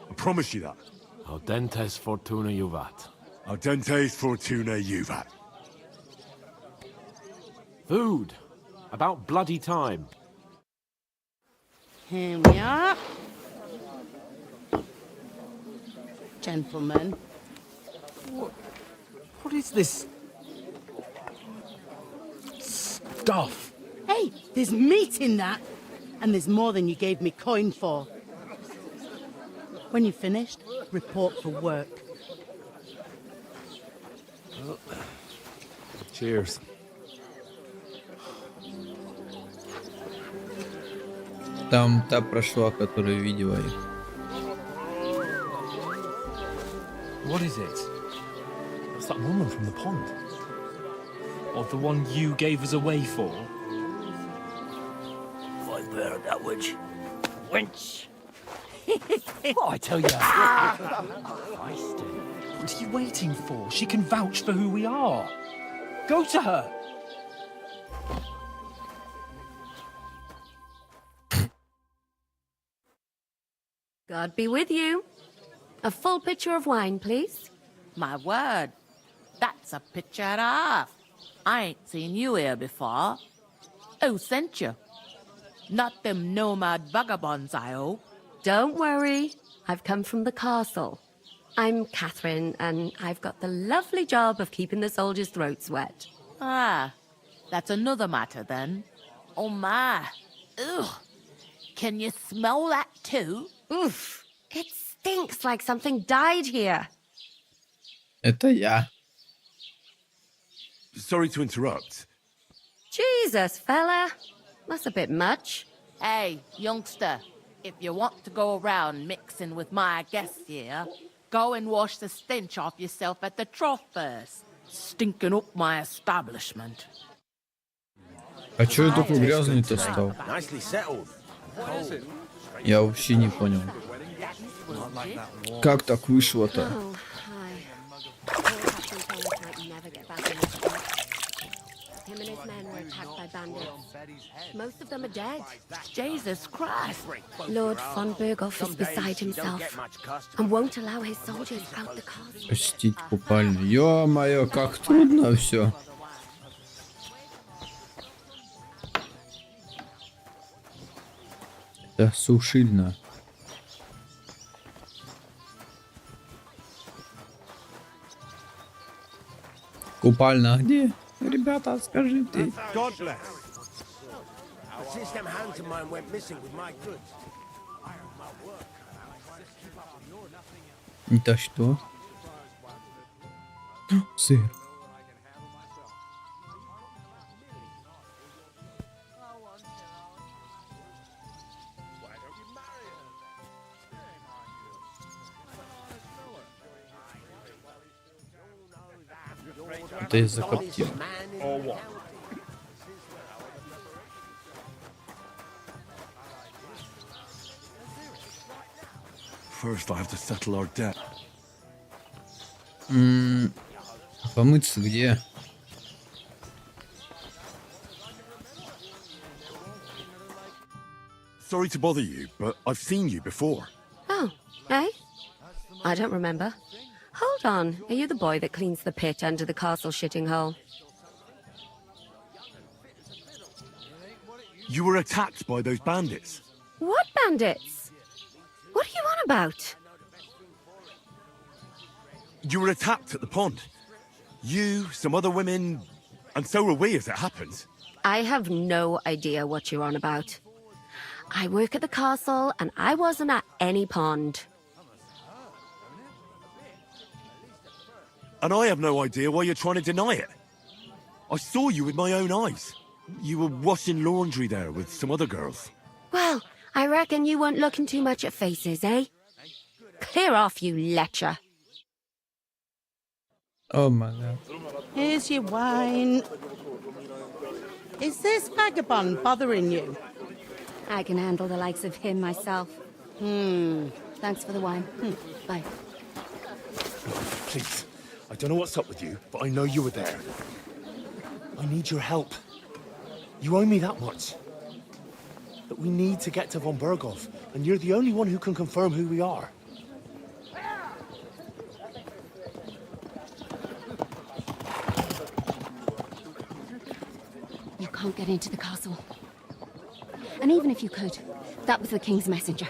I promise you that. Audentes fortuna juvat. Audentes fortuna juvat. Food. About bloody time. Here we are. Gentlemen. What is this stuff? Hey, there's meat in that. And there's more than you gave me coin for. When you're finished, report for work. Cheers. Там та прошла, которую видела я. What is it? It's that woman from the pond. Or the one you gave us away for? I bear that witch. Wench! What I tell you? What are you waiting for? She can vouch for who we are. Go to her. God be with you. A full pitcher of wine, please. My word, that's a picture and a half. I ain't seen you here before. Who sent you? Not them nomad vagabonds, I hope. Don't worry. I've come from the castle. I'm Catherine, and I've got the lovely job of keeping the soldiers' throats wet. Ah, that's another matter then. Oh my. Ugh. Can you smell that too? Oof. It stinks like something died here. Это я. Sorry to interrupt. Jesus, fella. That's a bit much. Hey, youngster. If you want to go around mixing with my guests here, go and wash the stench off yourself at the trough first. Stinking up my establishment. А чё я такой грязный-то стал? Я вообще не понял. Как так вышло-то? Him and his men were attacked by bandits. Most of them are dead. Jesus Christ! Lord von Berghoff is beside himself and won't allow his soldiers out the castle. Пустить купальню. Ё-моё, как трудно все. Это сушильно. Купальня где? Ребята, скажите. Это что? Сыр. Это из-за коптил. First, I have to settle our debt. Помыться где? Sorry to bother you, but I've seen you before. Oh, eh? I don't remember. Hold on, are you the boy that cleans the pit under the castle shitting hole? You were attacked by those bandits. What bandits? What are you on about? You were attacked at the pond. You, some other women, and so were we, as it happens. I have no idea what you're on about. I work at the castle, and I wasn't at any pond. And I have no idea why you're trying to deny it. I saw you with my own eyes. You were washing laundry there with some other girls. Well, I reckon you weren't looking too much at faces, eh? Clear off, you lecher. Oh my god. Here's your wine. Is this vagabond bothering you? I can handle the likes of him myself. Thanks for the wine. Bye. Please, I don't know what's up with you, but I know you were there. I need your help. You owe me that much. But we need to get to von Berghoff, and you're the only one who can confirm who we are. You can't get into the castle. And even if you could, that was the king's messenger.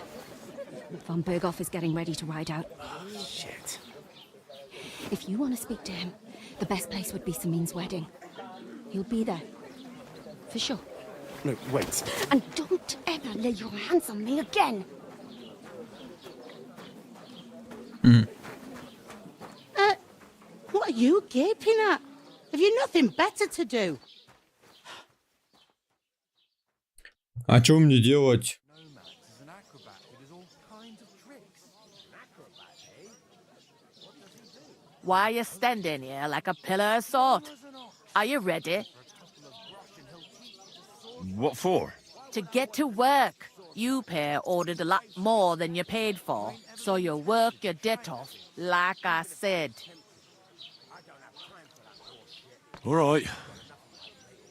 Von Berghoff is getting ready to ride out. Oh, shit. If you want to speak to him, the best place would be Samin's wedding. He'll be there. For sure. No, wait. And don't ever lay your hands on me again! What are you gaping at? Have you nothing better to do? А что мне делать? Why are you standing here like a pillar of salt? Are you ready? What for? To get to work. You pair ordered a lot more than you paid for, so you'll work your debt off, like I said. All right.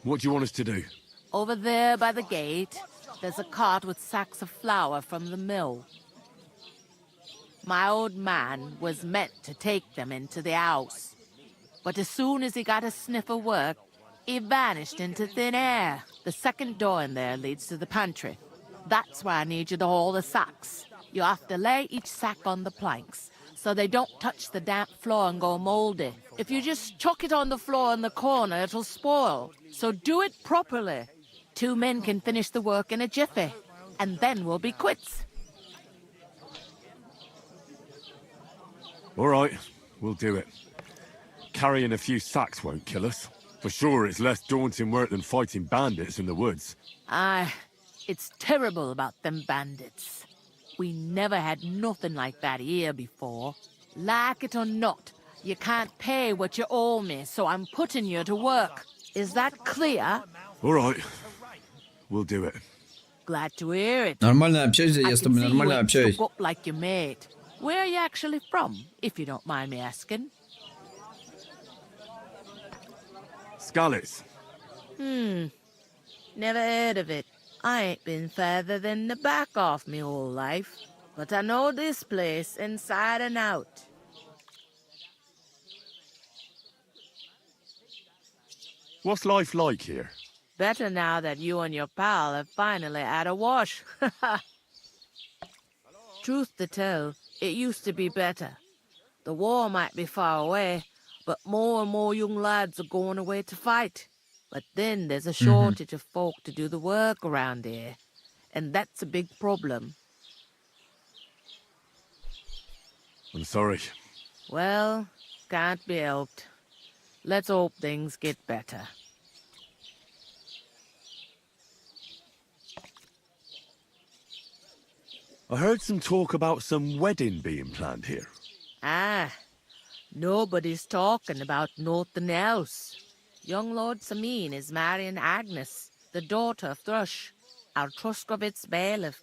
What do you want us to do? Over there by the gate, there's a cart with sacks of flour from the mill. My old man was meant to take them into the house. But as soon as he got a sniff of work, he vanished into thin air. The second door in there leads to the pantry. That's why I need you to haul the sacks. You have to lay each sack on the planks, so they don't touch the damp floor and go moldy. If you just chuck it on the floor in the corner, it'll spoil. So do it properly. 2 men can finish the work in a jiffy, and then we'll be quits. All right, we'll do it. Carrying a few sacks won't kill us. For sure, it's less daunting work than fighting bandits in the woods. Aye, it's terrible about them bandits. We never had nothing like that here before. Like it or not, you can't pay what you owe me, so I'm putting you to work. Is that clear? All right, we'll do it. Glad to hear it. Нормально общаюсь, я с тобой нормально общаюсь. Up like you made. Where are you actually from, if you don't mind me asking? Scallops. Never heard of it. I ain't been further than the back off me whole life. But I know this place inside and out. What's life like here? Better now that you and your pal have finally had a wash. Truth to tell, it used to be better. The war might be far away, but more and more young lads are going away to fight. But then there's a shortage of folk to do the work around here, and that's a big problem. I'm sorry. Well, can't be helped. Let's hope things get better. I heard some talk about some wedding being planned here. Ah, nobody's talking about nothing else. Young Lord Samin is marrying Agnes, the daughter of Thrush, our Truscovitz bailiff.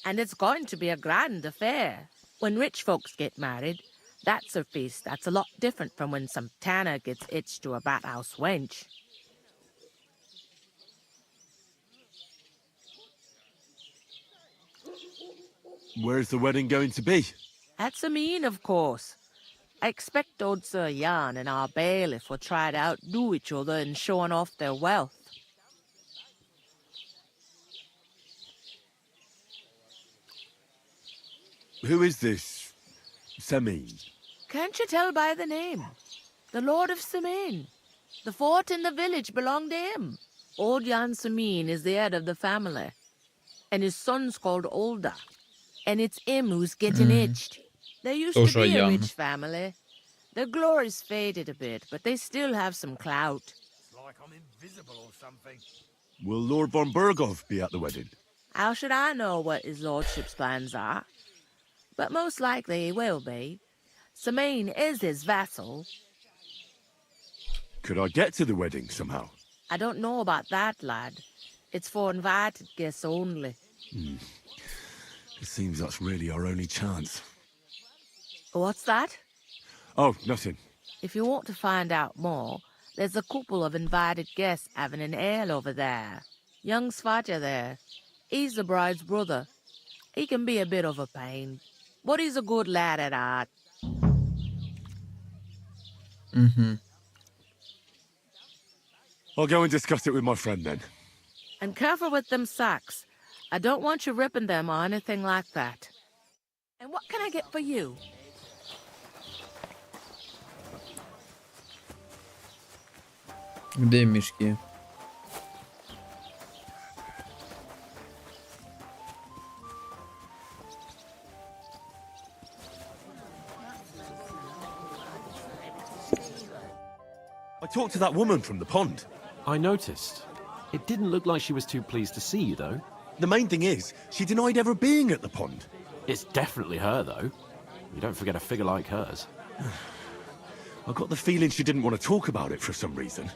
And it's going to be a grand affair. When rich folks get married, that's a feast that's a lot different from when some tanner gets hitched to a bathouse wench. Where's the wedding going to be? At Samin, of course. I expect old Sir Jan and our bailiff will try to outdo each other in showing off their wealth. Who is this Samin? Can't you tell by the name? The Lord of Samin. The fort in the village belonged to him. Old Jan Samin is the head of the family, and his son's called Olda. And it's him who's getting itched. They used to be a rich family. Their glory's faded a bit, but they still have some clout. It's like I'm invisible or something. Will Lord von Berghoff be at the wedding? How should I know what his lordship's plans are? But most likely he will be. Samin is his vassal. Could I get to the wedding somehow? I don't know about that, lad. It's for invited guests only. It seems that's really our only chance. What's that? Oh, nothing. If you want to find out more, there's a couple of invited guests having an ale over there. Young Svaja there. He's the bride's brother. He can be a bit of a pain, but he's a good lad at heart. I'll go and discuss it with my friend then. And careful with them sacks. I don't want you ripping them or anything like that. And what can I get for you? Где мешки? I talked to that woman from the pond. I noticed. It didn't look like she was too pleased to see you, though. The main thing is, she denied ever being at the pond. It's definitely her, though. You don't forget a figure like hers. I got the feeling she didn't want to talk about it for some reason.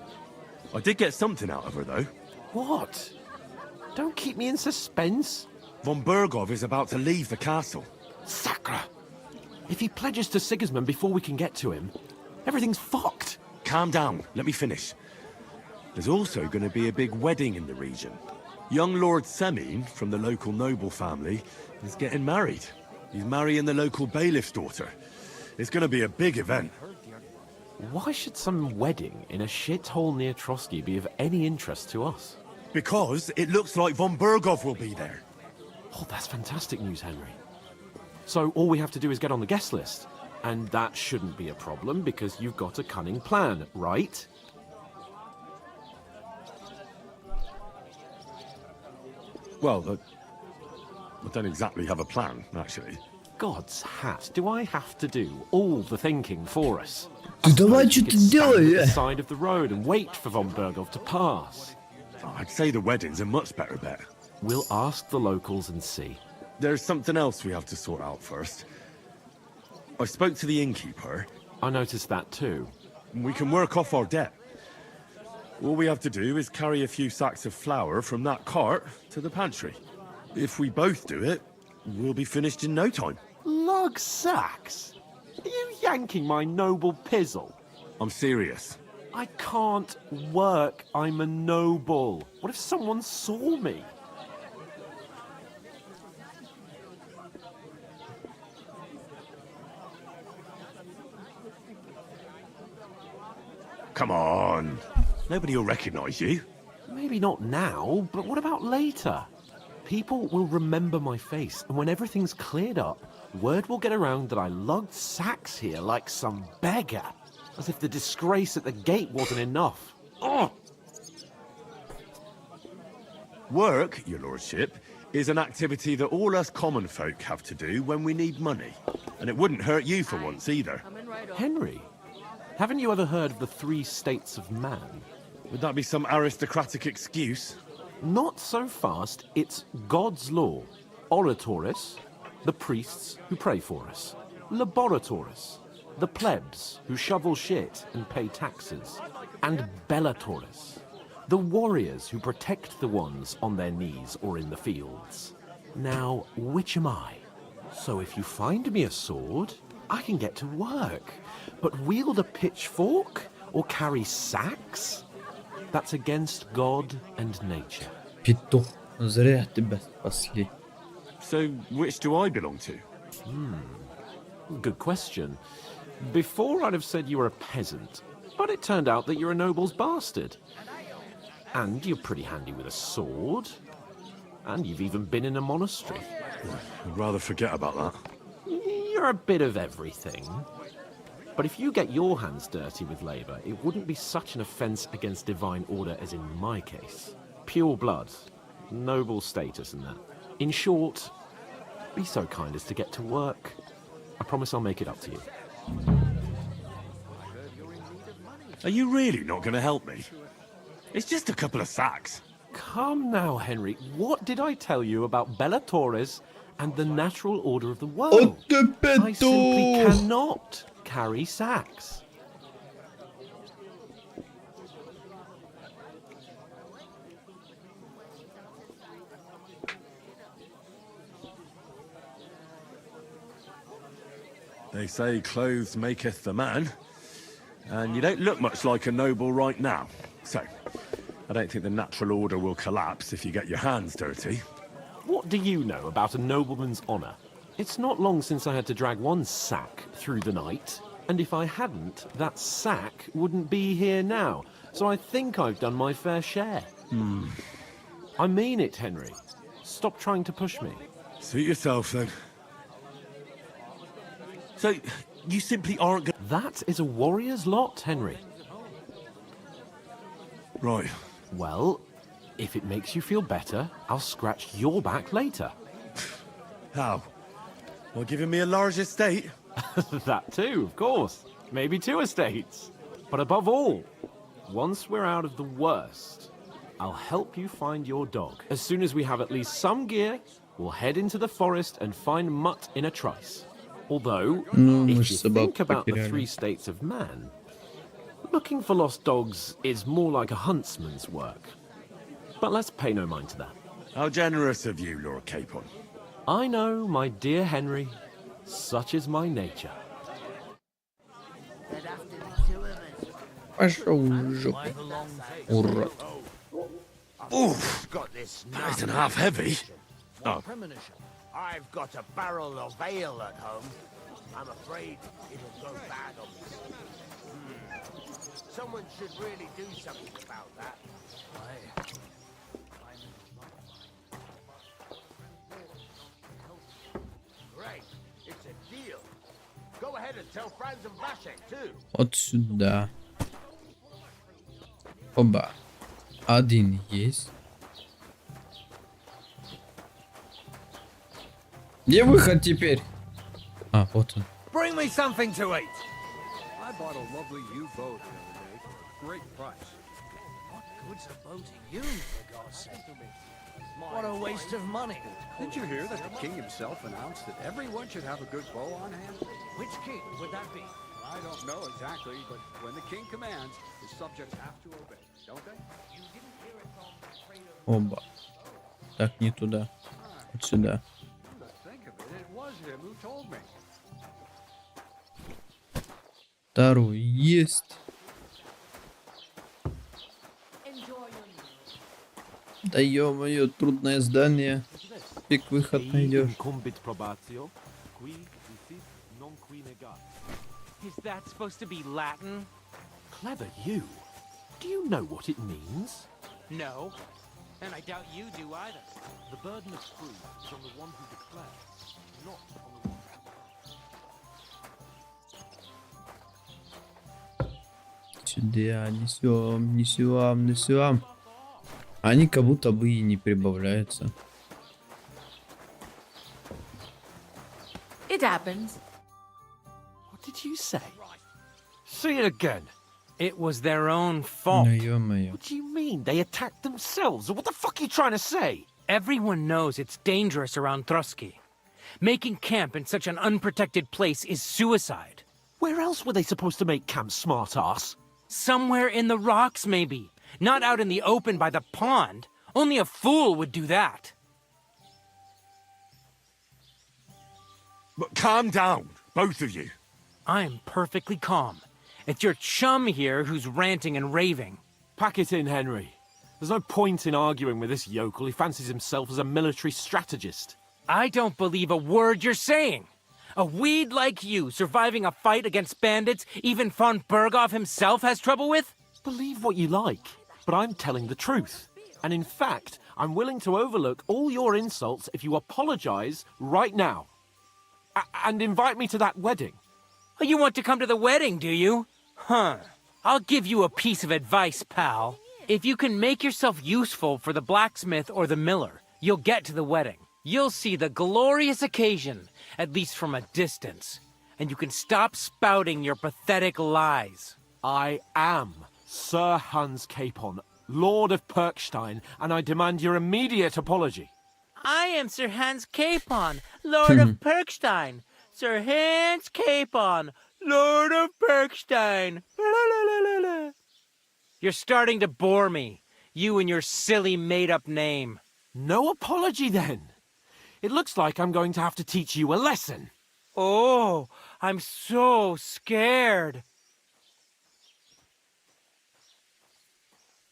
I did get something out of her, though. What? Don't keep me in suspense. Von Berghoff is about to leave the castle. Sacra! If he pledges to Sigismund before we can get to him, everything's fucked. Calm down, let me finish. There's also going to be a big wedding in the region. Young Lord Semin, from the local noble family, is getting married. He's marrying the local bailiff's daughter. It's going to be a big event. Why should some wedding in a shithole near Trotsky be of any interest to us? Because it looks like von Berghoff will be there. Oh, that's fantastic news, Henry. So all we have to do is get on the guest list. And that shouldn't be a problem because you've got a cunning plan, right? Well, I don't exactly have a plan, actually. God's hat, do I have to do all the thinking for us? Ты давай что-то делай, The side of the road and wait for von Berghoff to pass. I'd say the wedding's a much better bet. We'll ask the locals and see. There's something else we have to sort out first. I spoke to the innkeeper. I noticed that too. We can work off our debt. All we have to do is carry a few sacks of flour from that cart to the pantry. If we both do it, we'll be finished in no time. Lug sacks? Are you yanking my noble pizzle? I'm serious. I can't work. I'm a noble. What if someone saw me? Come on. Nobody will recognize you. Maybe not now, but what about later? People will remember my face, and when everything's cleared up, word will get around that I lugged sacks here like some beggar. As if the disgrace at the gate wasn't enough. Oh! Work, your lordship, is an activity that all us common folk have to do when we need money. And it wouldn't hurt you for once either. Henry, haven't you ever heard of the 3 states of man? Would that be some aristocratic excuse? Not so fast. It's God's law. Oratoris, the priests who pray for us. Laboratoris, the plebs who shovel shit and pay taxes. And Bellatoris, the warriors who protect the ones on their knees or in the fields. Now, which am I? So if you find me a sword, I can get to work. But wield a pitchfork or carry sacks? That's against God and nature. Петух, зря тебя спасли. So, which do I belong to? Good question. Before I'd have said you were a peasant, but it turned out that you're a noble's bastard. And you're pretty handy with a sword. And you've even been in a monastery. I'd rather forget about that. You're a bit of everything. But if you get your hands dirty with labour, it wouldn't be such an offence against divine order as in my case. Pure blood, noble status and that. In short, be so kind as to get to work. I promise I'll make it up to you. Are you really not going to help me? It's just a couple of sacks. Come now, Henry. What did I tell you about Bellatoris and the natural order of the world? I simply cannot carry sacks. They say clothes maketh the man, and you don't look much like a noble right now. So, I don't think the natural order will collapse if you get your hands dirty. What do you know about a nobleman's honour? It's not long since I had to drag one sack through the night, and if I hadn't, that sack wouldn't be here now. So I think I've done my fair share. I mean it, Henry. Stop trying to push me. Suit yourself, then. So, you simply aren't going... That is a warrior's lot, Henry. Right. Well, if it makes you feel better, I'll scratch your back later. How? By giving me a large estate? That too, of course. Maybe 2 estates. But above all, once we're out of the worst, I'll help you find your dog. As soon as we have at least some gear, we'll head into the forest and find Mutt in a trice. Although, if you think about the 3 states of man, looking for lost dogs is more like a huntsman's work. But let's pay no mind to that. How generous of you, Lord Capon. I know, my dear Henry. Such is my nature. Пошел в жопу. Урод. Oof, that isn't half heavy. Oh. I've got a barrel of ale at home. I'm afraid it'll go bad on me. Someone should really do something about that. Great, it's a deal. Go ahead and tell Franz and Vashek too. Вот сюда. Оба. Один есть. Где выход теперь? А, вот он. Bring me something to eat. I bought a lovely U-boat the other day for a great price. What good's a boat to you, for God's sake? What a waste of money. Did you hear that the king himself announced that everyone should have a good bow on hand? Which king would that be? I don't know exactly, but when the king commands, his subjects have to obey, don't they? You didn't hear it from the trader. Оба. Так, не tуда. Вот сюда. Come to think of it, it was him who told me. Второй есть. Да ё-моё, трудное здание. Фиг выход найдешь. Is that supposed to be Latin? Clever you. Do you know what it means? No. And I doubt you do either. The burden of proof is on the one who declares, not on the one who... Сюда, несем, несем, несем. Они как будто бы и не прибавляются. It happens. What did you say? See it again. It was their own fault. Ну ё-моё. What do you mean? They attacked themselves? What the fuck are you trying to say? Everyone knows it's dangerous around Trotsky. Making camp in such an unprotected place is suicide. Where else were they supposed to make camp, smart-ass? Somewhere in the rocks, maybe. Not out in the open by the pond. Only a fool would do that. But calm down, both of you. I'm perfectly calm. It's your chum here who's ranting and raving. Pack it in, Henry. There's no point in arguing with this yokel. He fancies himself as a military strategist. I don't believe a word you're saying. A weed like you surviving a fight against bandits even von Berghoff himself has trouble with? Believe what you like, but I'm telling the truth. And in fact, I'm willing to overlook all your insults if you apologize right now. And invite me to that wedding. Oh, you want to come to the wedding, do you? Huh. I'll give you a piece of advice, pal. If you can make yourself useful for the blacksmith or the miller, you'll get to the wedding. You'll see the glorious occasion, at least from a distance. And you can stop spouting your pathetic lies. I am Sir Hans Capon, Lord of Perkstein, and I demand your immediate apology. I am Sir Hans Capon, Lord of Perkstein. Sir Hans Capon, Lord of Perkstein. You're starting to bore me. You and your silly made-up name. No apology, then. It looks like I'm going to have to teach you a lesson. Oh, I'm so scared.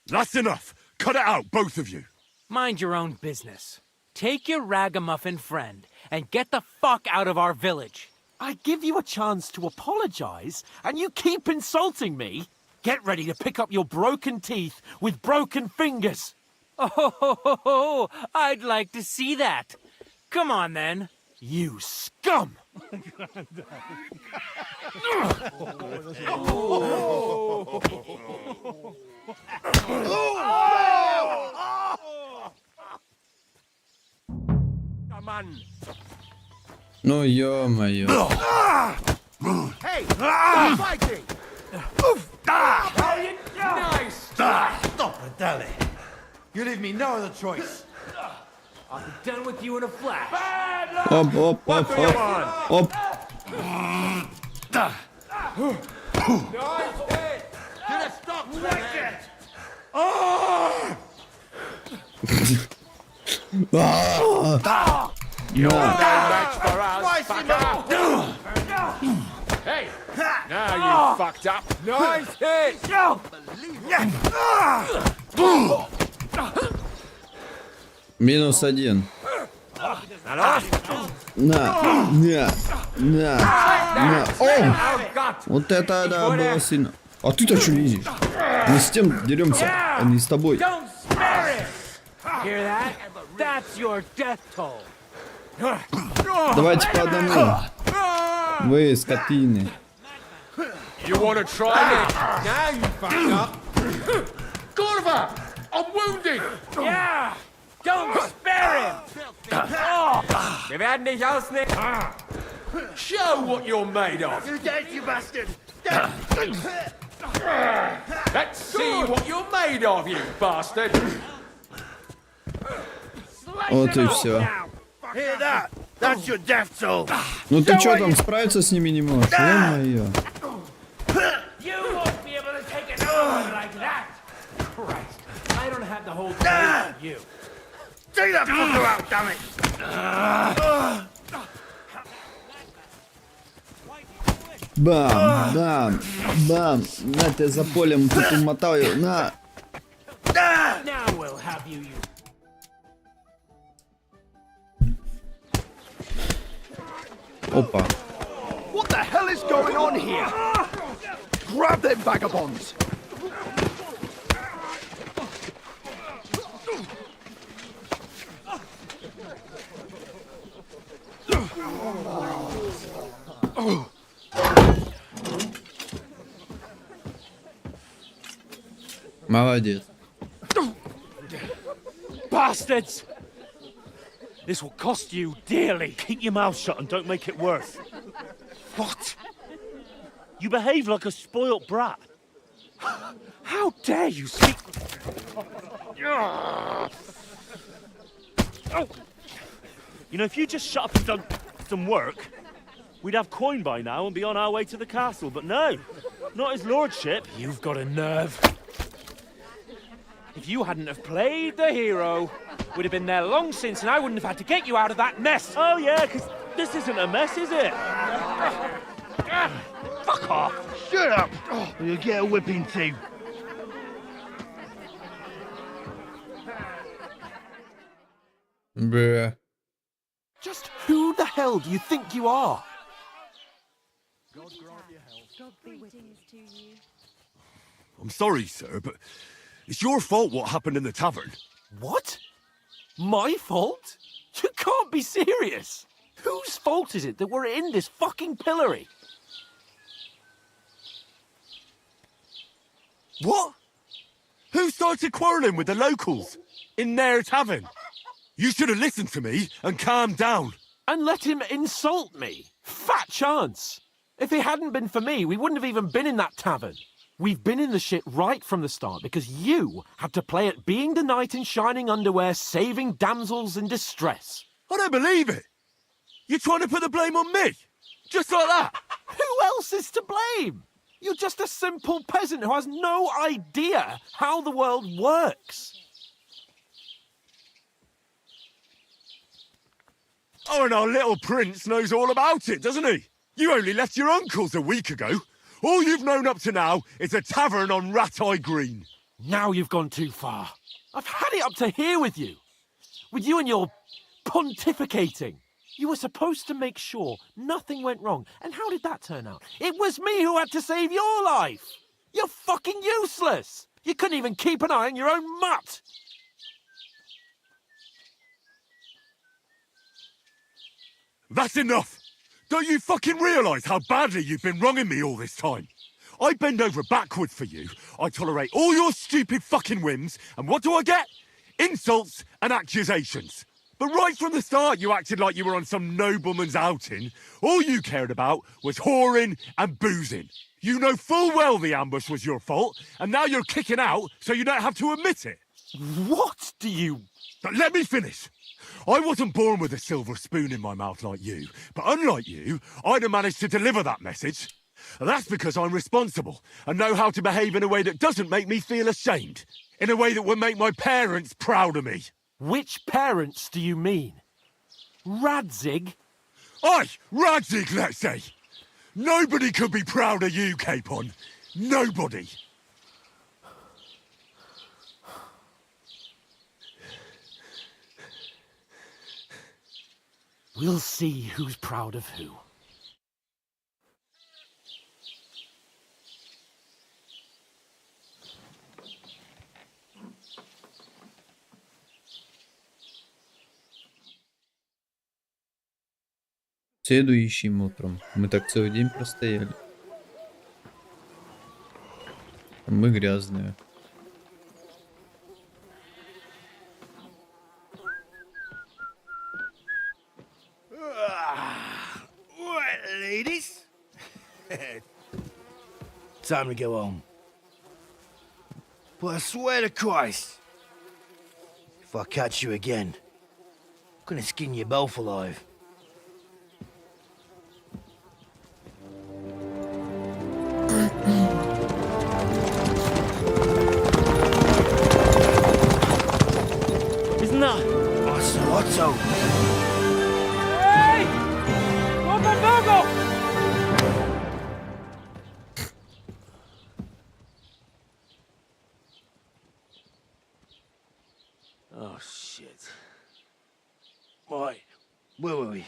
That's enough. Cut it out, both of you. Mind your own business. Take your ragamuffin friend and get the fuck out of our village. I give you a chance to apologize, and you keep insulting me. Get ready to pick up your broken teeth with broken fingers. Oh, I'd like to see that. Come on, then. You scum! Come on. Ну ё-моё. Hey! Fighting! Nice! Stop it, Dally. You leave me no other choice. I'll be done with you in a flash. Оп, оп, оп, оп. Оп. Nice hit! Get a stop to that! You're no match for us, fucker. Hey, now you fucked up. Nice hit! -1. На. О! Вот это да, было сильно. А ты-то что лезешь? Мы с тем деремся, а не с тобой. Don't spare it! Hear that? That's your death toll. Давайте по одному. Вы скотины. You want to try it? Now you fucked up. Gorva, I'm wounded. Yeah, Don't spare him! Wir werden dich ausnehmen. Show what you're made of. You dead, you bastard! Let's see what you're made of, you bastard. Вот и все. Hear that? That's your death toll. Ну ты чё там, справиться с ними не можешь? Ё-моё. You won't be able to take it over like that. Christ, I don't have the whole thing for you. Take that fucker out, damn it! Бам, бам, бам. На, тебя за полем тут умотаю. На. Now we'll have you. Опа. What the hell is going on here? Grab them vagabonds! Молодец. Bastards! This will cost you dearly. Keep your mouth shut and don't make it worse. What? You behave like a spoilt brat. How dare you speak? You know, if you just shut up and done some work, we'd have coin by now and be on our way to the castle. But no, not his lordship. You've got a nerve. If you hadn't have played the hero, we'd have been there long since and I wouldn't have had to get you out of that mess. Oh yeah, because this isn't a mess, is it? Fuck off. Shut up! Or you'll get a whipping too. Bruh. Just who the hell do you think you are? I'm sorry, sir, but it's your fault what happened in the tavern. What? My fault? You can't be serious. Whose fault is it that we're in this fucking pillory? What? Who started quarrelling with the locals in their tavern? You should have listened to me and calmed down. And let him insult me? Fat chance. If it hadn't been for me, we wouldn't have even been in that tavern. We've been in the shit right from the start because you had to play at being the knight in shining underwear, saving damsels in distress. I don't believe it. You're trying to put the blame on me? Just like that? Who else is to blame? You're just a simple peasant who has no idea how the world works. Oh, and our little prince knows all about it, doesn't he? You only left your uncle's a week ago. All you've known up to now is a tavern on Rat-Eye Green. Now you've gone too far. I've had it up to here with you. With you and your pontificating. You were supposed to make sure nothing went wrong. And how did that turn out? It was me who had to save your life. You're fucking useless. You couldn't even keep an eye on your own mutt. That's enough! Don't you fucking realise how badly you've been wronging me all this time? I bend over backwards for you, I tolerate all your stupid fucking whims, and what do I get? Insults and accusations. But right from the start you acted like you were on some nobleman's outing. All you cared about was whoring and boozing. You know full well the ambush was your fault, and now you're kicking out so you don't have to admit it. What do you... But let me finish. I wasn't born with a silver spoon in my mouth like you, but unlike you, I'd have managed to deliver that message. That's because I'm responsible and know how to behave in a way that doesn't make me feel ashamed. In a way that would make my parents proud of me. Which parents do you mean? Radzig? Aye, Radzig, let's say. Nobody could be proud of you, Capon. Nobody. We'll see who's proud of who. Следующим утром. Мы так целый день простояли. Мы грязные. Ladies? Time to go home. But I swear to Christ, if I catch you again, I'm gonna skin you both alive. Isn't that? Otto. Hey! Lord Von Berghoff! Oh, shit. Right, where were we?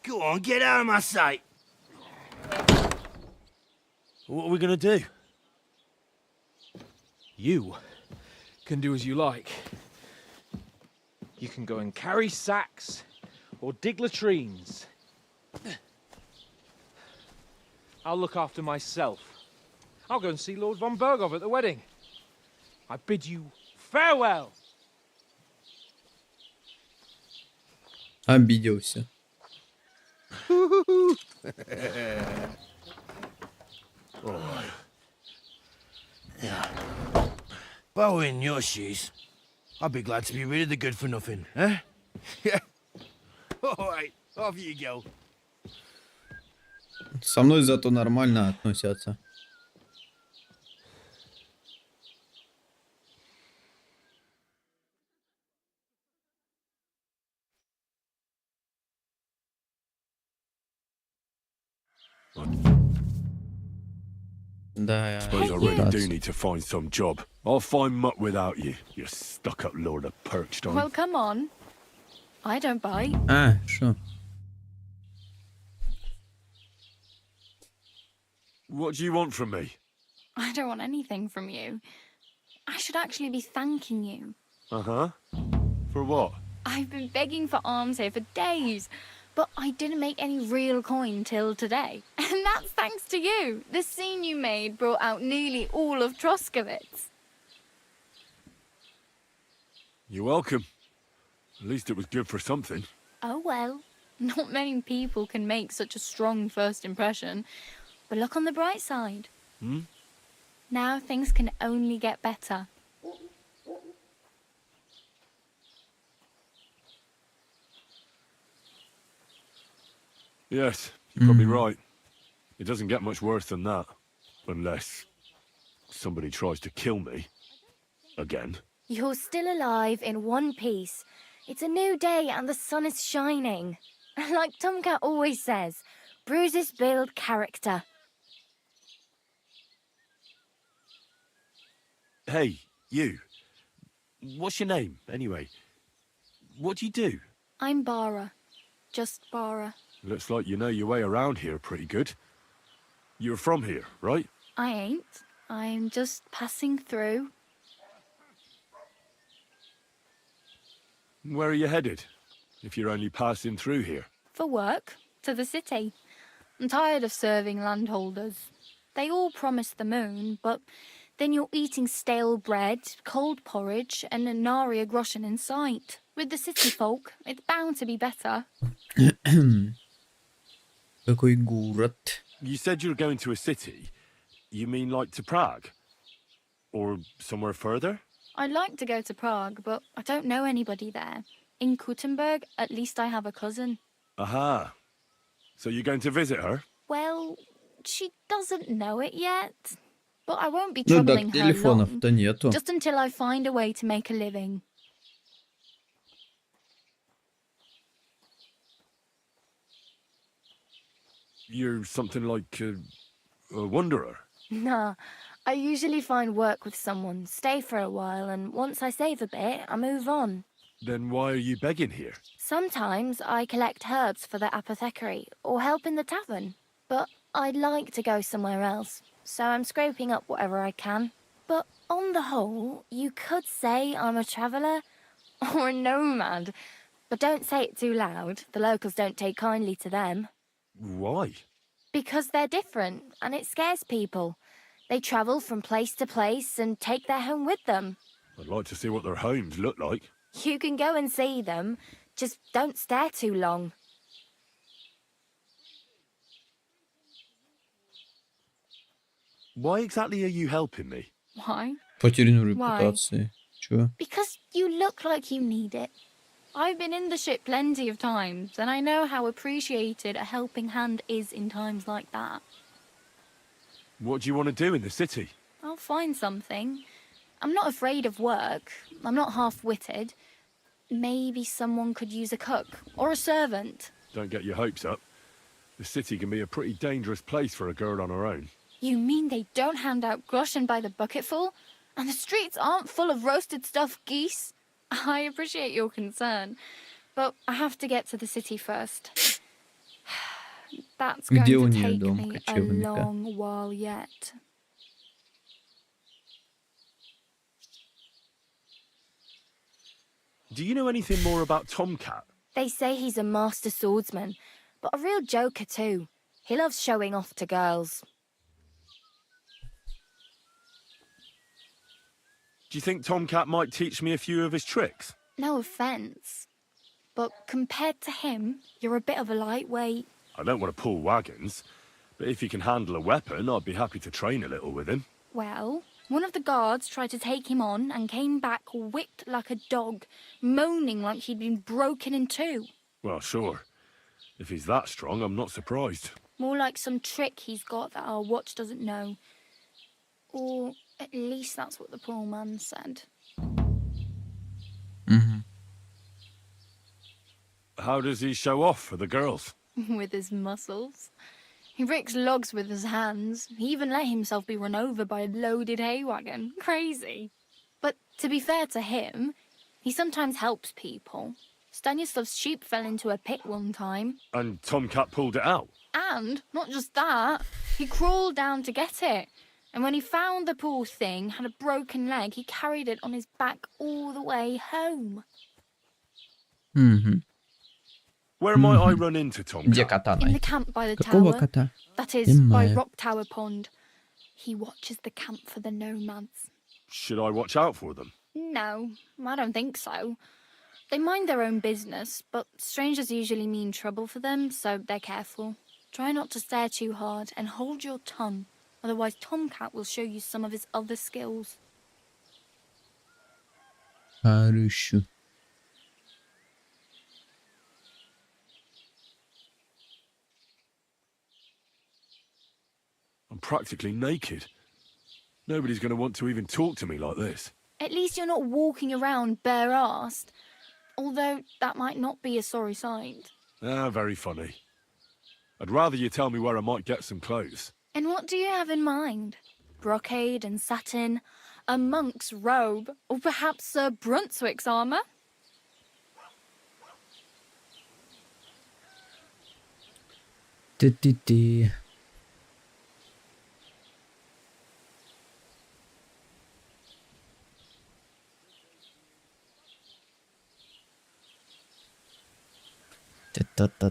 Go on, get out of my sight. What are we gonna do? You can do as you like. You can go and carry sacks or dig latrines. I'll look after myself. I'll go and see Lord Von Berghoff at the wedding. I bid you farewell. Обиделся. Alright. Yeah. If I were in your shoes, I'd be glad to be rid of the good for nothing, eh? Yeah. Alright, off you go. Со мной зато нормально относятся. Да, Suppose I really do need to find some job. I'll find mutt without you, you stuck-up lord of Perchstein. Well, come on. I don't bite. А, что? What do you want from me? I don't want anything from you. I should actually be thanking you. Uh-huh. For what? I've been begging for alms here for days, but I didn't make any real coin till today. And that's thanks to you. The scene you made brought out nearly all of Troskowitz. You're welcome. At least it was good for something. Oh well, not many people can make such a strong first impression. But look on the bright side. Hmm? Now things can only get better. Yes, you're probably right. It doesn't get much worse than that. Unless somebody tries to kill me. Again. You're still alive in one piece. It's a new day and the sun is shining. Like Tomcat always says, bruises build character. Hey, you. What's your name, anyway? What do you do? I'm Bara. Just Bara. Looks like you know your way around here pretty good. You're from here, right? I ain't. I'm just passing through. Where are you headed? If you're only passing through here. For work. To the city. I'm tired of serving landholders. They all promise the moon, but then you're eating stale bread, cold porridge, and a nary groschen in sight. With the city folk, it's bound to be better. Какой город? You said you were going to a city. You mean like to Prague? Or somewhere further? I'd like to go to Prague, but I don't know anybody there. In Kuttenberg, at least I have a cousin. Aha. So you're going to visit her? Well, she doesn't know it yet. But I won't be Ну так, troubling her long, телефонов-то нету. just until I find a way to make a living. You're something like a wanderer. Nah, I usually find work with someone, stay for a while, and once I save a bit, I move on. Then why are you begging here? Sometimes I collect herbs for the apothecary or help in the tavern. But I'd like to go somewhere else, so I'm scraping up whatever I can. But on the whole, you could say I'm a traveller or a nomad. But don't say it too loud. The locals don't take kindly to them. Why? Because they're different, and it scares people. They travel from place to place and take their home with them. I'd like to see what their homes look like. You can go and see them, just don't stare too long. Why exactly are you helping me? Why? Потеряну Why? репутацию. Чё? Because you look like you need it. I've been in the ship plenty of times, and I know how appreciated a helping hand is in times like that. What do you want to do in the city? I'll find something. I'm not afraid of work. I'm not half-witted. Maybe someone could use a cook or a servant. Don't get your hopes up. The city can be a pretty dangerous place for a girl on her own. You mean they don't hand out groschen by the bucketful? And the streets aren't full of roasted stuffed geese? I appreciate your concern, but I have to get to the city first. That's going Где у to неё take дом me a кочевника? long while yet. Do you know anything more about Tomcat? They say he's a master swordsman, but a real joker too. He loves showing off to girls. Do you think Tomcat might teach me a few of his tricks? No offence, but compared to him, you're a bit of a lightweight. I don't want to pull wagons, but if he can handle a weapon, I'd be happy to train a little with him. Well, one of the guards tried to take him on and came back whipped like a dog, moaning like he'd been broken in two. Well, sure. If he's that strong, I'm not surprised. More like some trick he's got that our watch doesn't know. Or at least that's what the poor man said. How does he show off for the girls? With his muscles. He ricks logs with his hands. He even let himself be run over by a loaded hay wagon. Crazy. But to be fair to him, he sometimes helps people. Stanislav's sheep fell into a pit one time. And Tomcat pulled it out? And, not just that, he crawled down to get it. And when he found the poor thing had a broken leg, he carried it on his back all the way home. Where might I run into Tomcat? Где кота In the найти? camp by the Какого tower. кота? That is, by Понимаю. Rock Tower Pond. He watches the camp for the nomads. Should I watch out for them? No, I don't think so. They mind their own business, but strangers usually mean trouble for them, so they're careful. Try not to stare too hard and hold your tongue, otherwise Tomcat will show you some of his other skills. Хорошо. I'm practically naked. Nobody's going to want to even talk to me like this. At least you're not walking around bare-assed, although that might not be a sorry sight. Ah, very funny. I'd rather you tell me where I might get some clothes. And what do you have in mind? Brocade and satin, a monk's robe, or perhaps Sir Brunswick's armour? Ти-ти-ти.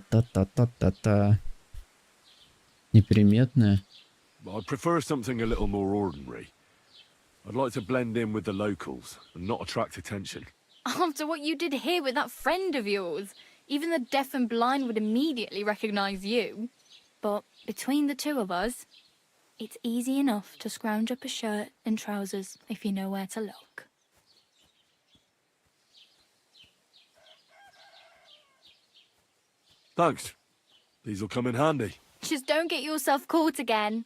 Та-та-та-та-та-та-та. Неприметная. I'd prefer something a little more ordinary. I'd like to blend in with the locals and not attract attention. After what you did here with that friend of yours, even the deaf and blind would immediately recognise you. But between the two of us, it's easy enough to scrounge up a shirt and trousers if you know where to look. Thanks. These'll come in handy. Just don't get yourself caught again.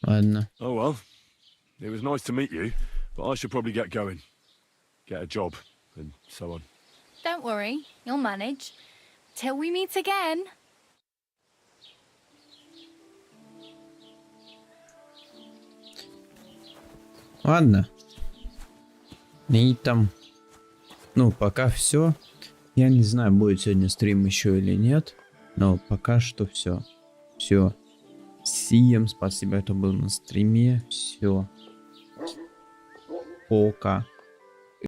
Ладно. Oh well. It was nice to meet you, but I should probably get going. Get a job, and so on. Don't worry, you'll manage. Till we meet again. Ладно. И там. Ну, пока все. Я не знаю, будет сегодня стрим еще или нет. Но пока что все. Все. Всем спасибо, кто был на стриме. Все. Пока.